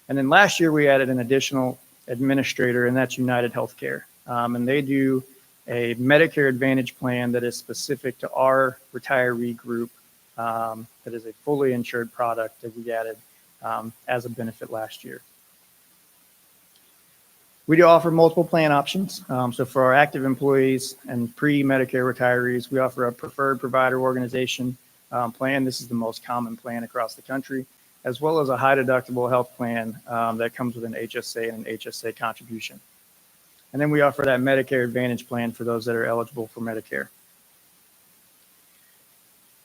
And then last year we added an additional administrator, and that's United Healthcare. And they do a Medicare Advantage plan that is specific to our retiree group that is a fully insured product that we added as a benefit last year. We do offer multiple plan options. So for our active employees and pre-Medicare retirees, we offer a preferred provider organization plan. This is the most common plan across the country, as well as a high deductible health plan that comes with an HSA and an HSA contribution. And then we offer that Medicare Advantage plan for those that are eligible for Medicare.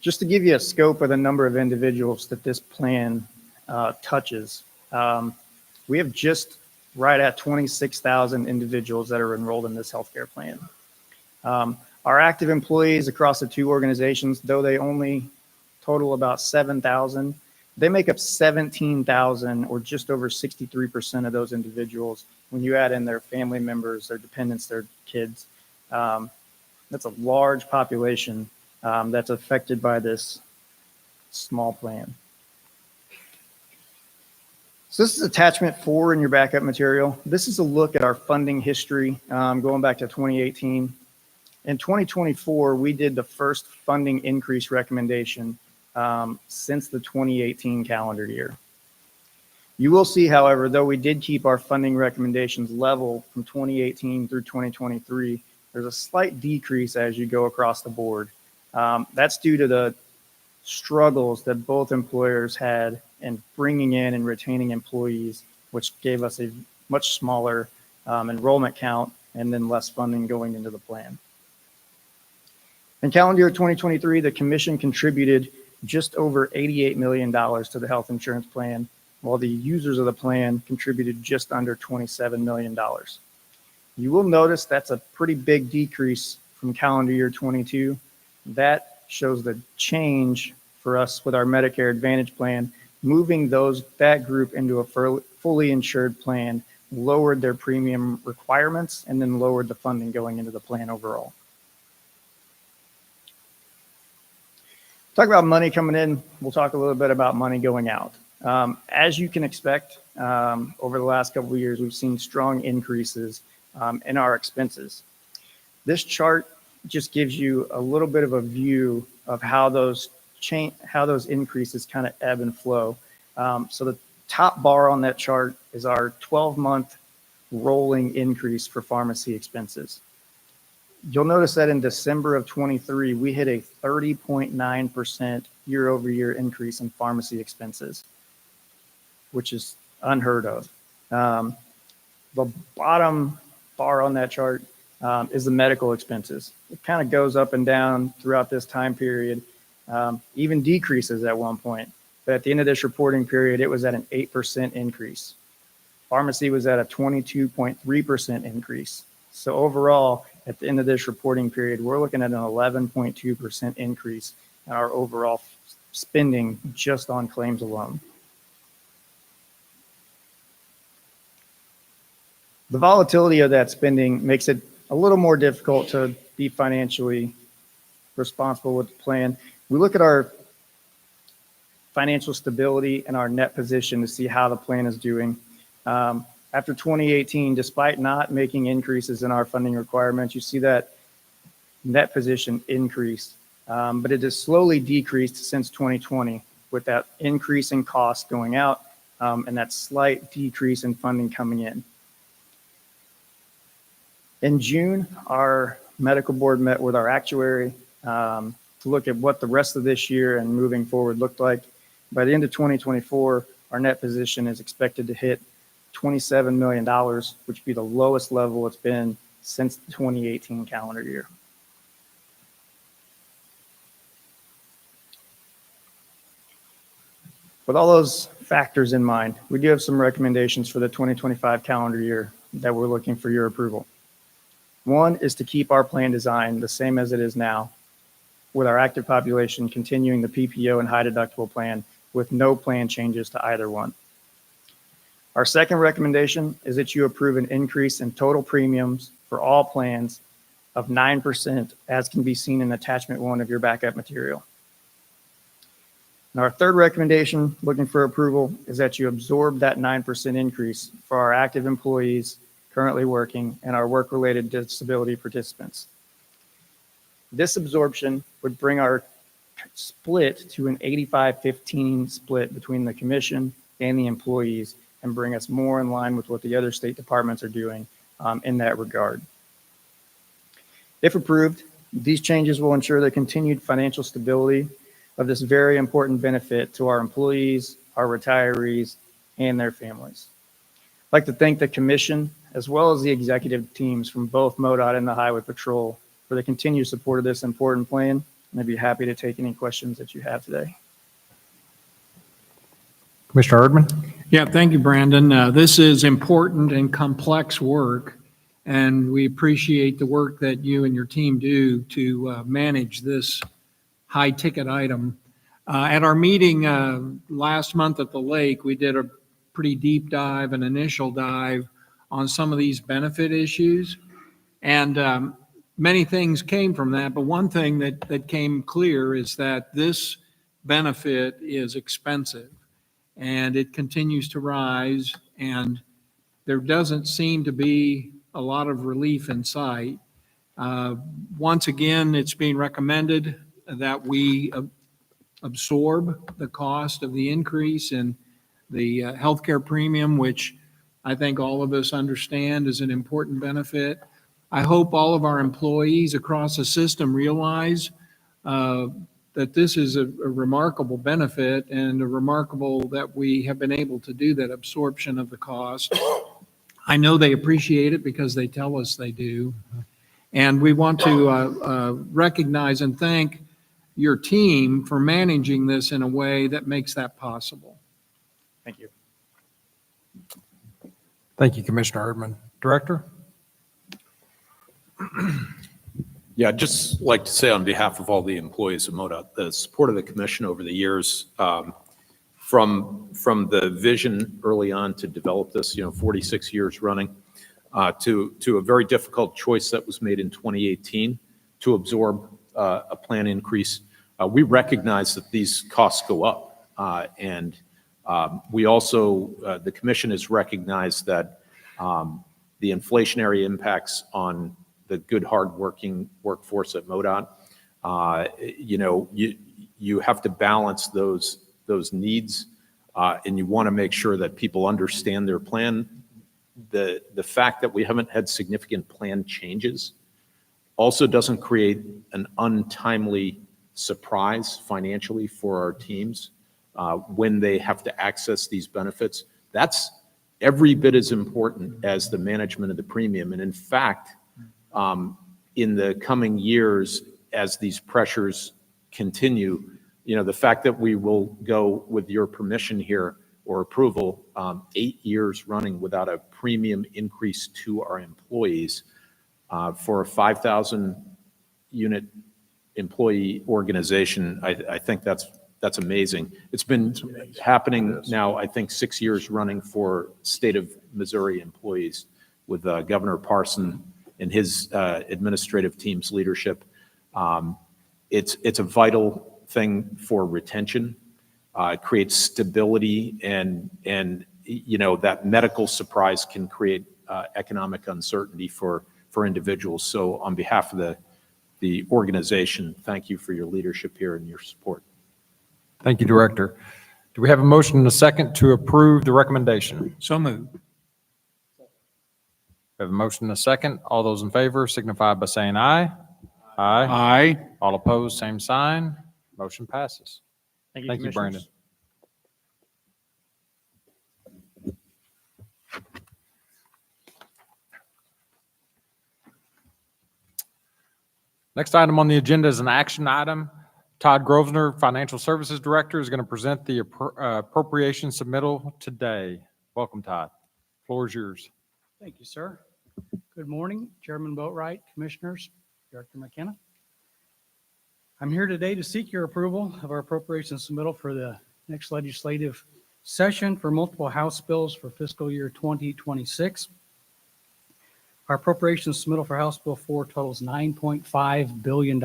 Just to give you a scope of the number of individuals that this plan touches, we have just right at 26,000 individuals that are enrolled in this healthcare plan. Our active employees across the 2 organizations, though they only total about 7,000, they make up 17,000 or just over 63% of those individuals. When you add in their family members, their dependents, their kids, that's a large population that's affected by this small plan. So this is attachment 4 in your backup material. This is a look at our funding history going back to 2018. In 2024, we did the first funding increase recommendation since the 2018 calendar year. You will see, however, though we did keep our funding recommendations level from 2018 through 2023, there's a slight decrease as you go across the board. That's due to the struggles that both employers had in bringing in and retaining employees, which gave us a much smaller enrollment count and then less funding going into the plan. In calendar year 2023, the Commission contributed just over $88 million to the health insurance plan, while the users of the plan contributed just under $27 million. You will notice that's a pretty big decrease from calendar year 22. That shows the change for us with our Medicare Advantage plan, moving that group into a fully insured plan lowered their premium requirements and then lowered the funding going into the plan overall. Talk about money coming in. We'll talk a little bit about money going out. As you can expect, over the last couple of years, we've seen strong increases in our expenses. This chart just gives you a little bit of a view of how those increases kind of ebb and flow. So the top bar on that chart is our 12-month rolling increase for pharmacy expenses. You'll notice that in December of 23, we hit a 30.9% year-over-year increase in pharmacy expenses, which is unheard of. The bottom bar on that chart is the medical expenses. It kind of goes up and down throughout this time period, even decreases at one point. But at the end of this reporting period, it was at an 8% increase. Pharmacy was at a 22.3% increase. So overall, at the end of this reporting period, we're looking at an 11.2% increase in our overall spending just on claims alone. The volatility of that spending makes it a little more difficult to be financially responsible with the plan. We look at our financial stability and our net position to see how the plan is doing. After 2018, despite not making increases in our funding requirements, you see that net position increase, but it has slowly decreased since 2020 with that increase in cost going out and that slight decrease in funding coming in. In June, our medical board met with our actuary to look at what the rest of this year and moving forward looked like. By the end of 2024, our net position is expected to hit $27 million, which would be the lowest level it's been since the 2018 calendar year. With all those factors in mind, we do have some recommendations for the 2025 calendar year that we're looking for your approval. One is to keep our plan design the same as it is now, with our active population continuing the PPO and high deductible plan with no plan changes to either one. Our second recommendation is that you approve an increase in total premiums for all plans of 9%, as can be seen in attachment 1 of your backup material. And our third recommendation, looking for approval, is that you absorb that 9% increase for our active employees currently working and our work-related disability participants. This absorption would bring our split to an 85-15 split between the commission and the employees and bring us more in line with what the other state departments are doing in that regard. If approved, these changes will ensure the continued financial stability of this very important benefit to our employees, our retirees, and their families. I'd like to thank the commission as well as the executive teams from both MoDOT and the Highway Patrol for the continued support of this important plan, and I'd be happy to take any questions that you have today. Commissioner Erdman? Yeah, thank you, Brandon. This is important and complex work, and we appreciate the work that you and your team do to manage this high-ticket item. At our meeting last month at the lake, we did a pretty deep dive, an initial dive on some of these benefit issues, and many things came from that, but one thing that came clear is that this benefit is expensive, and it continues to rise, and there doesn't seem to be a lot of relief in sight. Once again, it's being recommended that we absorb the cost of the increase in the healthcare premium, which I think all of us understand is an important benefit. I hope all of our employees across the system realize that this is a remarkable benefit and a remarkable that we have been able to do that absorption of the cost. I know they appreciate it because they tell us they do. And we want to recognize and thank your team for managing this in a way that makes that possible. Thank you. Thank you, Commissioner Erdman. Director? Yeah, I'd just like to say on behalf of all the employees of MoDOT, the support of the commission over the years from the vision early on to develop this, 46 years running, to a very difficult choice that was made in 2018 to absorb a plan increase. We recognize that these costs go up. And we also, the commission has recognized that the inflationary impacts on the good, hardworking workforce at MoDOT, you have to balance those needs, and you want to make sure that people understand their plan. The fact that we haven't had significant plan changes also doesn't create an untimely surprise financially for our teams when they have to access these benefits. That's every bit as important as the management of the premium. And in fact, in the coming years, as these pressures continue, the fact that we will go, with your permission here or approval, 8 years running without a premium increase to our employees for a 5,000 unit employee organization, I think that's amazing. It's been happening now, I think, 6 years running for state of Missouri employees with Governor Parson and his administrative team's leadership. It's a vital thing for retention. It creates stability, and that medical surprise can create economic uncertainty for individuals. So on behalf of the organization, thank you for your leadership here and your support. Thank you, Director. Do we have a motion and a second to approve the recommendation? So moved. We have a motion and a second. All those in favor signify by saying aye. Aye. Aye. All opposed, same sign. Motion passes. Thank you, Thank you, Brandon. Commissioners. Next item on the agenda is an action item. Todd Grosvenor, Financial Services Director, is going to present the appropriation submittal today. Welcome, Todd. Floor is yours. Thank you, sir. Good morning, Chairman Boatwright, Commissioners, Director McKenna. I'm here today to seek your approval of our appropriation submittal for the next legislative session for multiple House bills for fiscal year 2026. Our appropriation submittal for House Bill 4 totals $9.5 billion.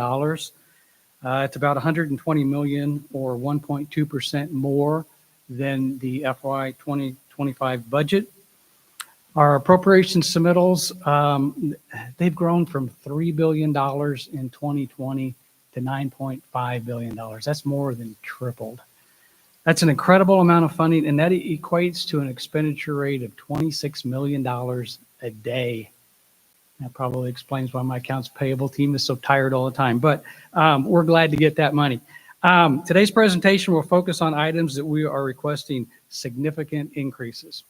It's about $120 million or 1.2% more than the FY 2025 budget. Our appropriation submittals, they've grown from $3 billion in 2020 to $9.5 billion. That's more than tripled. That's an incredible amount of funding, and that equates to an expenditure rate of $26 million a day. That probably explains why my accounts payable team is so tired all the time, but we're glad to get that money. Today's presentation will focus on items that we are requesting significant increases.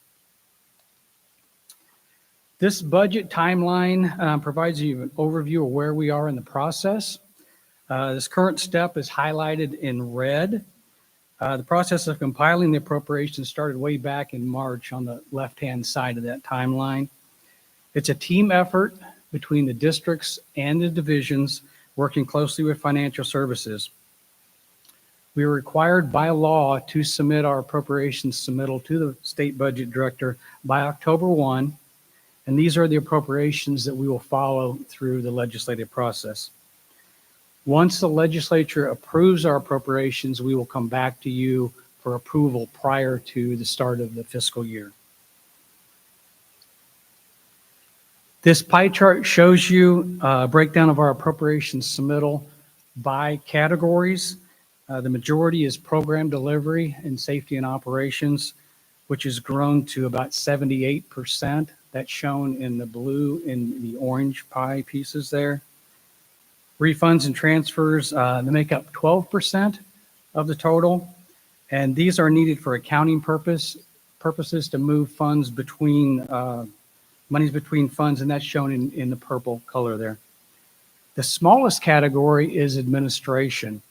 This budget timeline provides you an overview of where we are in the process. This current step is highlighted in red. The process of compiling the appropriations started way back in March on the left-hand side of that timeline. It's a team effort between the districts and the divisions working closely with financial services. We are required by law to submit our appropriations submittal to the state budget director by October 1, and these are the appropriations that we will follow through the legislative process. Once the legislature approves our appropriations, we will come back to you for approval prior to the start of the fiscal year. This pie chart shows you a breakdown of our appropriations submittal by categories. The majority is program delivery and safety and operations, which has grown to about 78%. That's shown in the blue and the orange pie pieces there. Refunds and transfers, they make up 12% of the total, and these are needed for accounting purposes to move funds between monies between funds, and that's shown in the purple color there. The smallest category is administration,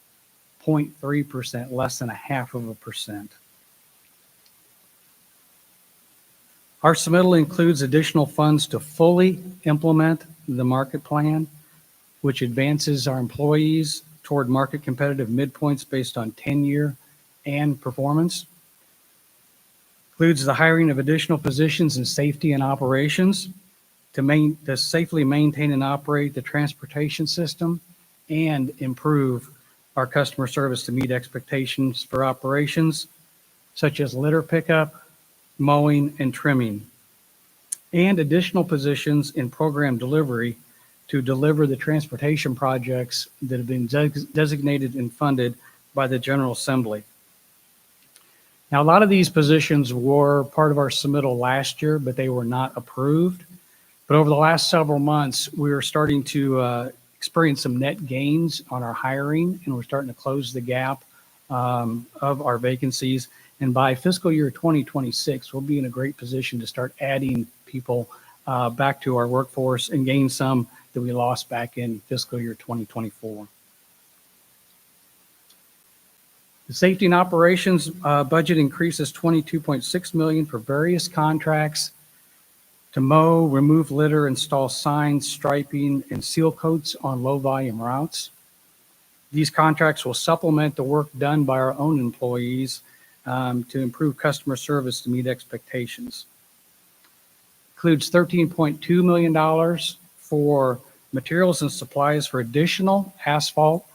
0.3%, less than 0.5%. Our submittal includes additional funds to fully implement the market plan, which advances our employees toward market competitive midpoints based on tenure and performance. Includes the hiring of additional positions in safety and operations to safely maintain and operate the transportation system and improve our customer service to meet expectations for operations such as litter pickup, mowing, and trimming, and additional positions in program delivery to deliver the transportation projects that have been designated and funded by the General Assembly. Now, a lot of these positions were part of our submittal last year, but they were not approved. But over the last several months, we are starting to experience some net gains on our hiring, and we're starting to close the gap of our vacancies. And by fiscal year 2026, we'll be in a great position to start adding people back to our workforce and gain some that we lost back in fiscal year 2024. The safety and operations budget increases $22.6 million for various contracts to mow, remove litter, install signs, striping, and seal coats on low-volume routes. These contracts will supplement the work done by our own employees to improve customer service to meet expectations. Includes $13.2 million for materials and supplies for additional asphalt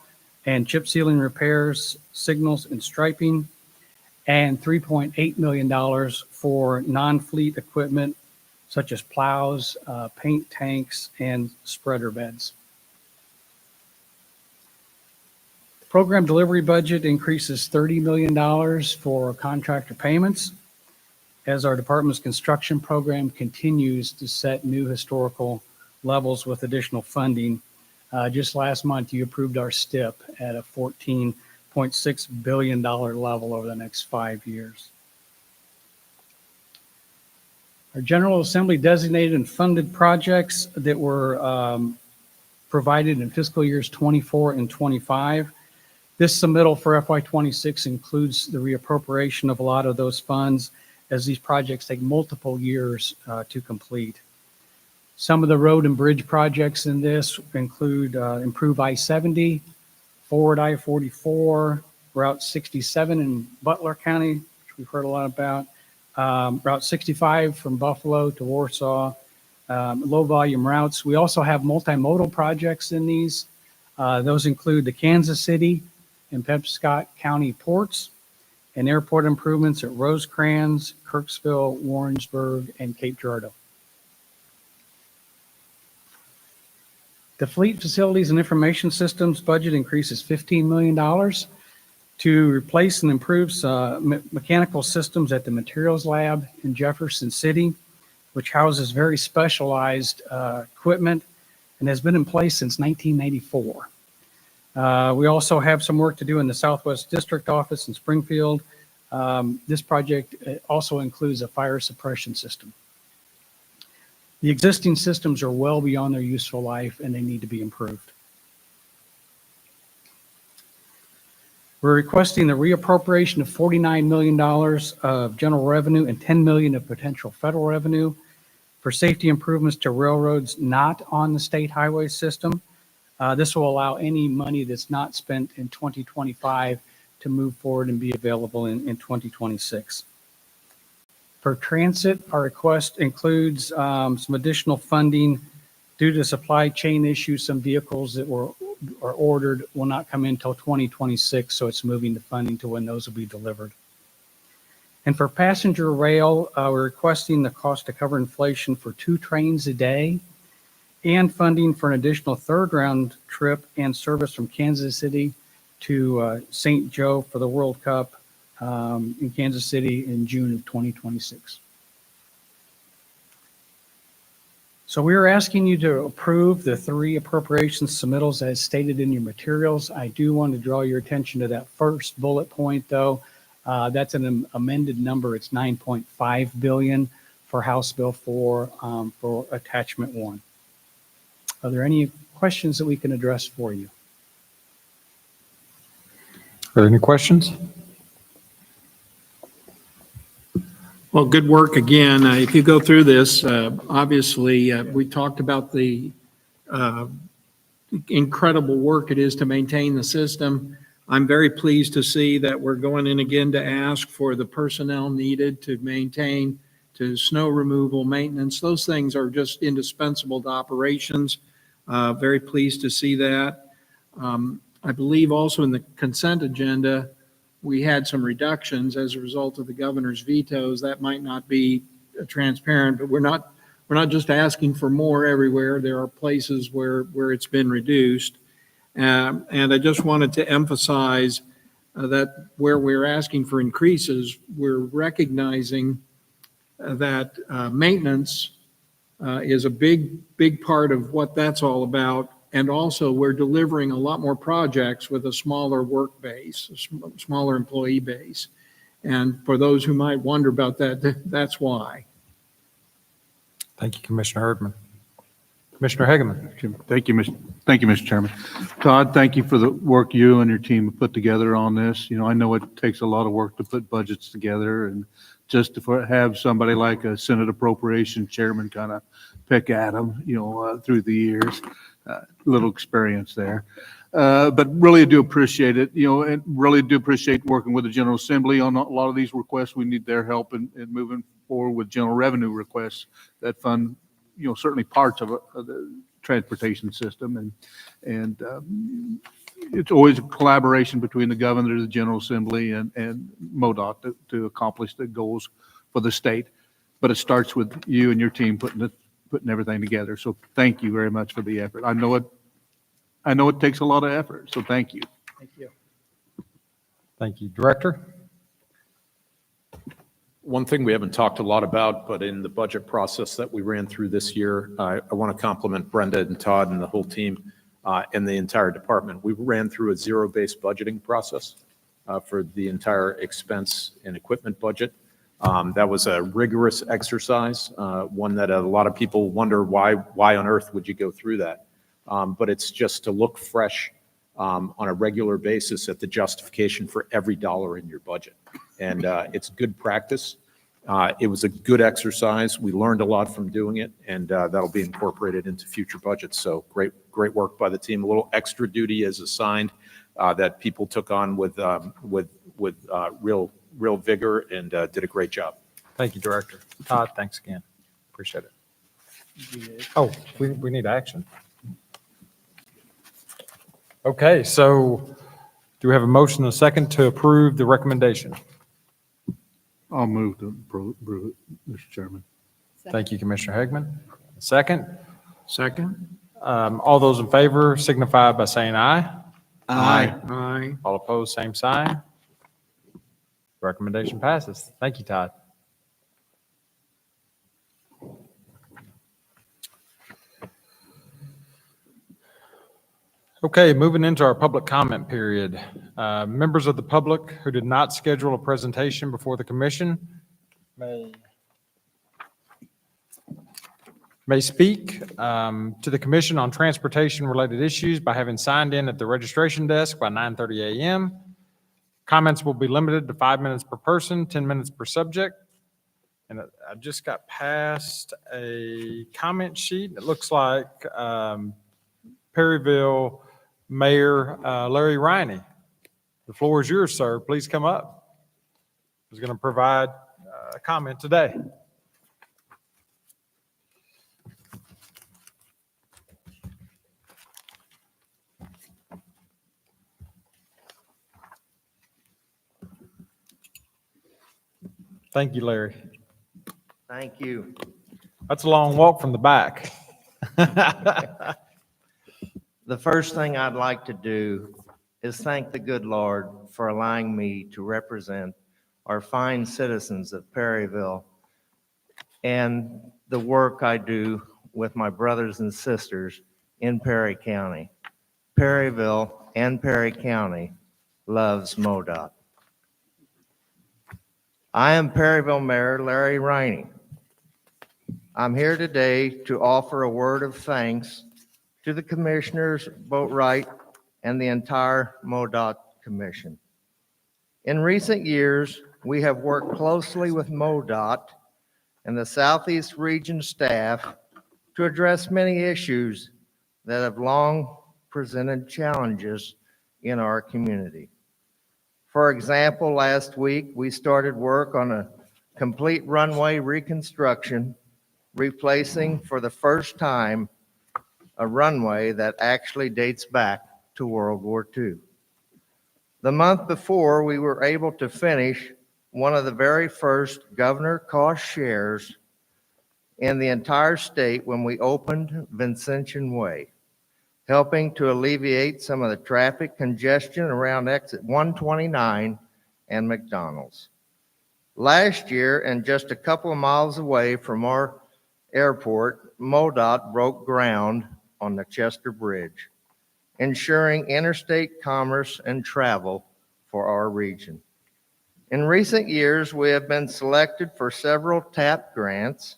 and chip sealing repairs, signals, and striping, and $3.8 million for non-fleet equipment such as plows, paint tanks, and spreader beds. The program delivery budget increases $30 million for contractor payments as our department's construction program continues to set new historical levels with additional funding. Just last month, you approved our STIP at a $14.6 billion level over the next 5 years. Our General Assembly designated and funded projects that were provided in fiscal years 24 and 25. This submittal for FY26 includes the reappropriation of a lot of those funds as these projects take multiple years to complete. Some of the road and bridge projects in this include improve I-70, forward I-44, Route 67 in Butler County, which we've heard a lot about, Route 65 from Buffalo to Warsaw, low volume routes. We also have multimodal projects in these. Those include the Kansas City and Penobscot County ports and airport improvements at Rosecrans, Kirksville, Warrensburg, and Cape Girardeau. The Fleet Facilities and Information Systems budget increases $15 million to replace and improve mechanical systems at the Materials Lab in Jefferson City, which houses very specialized equipment and has been in place since 1994. We also have some work to do in the Southwest District Office in Springfield. This project also includes a fire suppression system. The existing systems are well beyond their useful life and they need to be improved. We're requesting the reappropriation of $49 million of general revenue and $10 million of potential federal revenue for safety improvements to railroads not on the state highway system. This will allow any money that's not spent in 2025 to move forward and be available in 2026. For transit, our request includes some additional funding due to supply chain issues. Some vehicles that are ordered will not come in until 2026, so it's moving the funding to when those will be delivered. And for passenger rail, we're requesting the cost to cover inflation for 2 trains a day and funding for an additional third round trip and service from Kansas City to St. Joe for the World Cup in Kansas City in June of 2026. So we are asking you to approve the 3 appropriations submittals as stated in your materials. I do want to draw your attention to that first bullet point, though. That's an amended number. It's $9.5 billion for House Bill 4 for Attachment 1. Are there any questions that we can address for you? Are there any questions? Well, good work again. If you go through this, obviously, we talked about the incredible work it is to maintain the system. I'm very pleased to see that we're going in again to ask for the personnel needed to maintain, to snow removal, maintenance. Those things are just indispensable to operations. Very pleased to see that. I believe also in the consent agenda, we had some reductions as a result of the governor's vetoes. That might not be transparent, but we're not just asking for more everywhere. There are places where it's been reduced. And I just wanted to emphasize that where we're asking for increases, we're recognizing that maintenance is a big part of what that's all about. And also, we're delivering a lot more projects with a smaller work base, a smaller employee base. And for those who might wonder about that, that's why. Thank you, Commissioner Erdman. Commissioner Hageman. Thank you, Mr. Chairman. Todd, thank you for the work you and your team have put together on this. I know it takes a lot of work to put budgets together, and just to have somebody like a Senate Appropriation Chairman kind of pick at them, through the years, little experience there. But really do appreciate it, and really do appreciate working with the General Assembly on a lot of these requests. We need their help in moving forward with general revenue requests that fund, certainly parts of the transportation system. And it's always a collaboration between the governor, the General Assembly, and MoDOT to accomplish the goals for the state. But it starts with you and your team putting everything together. So thank you very much for the effort. I know it takes a lot of effort, so thank you. Thank you. Thank you. Director? One thing we haven't talked a lot about, but in the budget process that we ran through this year, I want to compliment Brenda and Todd and the whole team and the entire department. We ran through a zero-based budgeting process for the entire expense and equipment budget. That was a rigorous exercise, one that a lot of people wonder why on earth would you go through that? But it's just to look fresh on a regular basis at the justification for every dollar in your budget. And it's good practice. It was a good exercise. We learned a lot from doing it, and that'll be incorporated into future budgets. So great work by the team. A little extra duty is assigned that people took on with real vigor and did a great job. Thank you, Director. Todd, thanks again. Appreciate it. Oh, we need action. Okay, so do we have a motion and a second to approve the recommendation? I'll move to approve it, Mr. Chairman. Thank you, Commissioner Hageman. Second? Second? All those in favor signify by saying aye. Aye. All opposed, same sign. Recommendation passes. Thank you, Todd. Okay, moving into our public comment period. Members of the public who did not schedule a presentation before the commission may speak to the commission on transportation-related issues by having signed in at the registration desk by 9:30 a.m. Comments will be limited to 5 minutes per person, 10 minutes per subject. And I just got past a comment sheet. It looks like Perryville Mayor Larry Riney. The floor is yours, sir. Please come up. He's going to provide a comment today. Thank you, Larry. Thank you. That's a long walk from the back. The first thing I'd like to do is thank the good Lord for allowing me to represent our fine citizens of Perryville and the work I do with my brothers and sisters in Perry County. Perryville and Perry County loves MoDOT. I am Perryville Mayor Larry Riney. I'm here today to offer a word of thanks to the commissioners, Boatwright, and the entire MoDOT Commission. In recent years, we have worked closely with MoDOT and the Southeast Region staff to address many issues that have long presented challenges in our community. For example, last week, we started work on a complete runway reconstruction, replacing for the first time a runway that actually dates back to World War II. The month before, we were able to finish one of the very first governor cost shares in the entire state when we opened Vincentian Way, helping to alleviate some of the traffic congestion around exit 129 and McDonald's. Last year, and just a couple of miles away from our airport, MoDOT broke ground on the Chester Bridge, ensuring interstate commerce and travel for our region. In recent years, we have been selected for several TAP grants,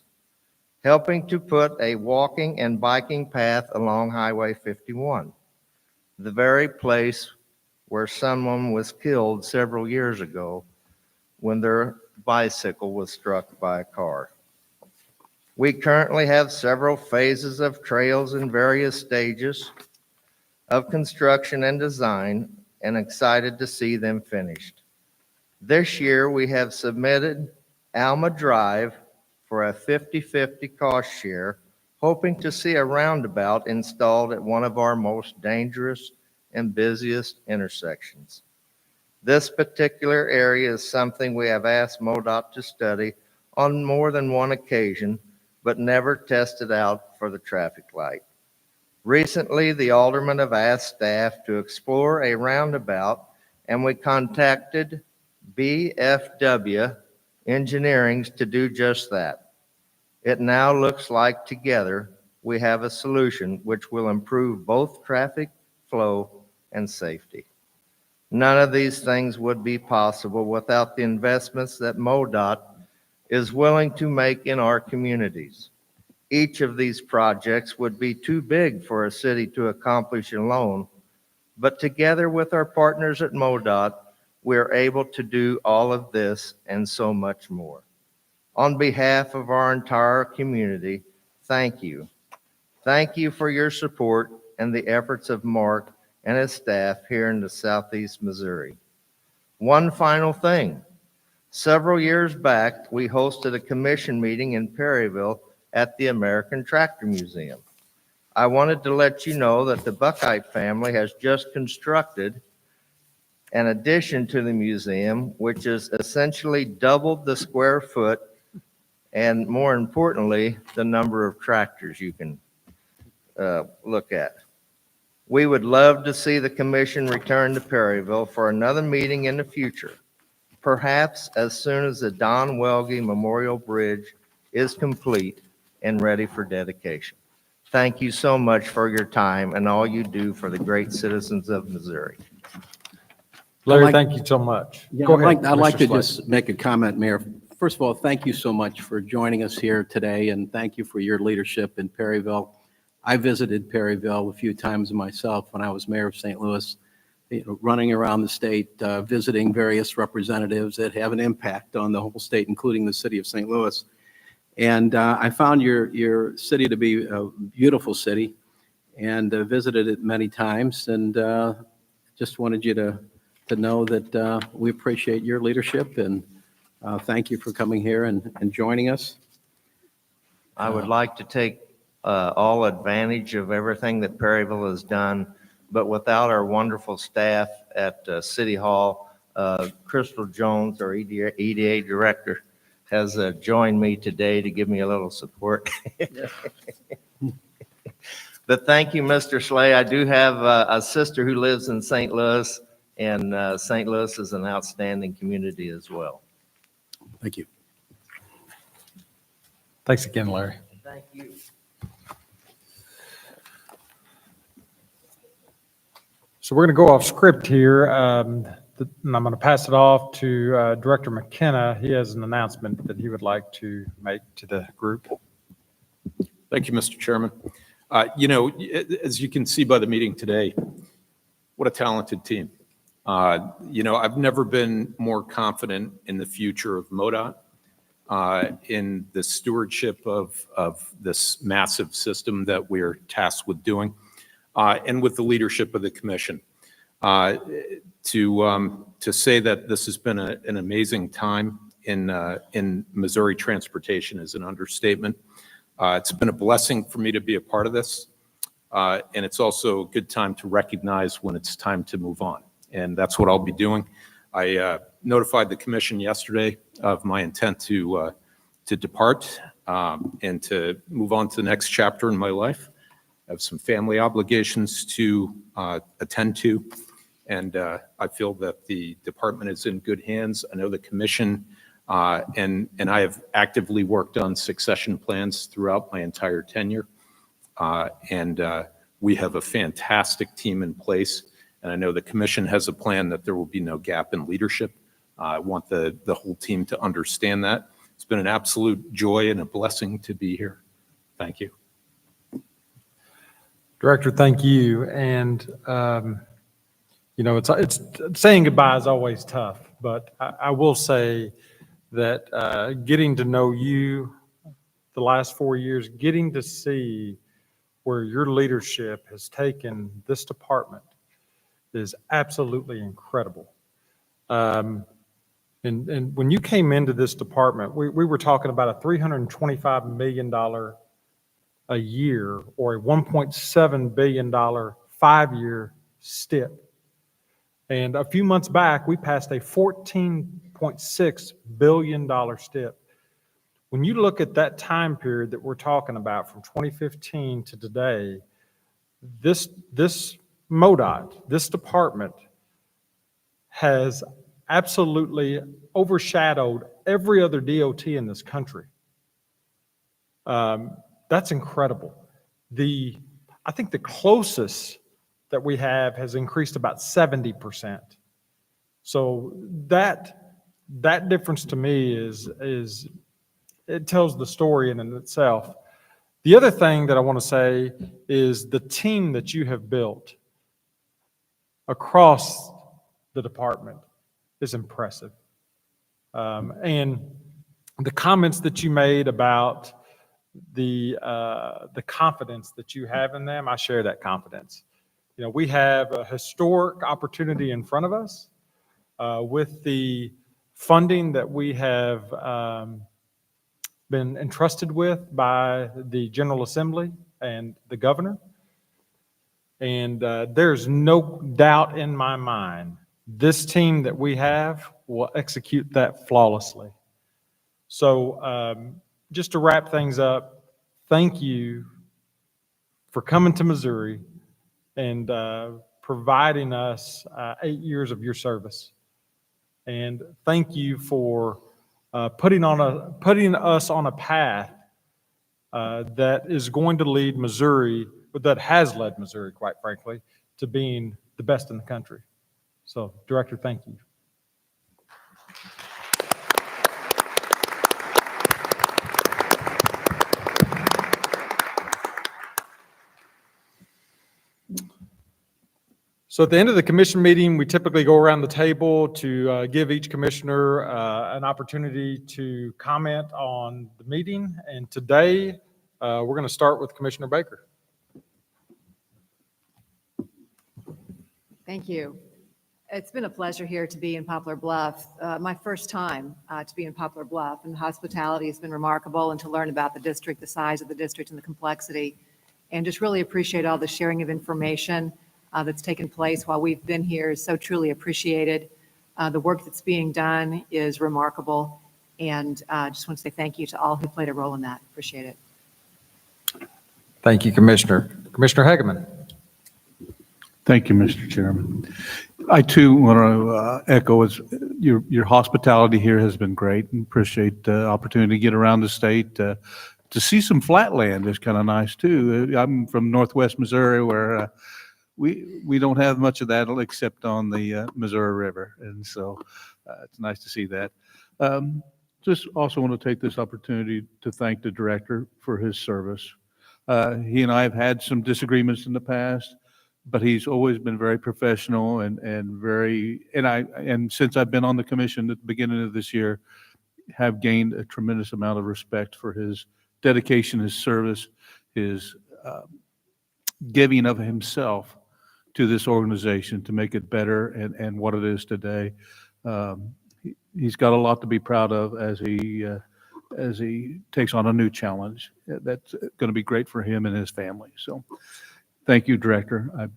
helping to put a walking and biking path along Highway 51, the very place where someone was killed several years ago when their bicycle was struck by a car. We currently have several phases of trails in various stages of construction and design, and excited to see them finished. This year, we have submitted Alma Drive for a 50-50 cost share, hoping to see a roundabout installed at one of our most dangerous and busiest intersections. This particular area is something we have asked MoDOT to study on more than one occasion, but never tested out for the traffic light. Recently, the aldermen have asked staff to explore a roundabout, and we contacted BFW Engineering to do just that. It now looks like together we have a solution which will improve both traffic flow and safety. None of these things would be possible without the investments that MoDOT is willing to make in our communities. Each of these projects would be too big for a city to accomplish alone, but together with our partners at MoDOT, we are able to do all of this and so much more. On behalf of our entire community, thank you. Thank you for your support and the efforts of Mark and his staff here in the Southeast Missouri. One final thing. Several years back, we hosted a commission meeting in Perryville at the American Tractor Museum. I wanted to let you know that the Buckeye family has just constructed an addition to the museum, which has essentially doubled the square foot and, more importantly, the number of tractors you can look at. We would love to see the commission return to Perryville for another meeting in the future, perhaps as soon as the Don Welge Memorial Bridge is complete and ready for dedication. Thank you so much for your time and all you do for the great citizens of Missouri. Larry, thank you so much. Yeah, Go ahead, I'd like Mr. to Slade. just make a comment, Mayor. First of all, thank you so much for joining us here today, and thank you for your leadership in Perryville. I visited Perryville a few times myself when I was mayor of St. Louis, running around the state, visiting various representatives that have an impact on the whole state, including the city of St. Louis. And I found your city to be a beautiful city, and visited it many times, and just wanted you to know that we appreciate your leadership, and thank you for coming here and joining us. I would like to take all advantage of everything that Perryville has done, but without our wonderful staff at City Hall, Crystal Jones, our EDA director, has joined me today to give me a little support. But thank you, Mr. Slay. I do have a sister who lives in St. Louis, and St. Louis is an outstanding community as well. Thank you. Thanks again, Larry. Thank you. So we're going to go off script here, and I'm going to pass it off to Director McKenna. He has an announcement that he would like to make to the group. Thank you, Mr. Chairman. As you can see by the meeting today, what a talented team. I've never been more confident in the future of MoDOT, in the stewardship of this massive system that we're tasked with doing, and with the leadership of the commission. To say that this has been an amazing time in Missouri transportation is an understatement. It's been a blessing for me to be a part of this, and it's also a good time to recognize when it's time to move on, and that's what I'll be doing. I notified the commission yesterday of my intent to depart and to move on to the next chapter in my life. I have some family obligations to attend to, and I feel that the department is in good hands. I know the commission and I have actively worked on succession plans throughout my entire tenure, and we have a fantastic team in place, and I know the commission has a plan that there will be no gap in leadership. I want the whole team to understand that. It's been an absolute joy and a blessing to be here. Thank you. Director, thank you. And, it's saying goodbye is always tough, but I will say that getting to know you the last 4 years, getting to see where your leadership has taken this department is absolutely incredible. And when you came into this department, we were talking about a $325 million a year or a $1.7 billion 5-year STIP. And a few months back, we passed a $14.6 billion STIP. When you look at that time period that we're talking about from 2015 to today, this MoDOT, this department has absolutely overshadowed every other DOT in this country. That's incredible. I think the closest that we have has increased about 70%. So that difference to me is it tells the story in itself. The other thing that I want to say is the team that you have built across the department is impressive. And the comments that you made about the confidence that you have in them, I share that confidence. We have a historic opportunity in front of us with the funding that we have been entrusted with by the General Assembly and the governor. And there's no doubt in my mind, this team that we have will execute that flawlessly. So just to wrap things up, thank you for coming to Missouri and providing us 8 years of your service. And thank you for putting us on a path that is going to lead Missouri, that has led Missouri, quite frankly, to being the best in the country. So, Director, thank you. So at the end of the commission meeting, we typically go around the table to give each commissioner an opportunity to comment on the meeting. And today, we're going to start with Commissioner Baker. Thank you. It's been a pleasure here to be in Poplar Bluff. My first time to be in Poplar Bluff, and hospitality has been remarkable, and to learn about the district, the size of the district, and the complexity, and just really appreciate all the sharing of information that's taken place while we've been here is so truly appreciated. The work that's being done is remarkable, and just want to say thank you to all who played a role in that. Appreciate it. Thank you, Commissioner. Commissioner Hegeman. Thank you, Mr. Chairman. I too want to echo your hospitality here has been great, and appreciate the opportunity to get around the state. To see some flatland is kind of nice too. I'm from Northwest Missouri, where we don't have much of that except on the Missouri River, and so it's nice to see that. Just also want to take this opportunity to thank the director for his service. He and I have had some disagreements in the past, but he's always been very professional and since I've been on the commission at the beginning of this year, have gained a tremendous amount of respect for his dedication, his service, his giving of himself to this organization to make it better and what it is today. He's got a lot to be proud of as he takes on a new challenge. That's going to be great for him and his family. So thank you, Director. I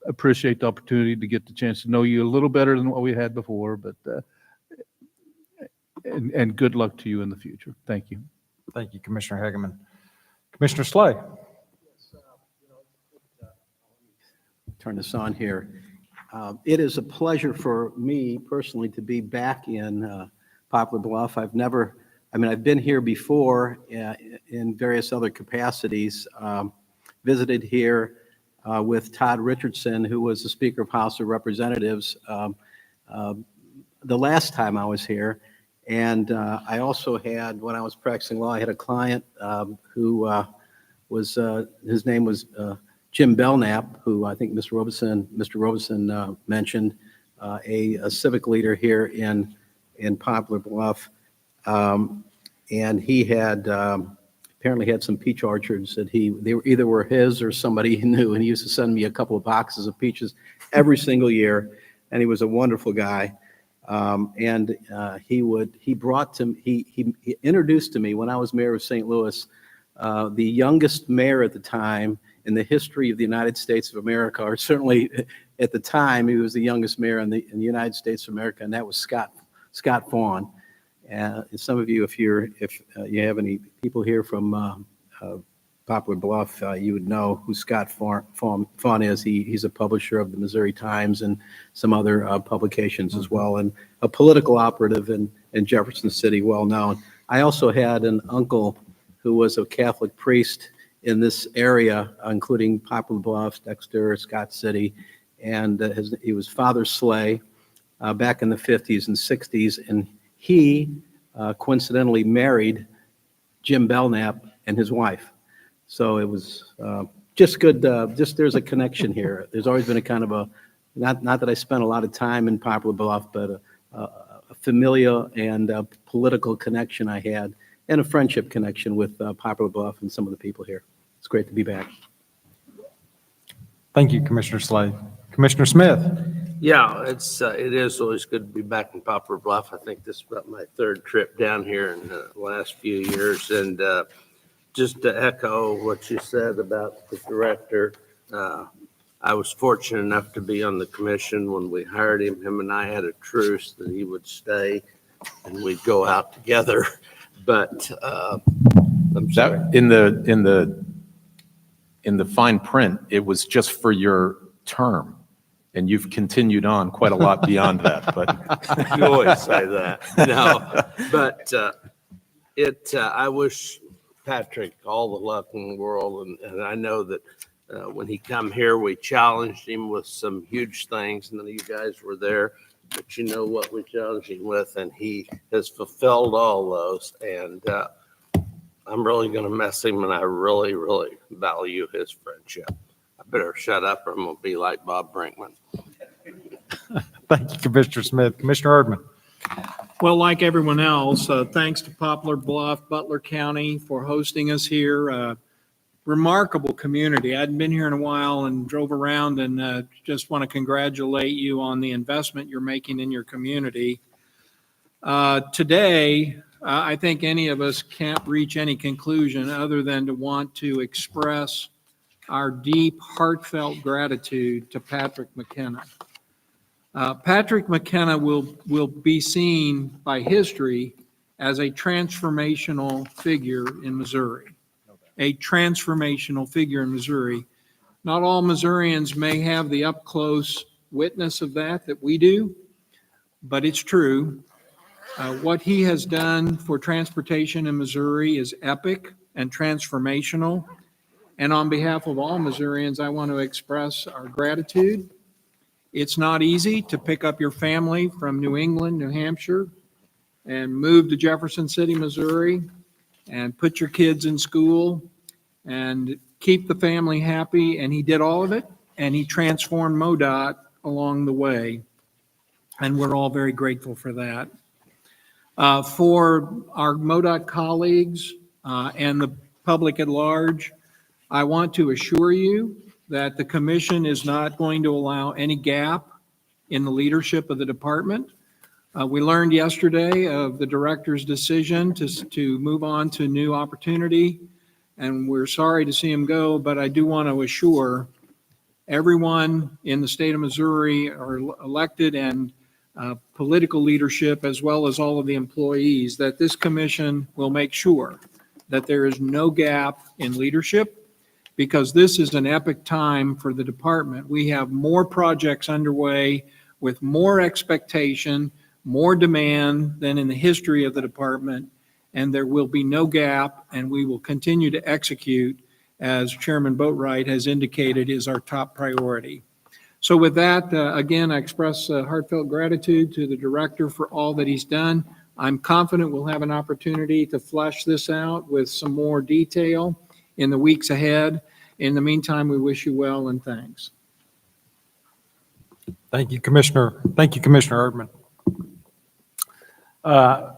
appreciate the opportunity to get the chance to know you a little better than what we had before, but and good luck to you in the future. Thank you. Thank you, Commissioner Hageman. Commissioner Slay. Turn this on here. It is a pleasure for me personally to be back in Poplar Bluff. I've been here before in various other capacities. Visited here with Todd Richardson, who was the Speaker of House of Representatives the last time I was here. And I also had, when I was practicing law, I had a client who was, his name was Jim Belknap, who I think Mr. Robeson mentioned, a civic leader here in Poplar Bluff. And he had apparently had some peach orchards that they were either his or somebody he knew, and he used to send me a couple of boxes of peaches every single year, and he was a wonderful guy. He introduced to me when I was mayor of St. Louis, the youngest mayor at the time in the history of the United States of America, or certainly at the time, he was the youngest mayor in the United States of America, and that was Scott Fawn. And some of you, if you have any people here from Poplar Bluff, you would know who Scott Fawn is. He's a publisher of the Missouri Times and some other publications as well, and a political operative in Jefferson City, well known. I also had an uncle who was a Catholic priest in this area, including Poplar Bluff, Dexter, Scott City, and he was Father Slay back in the 50s and 60s, and he coincidentally married Jim Belknap and his wife. So it was just good. There's a connection here. There's always been a kind of a, not that I spent a lot of time in Poplar Bluff, but a familial and a political connection I had, and a friendship connection with Poplar Bluff and some of the people here. It's great to be back. Thank you, Commissioner Slade. Commissioner Smith. Yeah, it is always good to be back in Poplar Bluff. I think this is about my third trip down here in the last few years. And just to echo what you said about the director, I was fortunate enough to be on the commission when we hired him. Him and I had a truce that he would stay and we'd go out together. But I'm sorry. In the fine print, it was just for your term, and you've continued on quite a lot beyond that. But you always say that. No, but I wish Patrick all the luck in the world, and I know that when he come here, we challenged him with some huge things, and then you guys were there. But you know what we challenged him with, and he has fulfilled all those. And I'm really going to miss him, and I really, really value his friendship. I better shut up, or I'm going to be like Bob Brinkman. Thank you, Commissioner Smith. Commissioner Erdman. Well, like everyone else, thanks to Poplar Bluff, Butler County for hosting us here. Remarkable community. I hadn't been here in a while and drove around, and just want to congratulate you on the investment you're making in your community. Today, I think any of us can't reach any conclusion other than to want to express our deep, heartfelt gratitude to Patrick McKenna. Patrick McKenna will be seen by history as a transformational figure in Missouri. A transformational figure in Missouri. Not all Missourians may have the up-close witness of that we do, but it's true. What he has done for transportation in Missouri is epic and transformational. And on behalf of all Missourians, I want to express our gratitude. It's not easy to pick up your family from New England, New Hampshire, and move to Jefferson City, Missouri, and put your kids in school and keep the family happy. And he did all of it, and he transformed MoDOT along the way. And we're all very grateful for that. For our MoDOT colleagues and the public at large, I want to assure you that the commission is not going to allow any gap in the leadership of the department. We learned yesterday of the director's decision to move on to new opportunity, and we're sorry to see him go, but I do want to assure everyone in the state of Missouri, our elected and political leadership, as well as all of the employees, that this commission will make sure that there is no gap in leadership, because this is an epic time for the department. We have more projects underway with more expectation, more demand than in the history of the department, and there will be no gap, and we will continue to execute as Chairman Boatwright has indicated is our top priority. So with that, again, I express heartfelt gratitude to the director for all that he's done. I'm confident we'll have an opportunity to flesh this out with some more detail in the weeks ahead. In the meantime, we wish you well and thanks. Thank you, Commissioner. Thank you, Commissioner Erdman.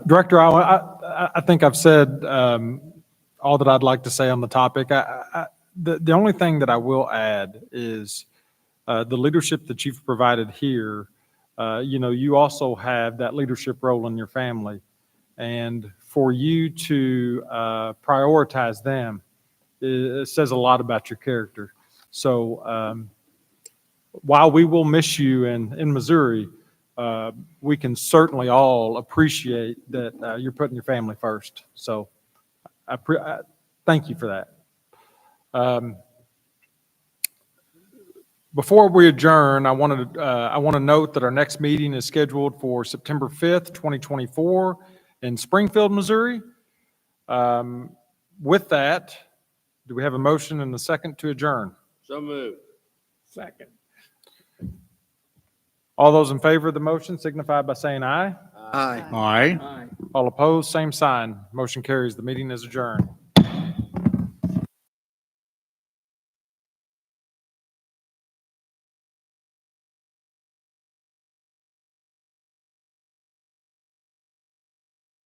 Director, I think I've said all that I'd like to say on the topic. The only thing that I will add is the leadership that you've provided here. You also have that leadership role in your family, and for you to prioritize them, it says a lot about your character. So while we will miss you in Missouri, we can certainly all appreciate that you're putting your family first. So I thank you for that. Before we adjourn, I want to note that our next meeting is scheduled for September 5th, 2024 in Springfield, Missouri. With that, do we have a motion and a second to adjourn? So moved. Second. All those in favor of the motion signify by saying aye. Aye. Aye. All opposed, same sign. Motion carries. The meeting is adjourned.